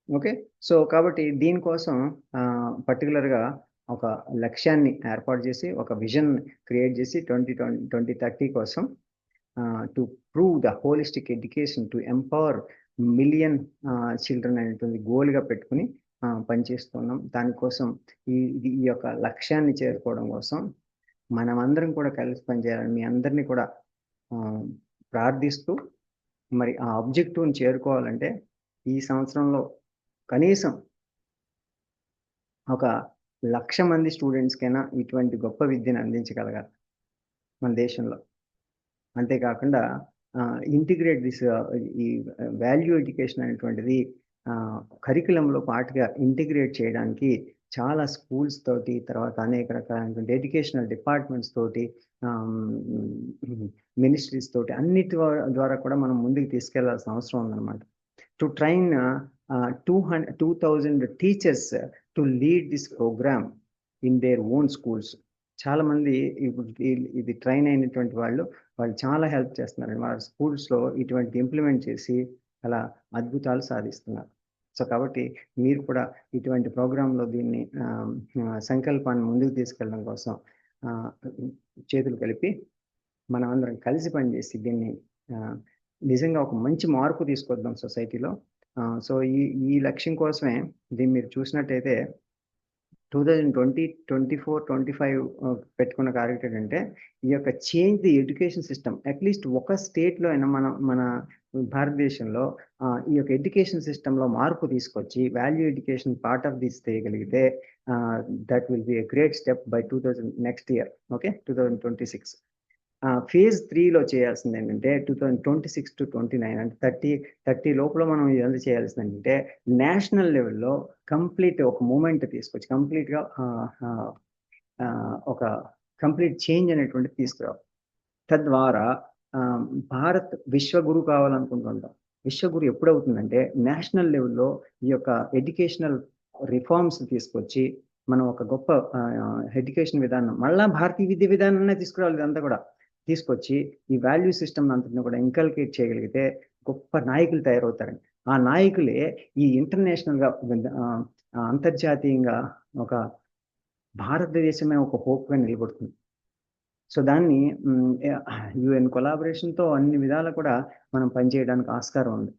ఓకే. సో కాబట్టి దీనికోసం పర్టికులర్గా ఒక లక్ష్యాన్ని ఏర్పాటు చేసి, ఒక విజన్ క్రియేట్ చేసి 2030 కోసం to prove the holistic education to empower million children అనేటువంటి గోల్గా పెట్టుకుని పనిచేస్తున్నాం. దానికోసం ఈ యొక్క లక్ష్యాన్ని చేరుకోవడం కోసం మనమందరం కూడా కలిసి పనిచేయాలని మీ అందరినీ కూడా ప్రార్థిస్తూ, మరి ఆ ఆబ్జెక్టివ్ని చేరుకోవాలంటే ఈ సంవత్సరంలో కనీసం ఒక 1,00,000 మంది స్టూడెంట్స్కైనా ఇటువంటి గొప్ప విద్యను అందించగలగాలి మన దేశంలో. అంతేకాకుండా ఇంటిగ్రేట్ దిస్ ఈ వాల్యూ ఎడ్యుకేషన్ అనేటువంటిది కరికులంలో పార్ట్గా ఇంటిగ్రేట్ చేయడానికి చాలా స్కూల్స్ తోటి, తర్వాత అనేక రకాలైనటువంటి ఎడ్యుకేషనల్ డిపార్ట్మెంట్స్ తోటి, మినిస్ట్రీస్ తోటి, అన్నిటి ద్వారా కూడా మనం ముందుకు తీసుకెళ్లాల్సిన అవసరం ఉందన్నమాట. To train 2,000 teachers to lead this programme in their own schools. చాలామంది ఇప్పుడు ఇది ట్రైన్ అయినటువంటి వాళ్ళు చాలా హెల్ప్ చేస్తున్నారు. వాళ్ళ స్కూల్స్లో ఇటువంటి ఇంప్లిమెంట్ చేసి అలా అద్భుతాలు సాధిస్తున్నారు. సో కాబట్టి మీరు కూడా ఇటువంటి ప్రోగ్రాంలో దీన్ని సంకల్పాన్ని ముందుకు తీసుకెళ్ళడం కోసం చేతులు కలిపి మనం అందరం కలిసి పనిచేసి దీన్ని నిజంగా ఒక మంచి మార్పు తీసుకొద్దాం సొసైటీలో. సో ఈ లక్ష్యం కోసమే దీన్ని మీరు చూసినట్టయితే 2020, 24, 25 పెట్టుకున్న టార్గెట్ ఏంటంటే ఈ యొక్క change the education system. At least ఒక స్టేట్లో అయినా మన భారతదేశంలో ఈ యొక్క ఎడ్యుకేషన్ సిస్టంలో మార్పు తీసుకొచ్చి value education part of this చేయగలిగితే that will be a great step by 2000 next year. Okay, 2026. Phase 3లో చేయాల్సింది ఏంటంటే 2026 to 29 అంటే 30 లోపల మనం ఇదంతా చేయాల్సింది ఏంటంటే నేషనల్ లెవెల్లో కంప్లీట్ ఒక మూమెంట్ తీసుకొచ్చి కంప్లీట్గా ఒక కంప్లీట్ చేంజ్ అనేటువంటిది తీసుకురావాలి. తద్వారా భారత్ విశ్వగురు కావాలనుకుంటుంటాం. విశ్వగురు ఎప్పుడవుతుందంటే నేషనల్ లెవెల్లో ఈ యొక్క ఎడ్యుకేషనల్ రిఫార్మ్స్ తీసుకొచ్చి మనం ఒక గొప్ప ఎడ్యుకేషన్ విధానం మళ్ళా భారతీయ విద్య విధానాన్ని తీసుకురావాలి. ఇదంతా కూడా తీసుకొచ్చి ఈ వాల్యూ సిస్టమ్ అంతటిని కూడా ఇంకల్కేట్ చేయగలిగితే గొప్ప నాయకులు తయారవుతారండి. ఆ నాయకులే ఈ ఇంటర్నేషనల్గా అంతర్జాతీయంగా ఒక భారతదేశమే ఒక హోప్గా నిలబడుతుంది. సో దాన్ని UN కొలాబరేషన్తో అన్ని విధాలు కూడా మనం పనిచేయడానికి ఆస్కారం ఉంది.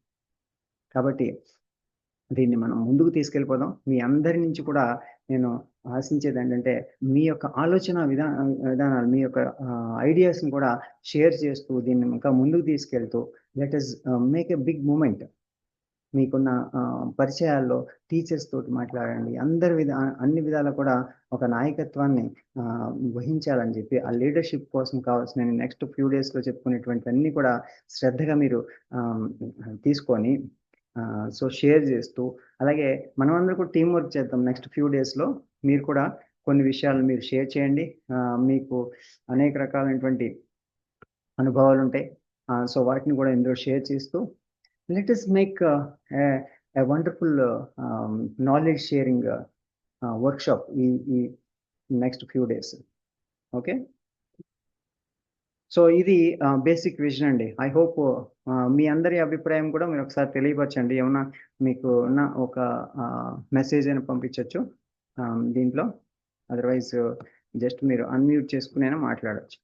కాబట్టి దీన్ని మనం ముందుకు తీసుకెళ్ళిపోదాం. మీ అందరి నుంచి కూడా నేను ఆశించేది ఏంటంటే మీ యొక్క ఆలోచన విధానాలు మీ యొక్క ఐడియాస్ని కూడా షేర్ చేస్తూ దీన్ని ఇంకా ముందుకు తీసుకెళ్తూ let us make a big moment. మీకున్న పరిచయాల్లో టీచర్స్ తోటి మాట్లాడండి. అన్ని విధాలు కూడా ఒక నాయకత్వాన్ని వహించాలని చెప్పి ఆ లీడర్షిప్ కోసం కావాల్సిన నెక్స్ట్ ఫ్యూ డేస్లో చెప్పుకునేటువంటివన్నీ కూడా శ్రద్ధగా మీరు తీసుకొని సో షేర్ చేస్తూ అలాగే మనమందరం కూడా టీం వర్క్ చేద్దాం. నెక్స్ట్ ఫ్యూ డేస్లో మీరు కూడా కొన్ని విషయాలు మీరు షేర్ చేయండి. మీకు అనేక రకాలైనటువంటి అనుభవాలు ఉంటాయి. సో వాటిని కూడా ఇందులో షేర్ చేస్తూ let us make a wonderful knowledge sharing workshop ఈ next few days. Okay, so ఇది బేసిక్ విజన్ అండి. ఐ హోప్ మీ అందరి అభిప్రాయం కూడా మీరు ఒకసారి తెలియపరచండి. ఏమన్నా మీకు ఉన్న ఒక మెసేజ్ అయినా పంపించవచ్చు దీంట్లో. అదర్వైజ్ జస్ట్ మీరు అన్మ్యూట్ చేసుకునైనా మాట్లాడచ్చు.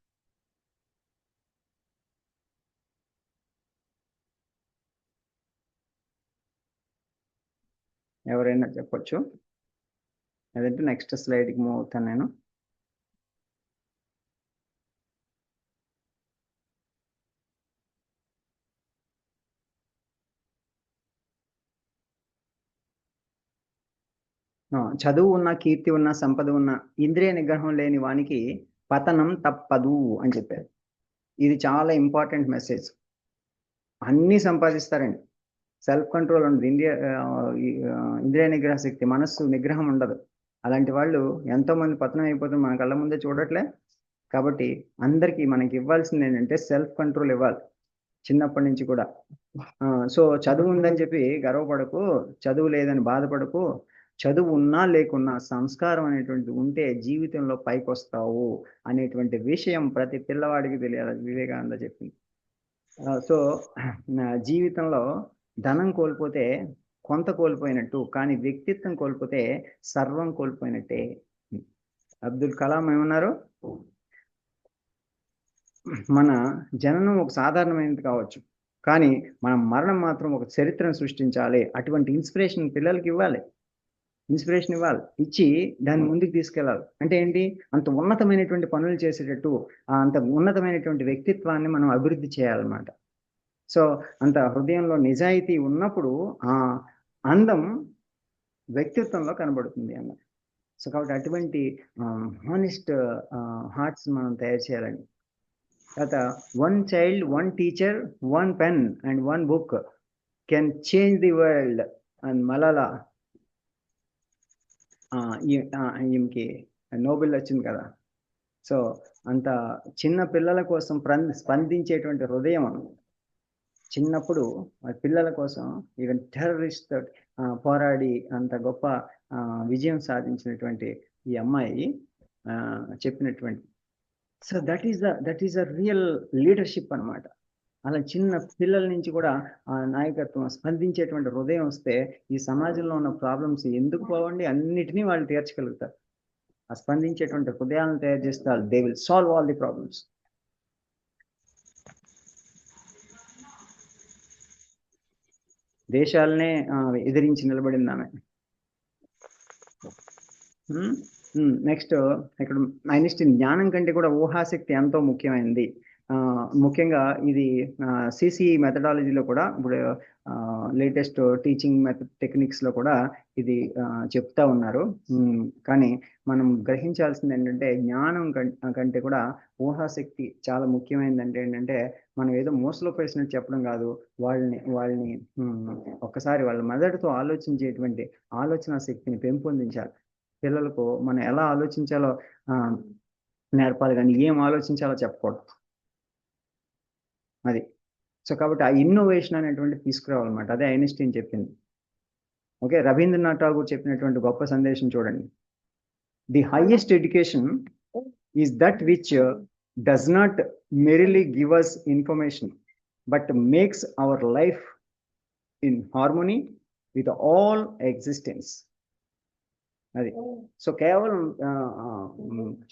ఎవరైనా చెప్పొచ్చు. అదంటే నెక్స్ట్ స్లైడ్కి మూవ్ అవుతాను నేను. చదువు ఉన్న, కీర్తి ఉన్న, సంపద ఉన్న, ఇంద్రియ నిగ్రహం లేని వానికి పతనం తప్పదు అని చెప్పారు. ఇది చాలా ఇంపార్టెంట్ మెసేజ్. అన్నీ సంపాదిస్తారండి, సెల్ఫ్ కంట్రోల్ ఉండదు, ఇంద్రియ నిగ్రహ శక్తి, మనస్సు నిగ్రహం ఉండదు. అలాంటి వాళ్ళు ఎంతోమంది పతనం అయిపోతుంది, మన కళ్ళ ముందే చూడట్లే. కాబట్టి అందరికీ మనకి ఇవ్వాల్సింది ఏంటంటే సెల్ఫ్ కంట్రోల్ ఇవ్వాలి చిన్నప్పటి నుంచి కూడా. సో చదువు ఉందని చెప్పి గర్వపడకు, చదువు లేదని బాధపడకు. చదువు ఉన్నా లేకున్నా సంస్కారం అనేటువంటిది ఉంటే జీవితంలో పైకి వస్తావు అనేటువంటి విషయం ప్రతి పిల్లవాడికి తెలియాలి. వివేకానంద చెప్పింది. సో జీవితంలో ధనం కోల్పోతే కొంత కోల్పోయినట్టు, కానీ వ్యక్తిత్వం కోల్పోతే సర్వం కోల్పోయినట్టే. అబ్దుల్ కలాం ఏమన్నారు? మన జననం ఒక సాధారణమైనది కావచ్చు, కానీ మన మరణం మాత్రం ఒక చరిత్రను సృష్టించాలి. అటువంటి ఇన్స్పిరేషన్ పిల్లలకి ఇవ్వాలి, ఇన్స్పిరేషన్ ఇవ్వాలి, ఇచ్చి దాన్ని ముందుకు తీసుకెళ్ళాలి. అంటే ఏంటి? అంత ఉన్నతమైనటువంటి పనులు చేసేటట్టు అంత ఉన్నతమైనటువంటి వ్యక్తిత్వాన్ని మనం అభివృద్ధి చేయాలన్నమాట. సో అంత హృదయంలో నిజాయితీ ఉన్నప్పుడు ఆ అందం వ్యక్తిత్వంలో కనబడుతుంది అన్నమాట. సో కాబట్టి అటువంటి హానెస్ట్ హార్ట్స్ మనం తయారు చేయాలని. తర్వాత one child, one teacher, one pen and one book can change the world and Malala ఈమెకి నోబెల్ వచ్చింది కదా. సో అంత చిన్న పిల్లల కోసం స్పందించేటువంటి హృదయం చిన్నప్పుడు పిల్లల కోసం ఈవెన్ టెర్రరిస్ట్ పోరాడి అంత గొప్ప విజయం సాధించినటువంటి ఈ అమ్మాయి చెప్పినటువంటి. So that is a real leadership అన్నమాట. అలా చిన్న పిల్లల నుంచి కూడా ఆ నాయకత్వం స్పందించేటువంటి హృదయం వస్తే ఈ సమాజంలో ఉన్న ప్రాబ్లమ్స్ ఎందుకు పోవండి, అన్నిటినీ వాళ్ళు తీర్చగలుగుతారు. ఆ స్పందించేటువంటి హృదయాలను తయారు చేస్తారు. They will solve all the problems. దేశాలనే ఎదిరించి నిలబడింది ఆమె. నెక్స్ట్ ఇక్కడ ఐన్స్టీన్ జ్ఞానం కంటే కూడా ఊహాశక్తి ఎంతో ముఖ్యమైనది. ముఖ్యంగా ఇది సిసి మెథడాలజీలో కూడా ఇప్పుడు లేటెస్ట్ టీచింగ్ టెక్నిక్స్లో కూడా ఇది చెప్తా ఉన్నారు. కానీ మనం గ్రహించాల్సింది ఏంటంటే జ్ఞానం కంటే కూడా ఊహాశక్తి చాలా ముఖ్యమైనది. అంటే ఏంటంటే మనం ఏదో మూసలో పేసినట్టు చెప్పడం కాదు, వాళ్ళని ఒక్కసారి వాళ్ళ మెదడుతో ఆలోచించేటువంటి ఆలోచన శక్తిని పెంపొందించాలి. పిల్లలకు మనం ఎలా ఆలోచించాలో నేర్పాలి, కానీ ఏం ఆలోచించాలో చెప్పకూడదు. అది. సో కాబట్టి ఆ ఇన్నోవేషన్ అనేటువంటి తీసుకురావాలన్నమాట. అదే ఐన్స్టీన్ చెప్పింది. ఓకే, రవీంద్రనాథ్ ఠాగూర్ చెప్పినటువంటి గొప్ప సందేశం చూడండి. The highest education is that which does not merely give us information but makes our life in harmony with all existence. అది. సో కేవలం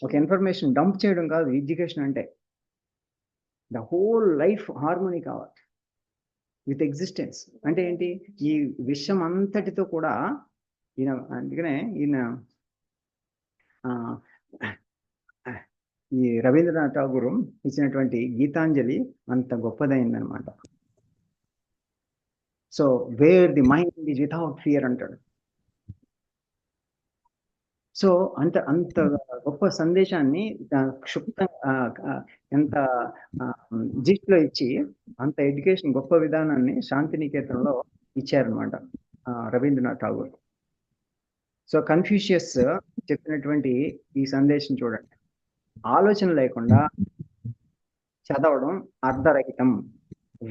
ఒక ఇన్ఫర్మేషన్ డంప్ చేయడం కాదు ఎడ్యుకేషన్ అంటే. ద హోల్ లైఫ్ హార్మోనీ కావాలి విత్ ఎగ్జిస్టెన్స్. అంటే ఏంటి? ఈ విశ్వం అంతటితో కూడా అందుకనే ఈయన ఈ రవీంద్రనాథ్ ఠాగూర్ ఇచ్చినటువంటి గీతాంజలి అంత గొప్పదైందనమాట. So where the mind is without fear అంటాడు. సో అంత గొప్ప సందేశాన్ని ఎంత జిస్ట్లో ఇచ్చి అంత ఎడ్యుకేషన్ గొప్ప విధానాన్ని శాంతినికేతన్లో ఇచ్చారనమాట రవీంద్రనాథ్ ఠాగూర్. సో కన్ఫ్యూషియస్ చెప్పినటువంటి ఈ సందేశం చూడండి. ఆలోచన లేకుండా చదవడం అర్ధరహితం,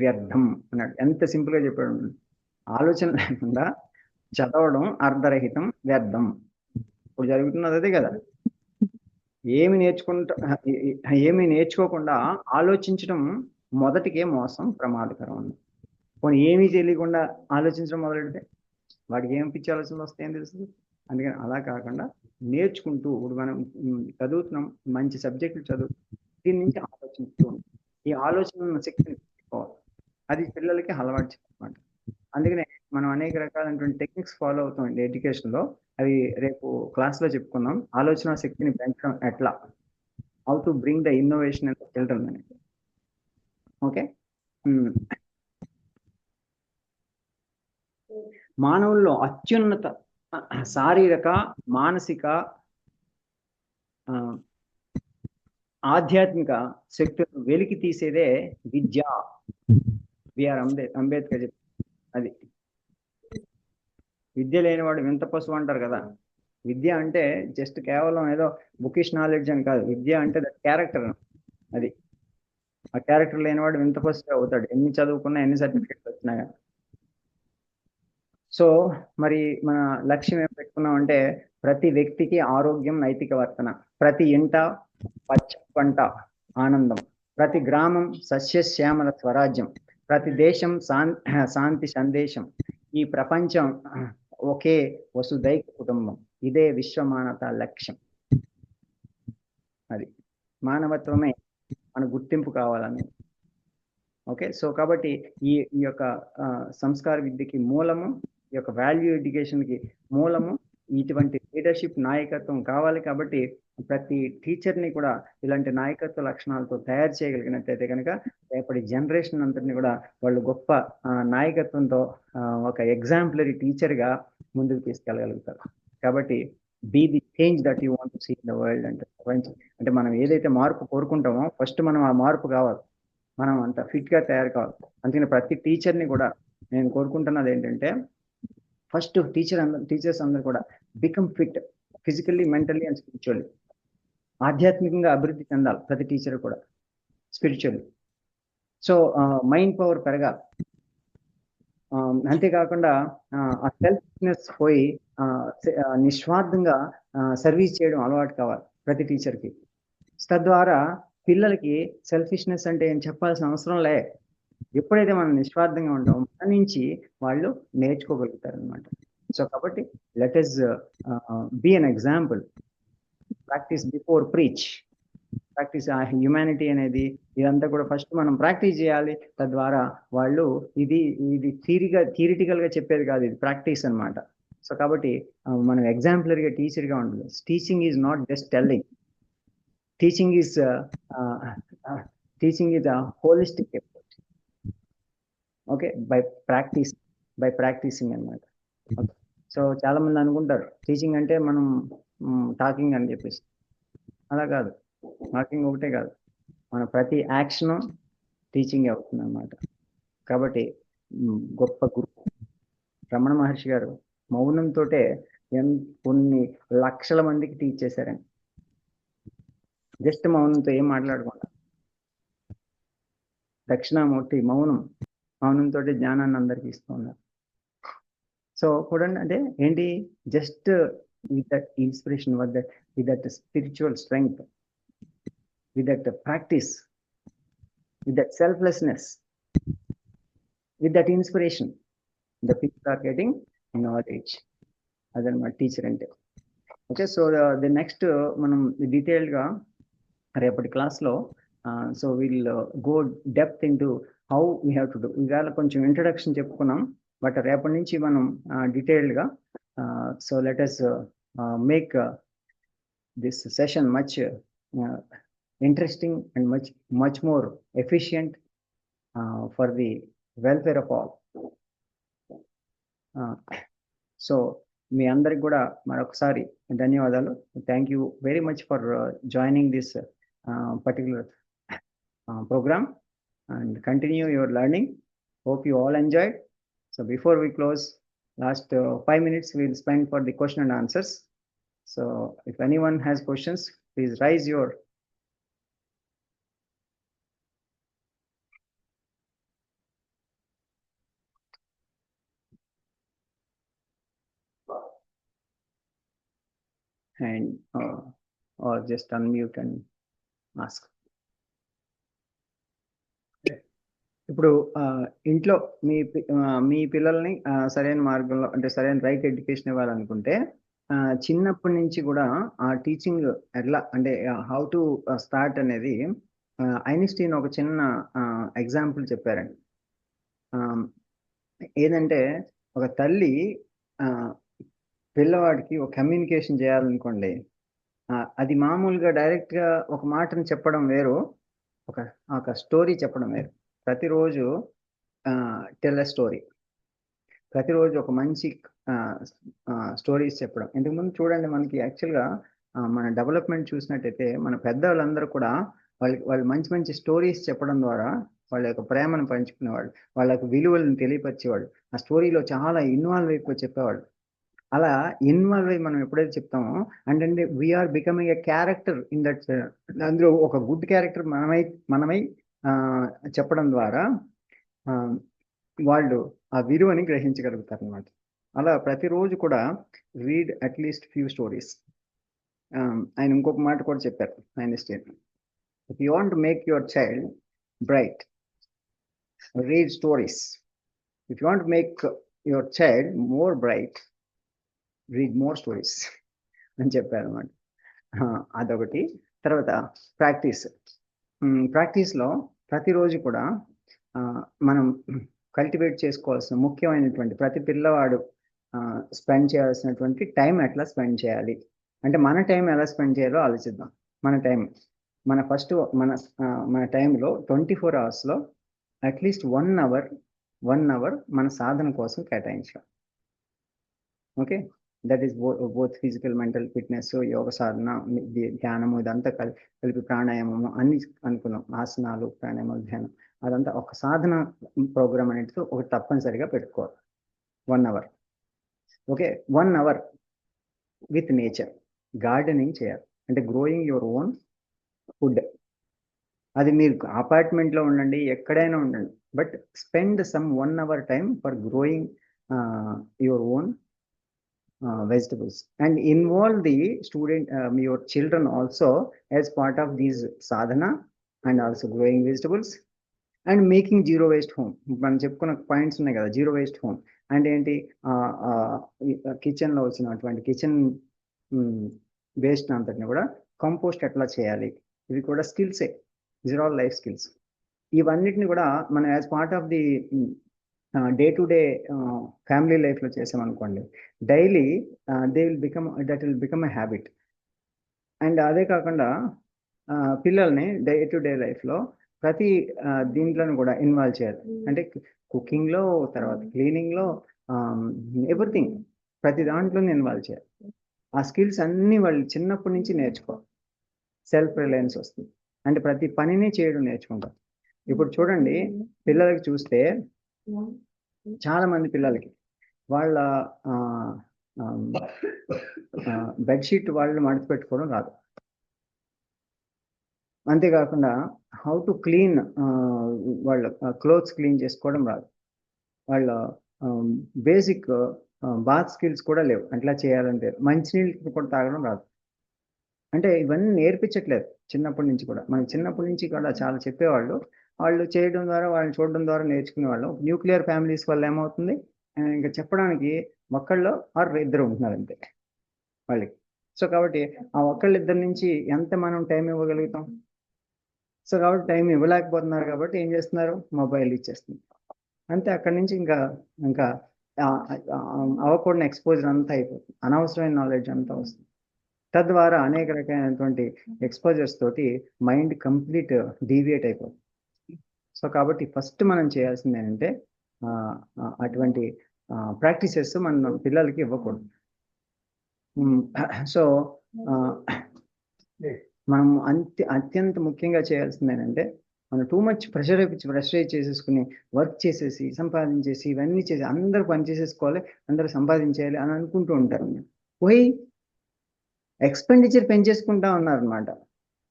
వ్యర్థం అన్నాడు. ఎంత సింపుల్గా చెప్పాడు. ఆలోచన లేకుండా చదవడం అర్ధరహితం, వ్యర్థం. ఇప్పుడు జరుగుతున్నది అదే కదా. ఏమి నేర్చుకోకుండా ఆలోచించడం మొదటికే మోసం, ప్రమాదకరం అన్న. పోనీ ఏమీ తెలియకుండా ఆలోచించడం మొదలెడితే వాడికి ఏం పిచ్చి ఆలోచనలు వస్తాయని తెలుస్తుంది. అందుకని అలా కాకుండా నేర్చుకుంటూ, ఇప్పుడు మనం చదువుతున్నాం, మంచి సబ్జెక్టులు చదువు, దీని నుంచి ఆలోచిస్తూ ఈ ఆలోచన శక్తిని పెట్టుకోవాలి. అది పిల్లలకి అలవాటు చేయాలన్నమాట. అందుకనే మనం అనేక రకాలైనటువంటి టెక్నిక్స్ ఫాలో అవుతాం ఎడ్యుకేషన్లో. అవి రేపు క్లాస్లో చెప్పుకుందాం. ఆలోచన శక్తిని పెంచడం ఎట్లా, how to bring the innovation and children అనేది. ఓకే. మానవుల్లో అత్యున్నత శారీరక, మానసిక, ఆధ్యాత్మిక శక్తులను వెలికి తీసేదే విద్య. బిఆర్ అంబేద్కర్ చెప్పి అది. విద్య లేనివాడు వింత పశువు అంటారు కదా. విద్య అంటే జస్ట్ కేవలం ఏదో బుకిష్ నాలెడ్జ్ అని కాదు. విద్య అంటే దట్ క్యారెక్టర్. అది. ఆ క్యారెక్టర్ లేనివాడు వింత పశువు అవుతాడు, ఎన్ని చదువుకున్నా, ఎన్ని సర్టిఫికెట్స్ వచ్చినా. సో మరి మన లక్ష్యం ఏం పెట్టుకున్నామంటే ప్రతి వ్యక్తికి ఆరోగ్యం, నైతిక వర్తన, ప్రతి ఇంట పచ్చ పంట ఆనందం, ప్రతి గ్రామం సస్యశ్యామల స్వరాజ్యం, ప్రతి దేశం శాంతి సందేశం, ఈ ప్రపంచం ఒకే వసుదైక కుటుంబం. ఇదే విశ్వమానత లక్ష్యం. అది మానవత్వమే మన గుర్తింపు కావాలని. ఓకే. సో కాబట్టి ఈ యొక్క సంస్కార విద్యకి మూలము, ఈ యొక్క వాల్యూ ఎడ్యుకేషన్కి మూలము ఇటువంటి లీడర్షిప్, నాయకత్వం కావాలి. కాబట్టి ప్రతి టీచర్ని కూడా ఇలాంటి నాయకత్వ లక్షణాలతో తయారు చేయగలిగినట్లయితే కనుక రేపటి జనరేషన్ అంతటిని కూడా వాళ్ళు గొప్ప నాయకత్వంతో ఒక ఎగ్జాంపులరీ టీచర్గా ముందుకు తీసుకెళ్ళగలుగుతారు. కాబట్టి be the change that you want to see in the world. అంటే మనం ఏదైతే మార్పు కోరుకుంటామో ఫస్ట్ మనం ఆ మార్పు కావాలి, మనం అంత ఫిట్గా తయారు కావాలి. అందుకని ప్రతి టీచర్ని కూడా నేను కోరుకుంటున్నది ఏంటంటే ఫస్ట్ టీచర్స్ అందరూ కూడా become fit physically, mentally and spiritually. ఆధ్యాత్మికంగా అభివృద్ధి చెందాలి ప్రతి టీచర్ కూడా, స్పిరిచువల్లీ. సో మైండ్ పవర్ పెరగాలి. అంతేకాకుండా ఆ సెల్ఫ్నెస్ పోయి నిస్వార్థంగా సర్వీస్ చేయడం అలవాటు కావాలి ప్రతి టీచర్కి. తద్వారా పిల్లలకి సెల్ఫిష్నెస్ అంటే ఏం చెప్పాల్సిన అవసరం లే. ఎప్పుడైతే మనం నిస్వార్థంగా ఉంటామో మన నుంచి వాళ్ళు నేర్చుకోగలుగుతారు అనమాట. సో కాబట్టి let us be an example. Practice before preach. Practice humanity అనేది ఇదంతా కూడా ఫస్ట్ మనం ప్రాక్టీస్ చేయాలి. తద్వారా వాళ్ళు ఇది థియరిటికల్గా చెప్పేది కాదు, ఇది ప్రాక్టీస్ అనమాట. సో కాబట్టి మనం ఎగ్జాంపులరీగా టీచర్గా ఉంటుంది. Teaching is not just telling. Teaching is a holistic approach. Okay, by practicing అనమాట. ఓకే. సో చాలా మంది అనుకుంటారు టీచింగ్ అంటే మనం టాకింగ్ అని చెప్పేసి. అలా కాదు, టాకింగ్ ఒకటే కాదు, మన ప్రతి యాక్షన్ టీచింగ్ అవుతుంది అన్నమాట. కాబట్టి గొప్ప గురు రమణ మహర్షి గారు మౌనంతో కొన్ని లక్షల మందికి టీచ్ చేశారండి. జస్ట్ మౌనంతో ఏం మాట్లాడకుండా. దక్షిణామూర్తి మౌనంతో జ్ఞానాన్ని అందరికి ఇస్తూ ఉన్నారు. సో చూడండి, అంటే ఏంటి, just with that inspiration, with that spiritual strength, with that practice, with that selflessness, with that inspiration, the people are getting knowledge. అదనమాట టీచర్ అంటే. ఓకే, సో ది నెక్స్ట్ మనం డీటెయిల్డ్గా రేపటి క్లాస్లో so will go depth into how we have to do. ఇవాళ కొంచెం introduction చెప్పుకున్నాం, but రేపటి నుంచి మనం డీటెయిల్డ్గా so let us make this session much interesting and much more efficient for the welfare of all. So మీ అందరికి కూడా మరొకసారి ధన్యవాదాలు. Thank you very much for joining this particular program and continue your learning. Hope you all enjoyed. So before we close, last 5 minutes we will spend for the question and answers. So if anyone has questions, please raise your hand or just unmute and ask. ఇప్పుడు ఇంట్లో మీ పిల్లల్ని సరైన మార్గంలో, అంటే సరైన right education ఇవ్వాలనుకుంటే చిన్నప్పటి నుంచి కూడా ఆ టీచింగ్ ఎట్లా, అంటే హౌ టు స్టార్ట్ అనేది ఐన్స్టీన్ ఒక చిన్న ఎగ్జాంపుల్ చెప్పారండి. ఏదంటే ఒక తల్లి పిల్లవాడికి ఒక కమ్యూనికేషన్ చేయాలనుకోండి, అది మామూలుగా డైరెక్ట్గా ఒక మాటను చెప్పడం వేరు, ఒక స్టోరీ చెప్పడం వేరు. ప్రతిరోజు టెల్ ఎ స్టోరీ, ప్రతిరోజు ఒక మంచి స్టోరీస్ చెప్పడం. ఇంతకుముందు చూడండి, మనకి యాక్చువల్గా మన డెవలప్మెంట్ చూసినట్టయితే మన పెద్దవాళ్ళందరూ కూడా వాళ్ళు మంచి మంచి స్టోరీస్ చెప్పడం ద్వారా వాళ్ళ యొక్క ప్రేమను పంచుకునేవాళ్ళు, వాళ్ళ యొక్క విలువలను తెలియపరిచేవాళ్ళు, ఆ స్టోరీలో చాలా ఇన్వాల్వ్ అయిపోయి చెప్పేవాళ్ళు. అలా ఇన్వాల్వ్ అయ్యి మనం ఎప్పుడైతే చెప్తామో అంటే we are becoming a character in that, అందులో ఒక గుడ్ క్యారెక్టర్ మనమై చెప్పడం ద్వారా వాళ్ళు ఆ విలువని గ్రహించగలుగుతారు అన్నమాట. అలా ప్రతిరోజు కూడా రీడ్ అట్లీస్ట్ ఫ్యూ స్టోరీస్. ఆయన ఇంకొక మాట కూడా చెప్పారు Einstein, if you want to make your child bright, read stories. If you want to make your child more bright, read more stories అని చెప్పారు అన్నమాట. అదొకటి. తర్వాత ప్రాక్టీస్లో ప్రతిరోజు కూడా మనం కల్టివేట్ చేసుకోవాల్సిన ముఖ్యమైనటువంటి, ప్రతి పిల్లవాడు స్పెండ్ చేయాల్సినటువంటి టైం ఎట్లా స్పెండ్ చేయాలి అంటే, మన టైం ఎలా స్పెండ్ చేయాలో ఆలోచిద్దాం. మన టైంలో 24 hours అట్లీస్ట్ 1 hour మన సాధన కోసం కేటాయించాలి. Okay, that is both physical, mental fitness, yoga సాధన, ధ్యానము, ఇదంతా కలిపి ప్రాణాయామము అన్ని అనుకున్నాం, ఆసనాలు, ప్రాణాయామం, ధ్యానం, అదంతా ఒక సాధన ప్రోగ్రామ్ అనేది ఒకటి తప్పనిసరిగా పెట్టుకోవాలి. 1 hour. Okay, 1 hour with nature, gardening చేయాలి. అంటే గ్రోయింగ్ యువర్ ఓన్ ఫుడ్. అది మీరు అపార్ట్మెంట్లో ఉండండి, ఎక్కడైనా ఉండండి, but spend some 1 hour time for growing your own vegetables and involve the student, your children also as part of these sadhana and also growing vegetables and making zero waste home. మనం చెప్పుకున్న points ఉన్నాయి కదా, zero waste home అంటే ఏంటి, కిచెన్లో వచ్చినటువంటి kitchen waste అంతటిని కూడా కంపోస్ట్ ఎట్లా చేయాలి, ఇవి కూడా స్కిల్సే. These are all life skills. ఇవన్నిటిని కూడా మనం as part of the day to day family లైఫ్లో చేసామనుకోండి, daily that will become a habit. And అదే కాకుండా పిల్లల్ని డే టు డే లైఫ్లో ప్రతి దీంట్లోనూ కూడా ఇన్వాల్వ్ చేయాలి. అంటే కుకింగ్లో, తర్వాత క్లీనింగ్లో, ఎవ్రీథింగ్, ప్రతి దాంట్లోనే ఇన్వాల్వ్ చేయాలి. ఆ స్కిల్స్ అన్నీ వాళ్ళు చిన్నప్పటి నుంచి నేర్చుకోవాలి. సెల్ఫ్ రిలయన్స్ వస్తుంది. అంటే ప్రతి పనిని చేయడం నేర్చుకుంటారు. ఇప్పుడు చూడండి, పిల్లలకి చూస్తే చాలా మంది పిల్లలకి వాళ్ళ బెడ్షీట్ వాళ్ళు మడత పెట్టుకోవడం రాదు. అంతేకాకుండా హౌ టు క్లీన్ వాళ్ళ క్లోత్స్ క్లీన్ చేసుకోవడం రాదు. వాళ్ళ బేసిక్ బాత్ స్కిల్స్ కూడా లేవు. అట్లా చేయాలంటే మంచినీళ్ళు కూడా తాగడం రాదు. అంటే ఇవన్నీ నేర్పించట్లేదు చిన్నప్పటి నుంచి కూడా. మనకి చిన్నప్పటి నుంచి కూడా చాలా చెప్పేవాళ్ళు. వాళ్ళు చేయడం ద్వారా, వాళ్ళని చూడడం ద్వారా నేర్చుకునేవాళ్ళు. న్యూక్లియర్ ఫ్యామిలీస్ వల్ల ఏమవుతుంది, ఇంకా చెప్పడానికి ఒక్కళ్ళు ఆర్ ఇద్దరు ఉంటున్నారు అంతే వాళ్ళకి. సో కాబట్టి ఆ ఒక్కళ్ళిద్దరి నుంచి ఎంత మనం టైం ఇవ్వగలుగుతాం? సో కాబట్టి టైం ఇవ్వలేకపోతున్నారు కాబట్టి ఏం చేస్తున్నారు, మొబైల్ ఇచ్చేస్తుంది అంతే. అక్కడి నుంచి ఇంకా ఇంకా అవ్వకూడని ఎక్స్పోజర్ అంతా అయిపోతుంది, అనవసరమైన నాలెడ్జ్ అంతా వస్తుంది. తద్వారా అనేక రకమైనటువంటి ఎక్స్పోజర్స్ తోటి మైండ్ కంప్లీట్ డీవియేట్ అయిపోతుంది. సో కాబట్టి ఫస్ట్ మనం చేయాల్సింది ఏంటంటే అటువంటి ప్రాక్టీసెస్ మనం పిల్లలకి ఇవ్వకూడదు. సో మనం అత్యంత ముఖ్యంగా చేయాల్సింది ఏంటంటే, మనం టూ మచ్ ప్రెషరైజ్ చేసేసుకుని వర్క్ చేసేసి సంపాదించేసి ఇవన్నీ చేసి అందరూ పని చేసేసుకోవాలి, అందరూ సంపాదించేయాలి అని అనుకుంటూ ఉంటారు. పోయి ఎక్స్పెండిచర్ పెంచేసుకుంటా ఉన్నారనమాట.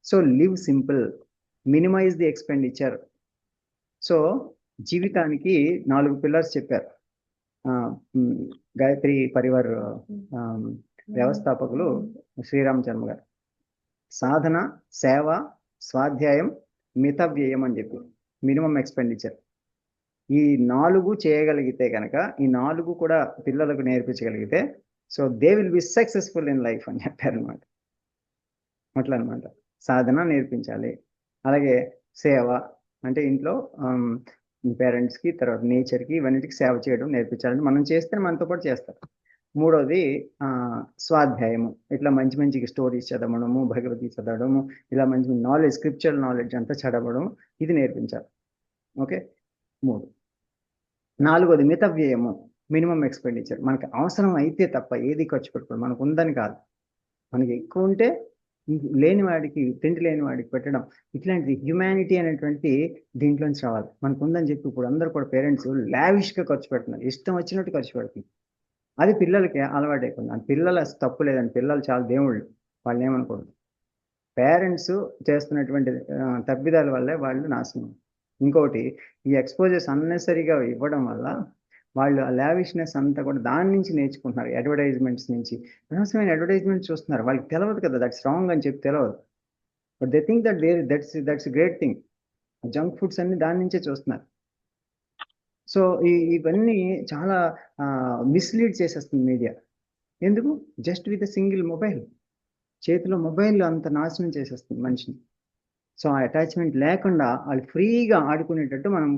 So live simple, minimise the expenditure. So జీవితానికి 4 పిల్లర్స్ చెప్పారు గాయత్రి పరివార్ వ్యవస్థాపకులు శ్రీరామ్ చర్మ గారు. సాధన, సేవ, స్వాధ్యాయం, మితవ్యయం అని చెప్పి మినిమం ఎక్స్పెండిచర్. ఈ 4 చేయగలిగితే కనుక, ఈ 4 కూడా పిల్లలకు నేర్పించగలిగితే, so they will be successful in life అని చెప్పారనమాట. అట్లా అనమాట. సాధన నేర్పించాలి, అలాగే సేవ అంటే ఇంట్లో పేరెంట్స్కి, తర్వాత నేచర్కి, ఇవన్నిటికి సేవ చేయడం నేర్పించాలంటే మనం చేస్తే మనతో పాటు చేస్తారు. 3వది స్వాధ్యాయము, ఇట్లా మంచి మంచి స్టోరీస్ చదవడము, భగవద్గీత చదవడము, ఇలా మంచి నాలెడ్జ్, స్క్రిప్చురల్ నాలెడ్జ్ అంతా చదవడం, ఇది నేర్పించాలి. ఓకే, 3. 4వది మితవ్యయము, మినిమం ఎక్స్పెండిచర్. మనకి అవసరం అయితే తప్ప ఏది ఖర్చు పెట్టుకోవడం, మనకు ఉందని కాదు. మనకి ఎక్కువ ఉంటే లేని వాడికి, తిండి లేని వాడికి పెట్టడం, ఇట్లాంటిది హ్యుమానిటీ అనేటువంటి దీంట్లోంచి రావాలి. మనకు ఉందని చెప్పి ఇప్పుడు అందరూ కూడా పేరెంట్స్ లావిష్గా ఖర్చు పెడుతున్నారు, ఇష్టం వచ్చినట్టు ఖర్చు పెడుతున్నారు. అది పిల్లలకి అలవాటు అయిపోయింది. పిల్లలు అసలు తప్పు లేదండి, పిల్లలు చాలా దేవుళ్ళు, వాళ్ళు ఏమనుకోండి. పేరెంట్స్ చేస్తున్నటువంటి తప్పిదాల వల్లే వాళ్ళు నాశనం. ఇంకోటి, ఈ ఎక్స్పోజర్స్ అన్నెసరీగా ఇవ్వడం వల్ల వాళ్ళు ఆ లావిష్నెస్ అంతా కూడా దాని నుంచి నేర్చుకుంటున్నారు, అడ్వర్టైజ్మెంట్స్ నుంచి. అనవసరమైన అడ్వర్టైజ్మెంట్స్ చూస్తున్నారు, వాళ్ళకి తెలియదు కదా దట్స్ రాంగ్ అని చెప్పి తెలియదు. But they think that that's great thing. Junk foods అన్ని దాని నుంచే చూస్తున్నారు. సో ఇవన్నీ చాలా మిస్లీడ్ చేసేస్తుంది మీడియా. ఎందుకు? జస్ట్ విత్ సింగిల్ మొబైల్, చేతిలో మొబైల్ అంత నాశనం చేసేస్తుంది మనిషిని. సో ఆ అటాచ్మెంట్ లేకుండా వాళ్ళు ఫ్రీగా ఆడుకునేటట్టు మనం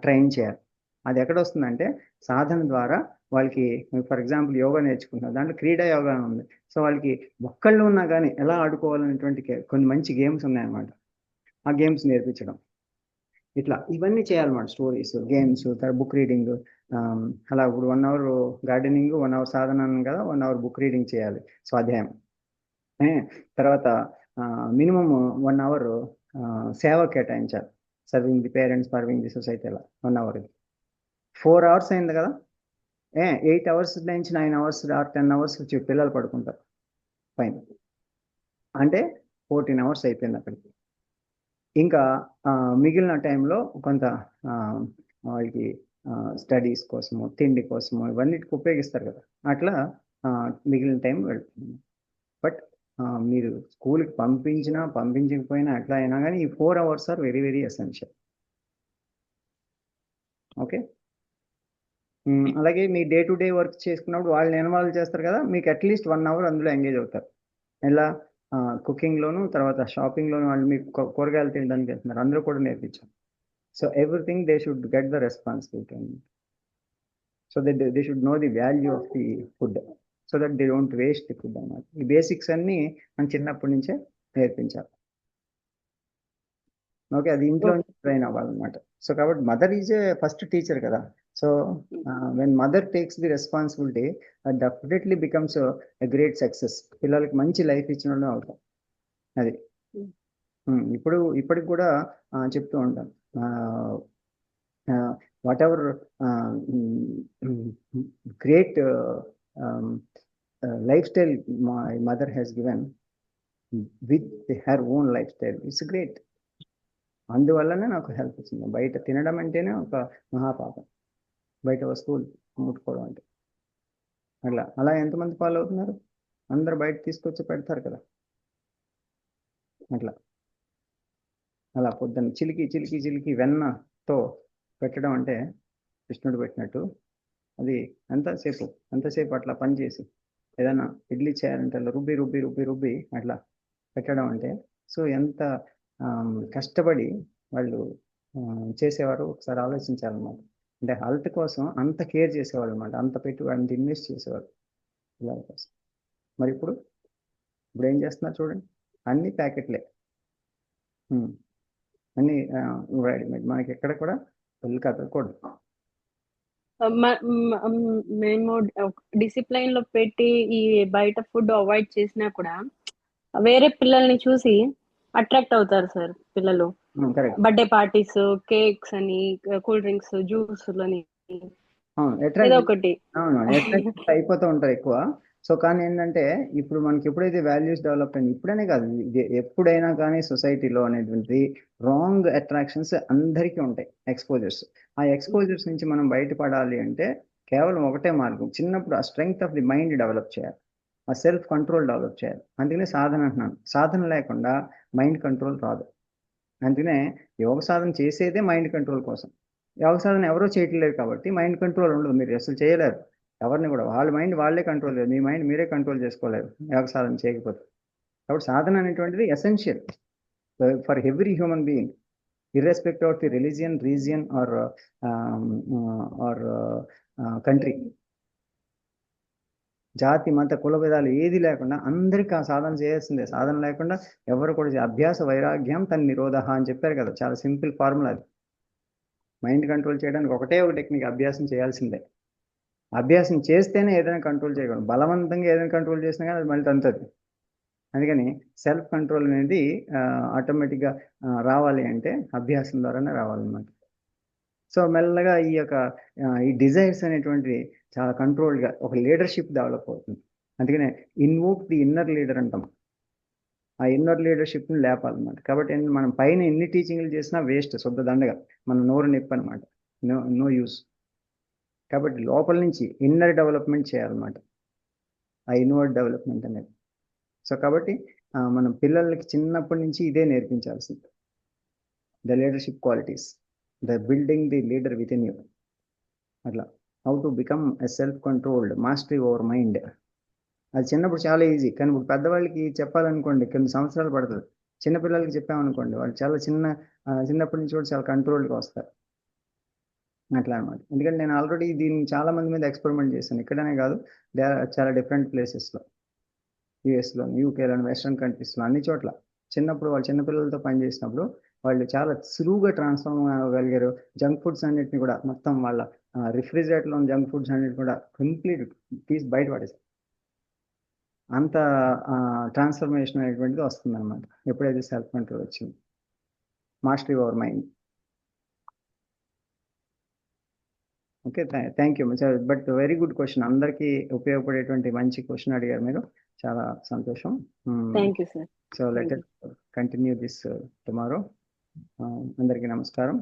ట్రైన్ చేయాలి. అది ఎక్కడ వస్తుందంటే సాధన ద్వారా. వాళ్ళకి ఫర్ ఎగ్జాంపుల్ యోగా నేర్చుకుంటున్నారు, దాంట్లో క్రీడా యోగా ఉంది. సో వాళ్ళకి ఒక్కళ్ళు ఉన్నా కానీ ఎలా ఆడుకోవాలనేటువంటి కొన్ని మంచి గేమ్స్ ఉన్నాయన్నమాట. ఆ గేమ్స్ నేర్పించడం, ఇట్లా ఇవన్నీ చేయాలన్నమాట. స్టోరీస్, గేమ్స్, తర్వాత బుక్ రీడింగ్. అలా ఇప్పుడు 1 అవర్ గార్డెనింగ్, 1 అవర్ సాధన కదా, 1 అవర్ బుక్ రీడింగ్ చేయాలి, స్వాధ్యాయం. తర్వాత మినిమం 1 అవర్ సేవ కేటాయించాలి, serving the parents, serving the society. అలా 1 అవర్, 4 అవర్స్ అయింది కదా. 8 అవర్స్ నుంచి 9 అవర్స్ ఆర్ 10 అవర్స్ పిల్లలు పడుకుంటారు పైన, అంటే 14 అవర్స్ అయిపోయింది అక్కడికి. ఇంకా మిగిలిన టైంలో కొంత వాళ్ళకి స్టడీస్ కోసము, తిండి కోసము, ఇవన్నిటికి ఉపయోగిస్తారు కదా. అట్లా మిగిలిన టైం వెళ్తుంది. బట్ మీరు స్కూల్కి పంపించినా పంపించకపోయినా అట్లా అయినా కానీ ఈ 4 hours are very very essential. Okay. అలాగే మీ డే టు డే వర్క్ చేసుకున్నప్పుడు వాళ్ళని ఇన్వాల్వ్ చేస్తారు కదా, మీకు అట్లీస్ట్ 1 అవర్ అందులో ఎంగేజ్ అవుతారు. ఎలా కుకింగ్లోను, తర్వాత షాపింగ్లోను. వాళ్ళు మీకు కూరగాయలు తినడానికి వెళ్తున్నారు, అందరూ కూడా నేర్పించారు. So everything they should get the responsibility. So they should know the value of the food, so that they don't waste the food అన్నమాట. ఈ బేసిక్స్ అన్నీ మనం చిన్నప్పటి నుంచే నేర్పించాలి. ఓకే, అది ఇంట్లో ట్రైన్ అవ్వాలన్నమాట. సో కాబట్టి mother is a first teacher కదా. So when mother takes the responsibility definitely becomes a great success. పిల్లలకి మంచి లైఫ్ ఇచ్చిన వాళ్ళం అవుతాం. అది ఇప్పటికి కూడా చెప్తూ ఉంటాం, what ever great life style my mother has given with her own life style, it's great. అందువల్లనే నాకు హెల్ప్ వచ్చింది. బయట తినడం అంటేనే ఒక మహాపాపం, బయట వస్తువులు ముట్టుకోవడం అంటే. అలా ఎంతమంది ఫాలో అవుతున్నారు? అందరు బయట తీసుకొచ్చి పెడతారు కదా. అలా పొద్దున్న చిలికి వెన్నతో పెట్టడం అంటే కృష్ణుడు పెట్టినట్టు. అది ఎంతసేపు అట్లా పనిచేసి ఏదైనా ఇడ్లీ చేయాలంటే అలా రుబ్బి అట్లా పెట్టడం అంటే, సో ఎంత కష్టపడి వాళ్ళు చేసేవారు ఒకసారి ఆలోచించాలన్నమాట. అంటే హెల్త్ కోసం అంత కేర్ చేసేవాళ్ళు అనమాట, అంత అంత ఇన్వెస్ట్ చేసేవారు పిల్లల కోసం. మరి ఇప్పుడు ఏం చేస్తున్నారు చూడండి, అన్ని ప్యాకెట్లే, అన్ని రెడీమేడ్. మనకి ఎక్కడ కూడా పెళ్ళి కదలకూడదు.
మేము డిసిప్లైన్ లో పెట్టి ఈ బయట ఫుడ్ అవాయిడ్ చేసినా కూడా వేరే పిల్లల్ని చూసి అట్రాక్ట్ అవుతారు సార్ పిల్లలు. బర్త్డే పార్టీస్, కేక్స్ అని, కూల్ డ్రింక్స్, జ్యూస్లని ఏదో ఒకటి
అట్రాక్ట్ అయిపోతూ ఉంటారు ఎక్కువ. సో కానీ ఏంటంటే ఇప్పుడు మనకి ఎప్పుడైతే వాల్యూస్ డెవలప్ అయింది, ఇప్పుడనే కాదు ఎప్పుడైనా కానీ సొసైటీలో అనేటువంటి రాంగ్ అట్రాక్షన్స్ అందరికీ ఉంటాయి, ఎక్స్పోజర్స్. ఆ ఎక్స్పోజర్స్ నుంచి మనం బయటపడాలి అంటే కేవలం ఒకటే మార్గం, చిన్నప్పుడు ఆ strength of the mind develop చేయాలి, ఆ సెల్ఫ్ కంట్రోల్ డెవలప్ చేయాలి. అందుకనే సాధన అంటున్నాను. సాధన లేకుండా మైండ్ కంట్రోల్ రాదు. అందుకనే యోగ సాధన చేసేదే మైండ్ కంట్రోల్ కోసం. యోగ సాధన ఎవరో చేయట్లేదు కాబట్టి మైండ్ కంట్రోల్ ఉండదు. మీరు అసలు చేయలేరు ఎవరిని కూడా. వాళ్ళ మైండ్ వాళ్ళే కంట్రోల్ చేయరు, మీ మైండ్ మీరే కంట్రోల్ చేసుకోలేరు యోగ సాధన చేయకపోతే. కాబట్టి సాధన అనేటువంటిది essential for every human being, irrespective of the religion, region or country, జాతి, మత, కుల భేదాలు ఏది లేకుండా అందరికీ ఆ సాధన చేయాల్సిందే. సాధన లేకుండా ఎవరు కూడా అభ్యాస వైరాగ్యం తన నిరోధ అని చెప్పారు కదా, చాలా సింపుల్ ఫార్ములా అది. మైండ్ కంట్రోల్ చేయడానికి ఒకటే ఒక టెక్నిక్, అభ్యాసం చేయాల్సిందే. అభ్యాసం చేస్తేనే ఏదైనా కంట్రోల్ చేయగలం. బలవంతంగా ఏదైనా కంట్రోల్ చేసినా కానీ అది మళ్ళీ తంతది. అందుకని సెల్ఫ్ కంట్రోల్ అనేది ఆటోమేటిక్గా రావాలి అంటే అభ్యాసం ద్వారానే రావాలన్నమాట. సో మెల్లగా ఈ డిజైర్స్ అనేటువంటిది చాలా కంట్రోల్గా ఒక లీడర్షిప్ డెవలప్ అవుతుంది. అందుకనే ఇన్వోక్ ది ఇన్నర్ లీడర్ అంటాం. ఆ ఇన్నర్ లీడర్షిప్ని లేపాలన్నమాట. కాబట్టి మనం పైన ఎన్ని టీచింగ్లు చేసినా వేస్ట్, శుద్ధ దండగా, మన నోరు నొప్పి అనమాట, నో యూస్. కాబట్టి లోపల నుంచి ఇన్నర్ డెవలప్మెంట్ చేయాలన్నమాట, ఆ ఇన్వర్డ్ డెవలప్మెంట్ అనేది. సో కాబట్టి మనం పిల్లలకి చిన్నప్పటి నుంచి ఇదే నేర్పించాల్సింది, the leadership qualities, the building the leader within you. అట్లా how to become a self controlled, mastery over mind. అది చిన్నప్పుడు చాలా ఈజీ, కానీ ఇప్పుడు పెద్దవాళ్ళకి చెప్పాలనుకోండి కొన్ని సంవత్సరాలు పడుతుంది. చిన్నపిల్లలకి చెప్పామనుకోండి వాళ్ళు చాలా చిన్నప్పటి నుంచి కూడా చాలా కంట్రోల్గా వస్తారు. అట్లా అనమాట. ఎందుకంటే నేను ఆల్రెడీ దీన్ని చాలా మంది మీద ఎక్స్పెరిమెంట్ చేశాను, ఇక్కడనే కాదు చాలా డిఫరెంట్ ప్లేసెస్లో, యూఎస్లో, యూకేలో, వెస్ట్రన్ కంట్రీస్లో, అన్ని చోట్ల. చిన్నప్పుడు వాళ్ళు చిన్నపిల్లలతో పనిచేసినప్పుడు వాళ్ళు చాలా సులువుగా ట్రాన్స్ఫార్మ్ అవ్వగలిగారు. జంక్ ఫుడ్స్ అన్నిటిని కూడా మొత్తం వాళ్ళ రిఫ్రిజిరేటర్లో ఉన్న జంక్ ఫుడ్స్ అన్నిటి కూడా కంప్లీట్ తీసి బయట పడేసారు. అంత ట్రాన్స్ఫర్మేషన్ అనేటువంటిది వస్తుంది అనమాట ఎప్పుడైతే సెల్ఫ్ కంట్రోల్ వచ్చింది, mastery over mind. Okay, thank you. But very good question, అందరికీ ఉపయోగపడేటువంటి మంచి క్వశ్చన్ అడిగారు మీరు, చాలా సంతోషం.
Thank you sir.
So let us continue this tomorrow. అందరికీ నమస్కారం.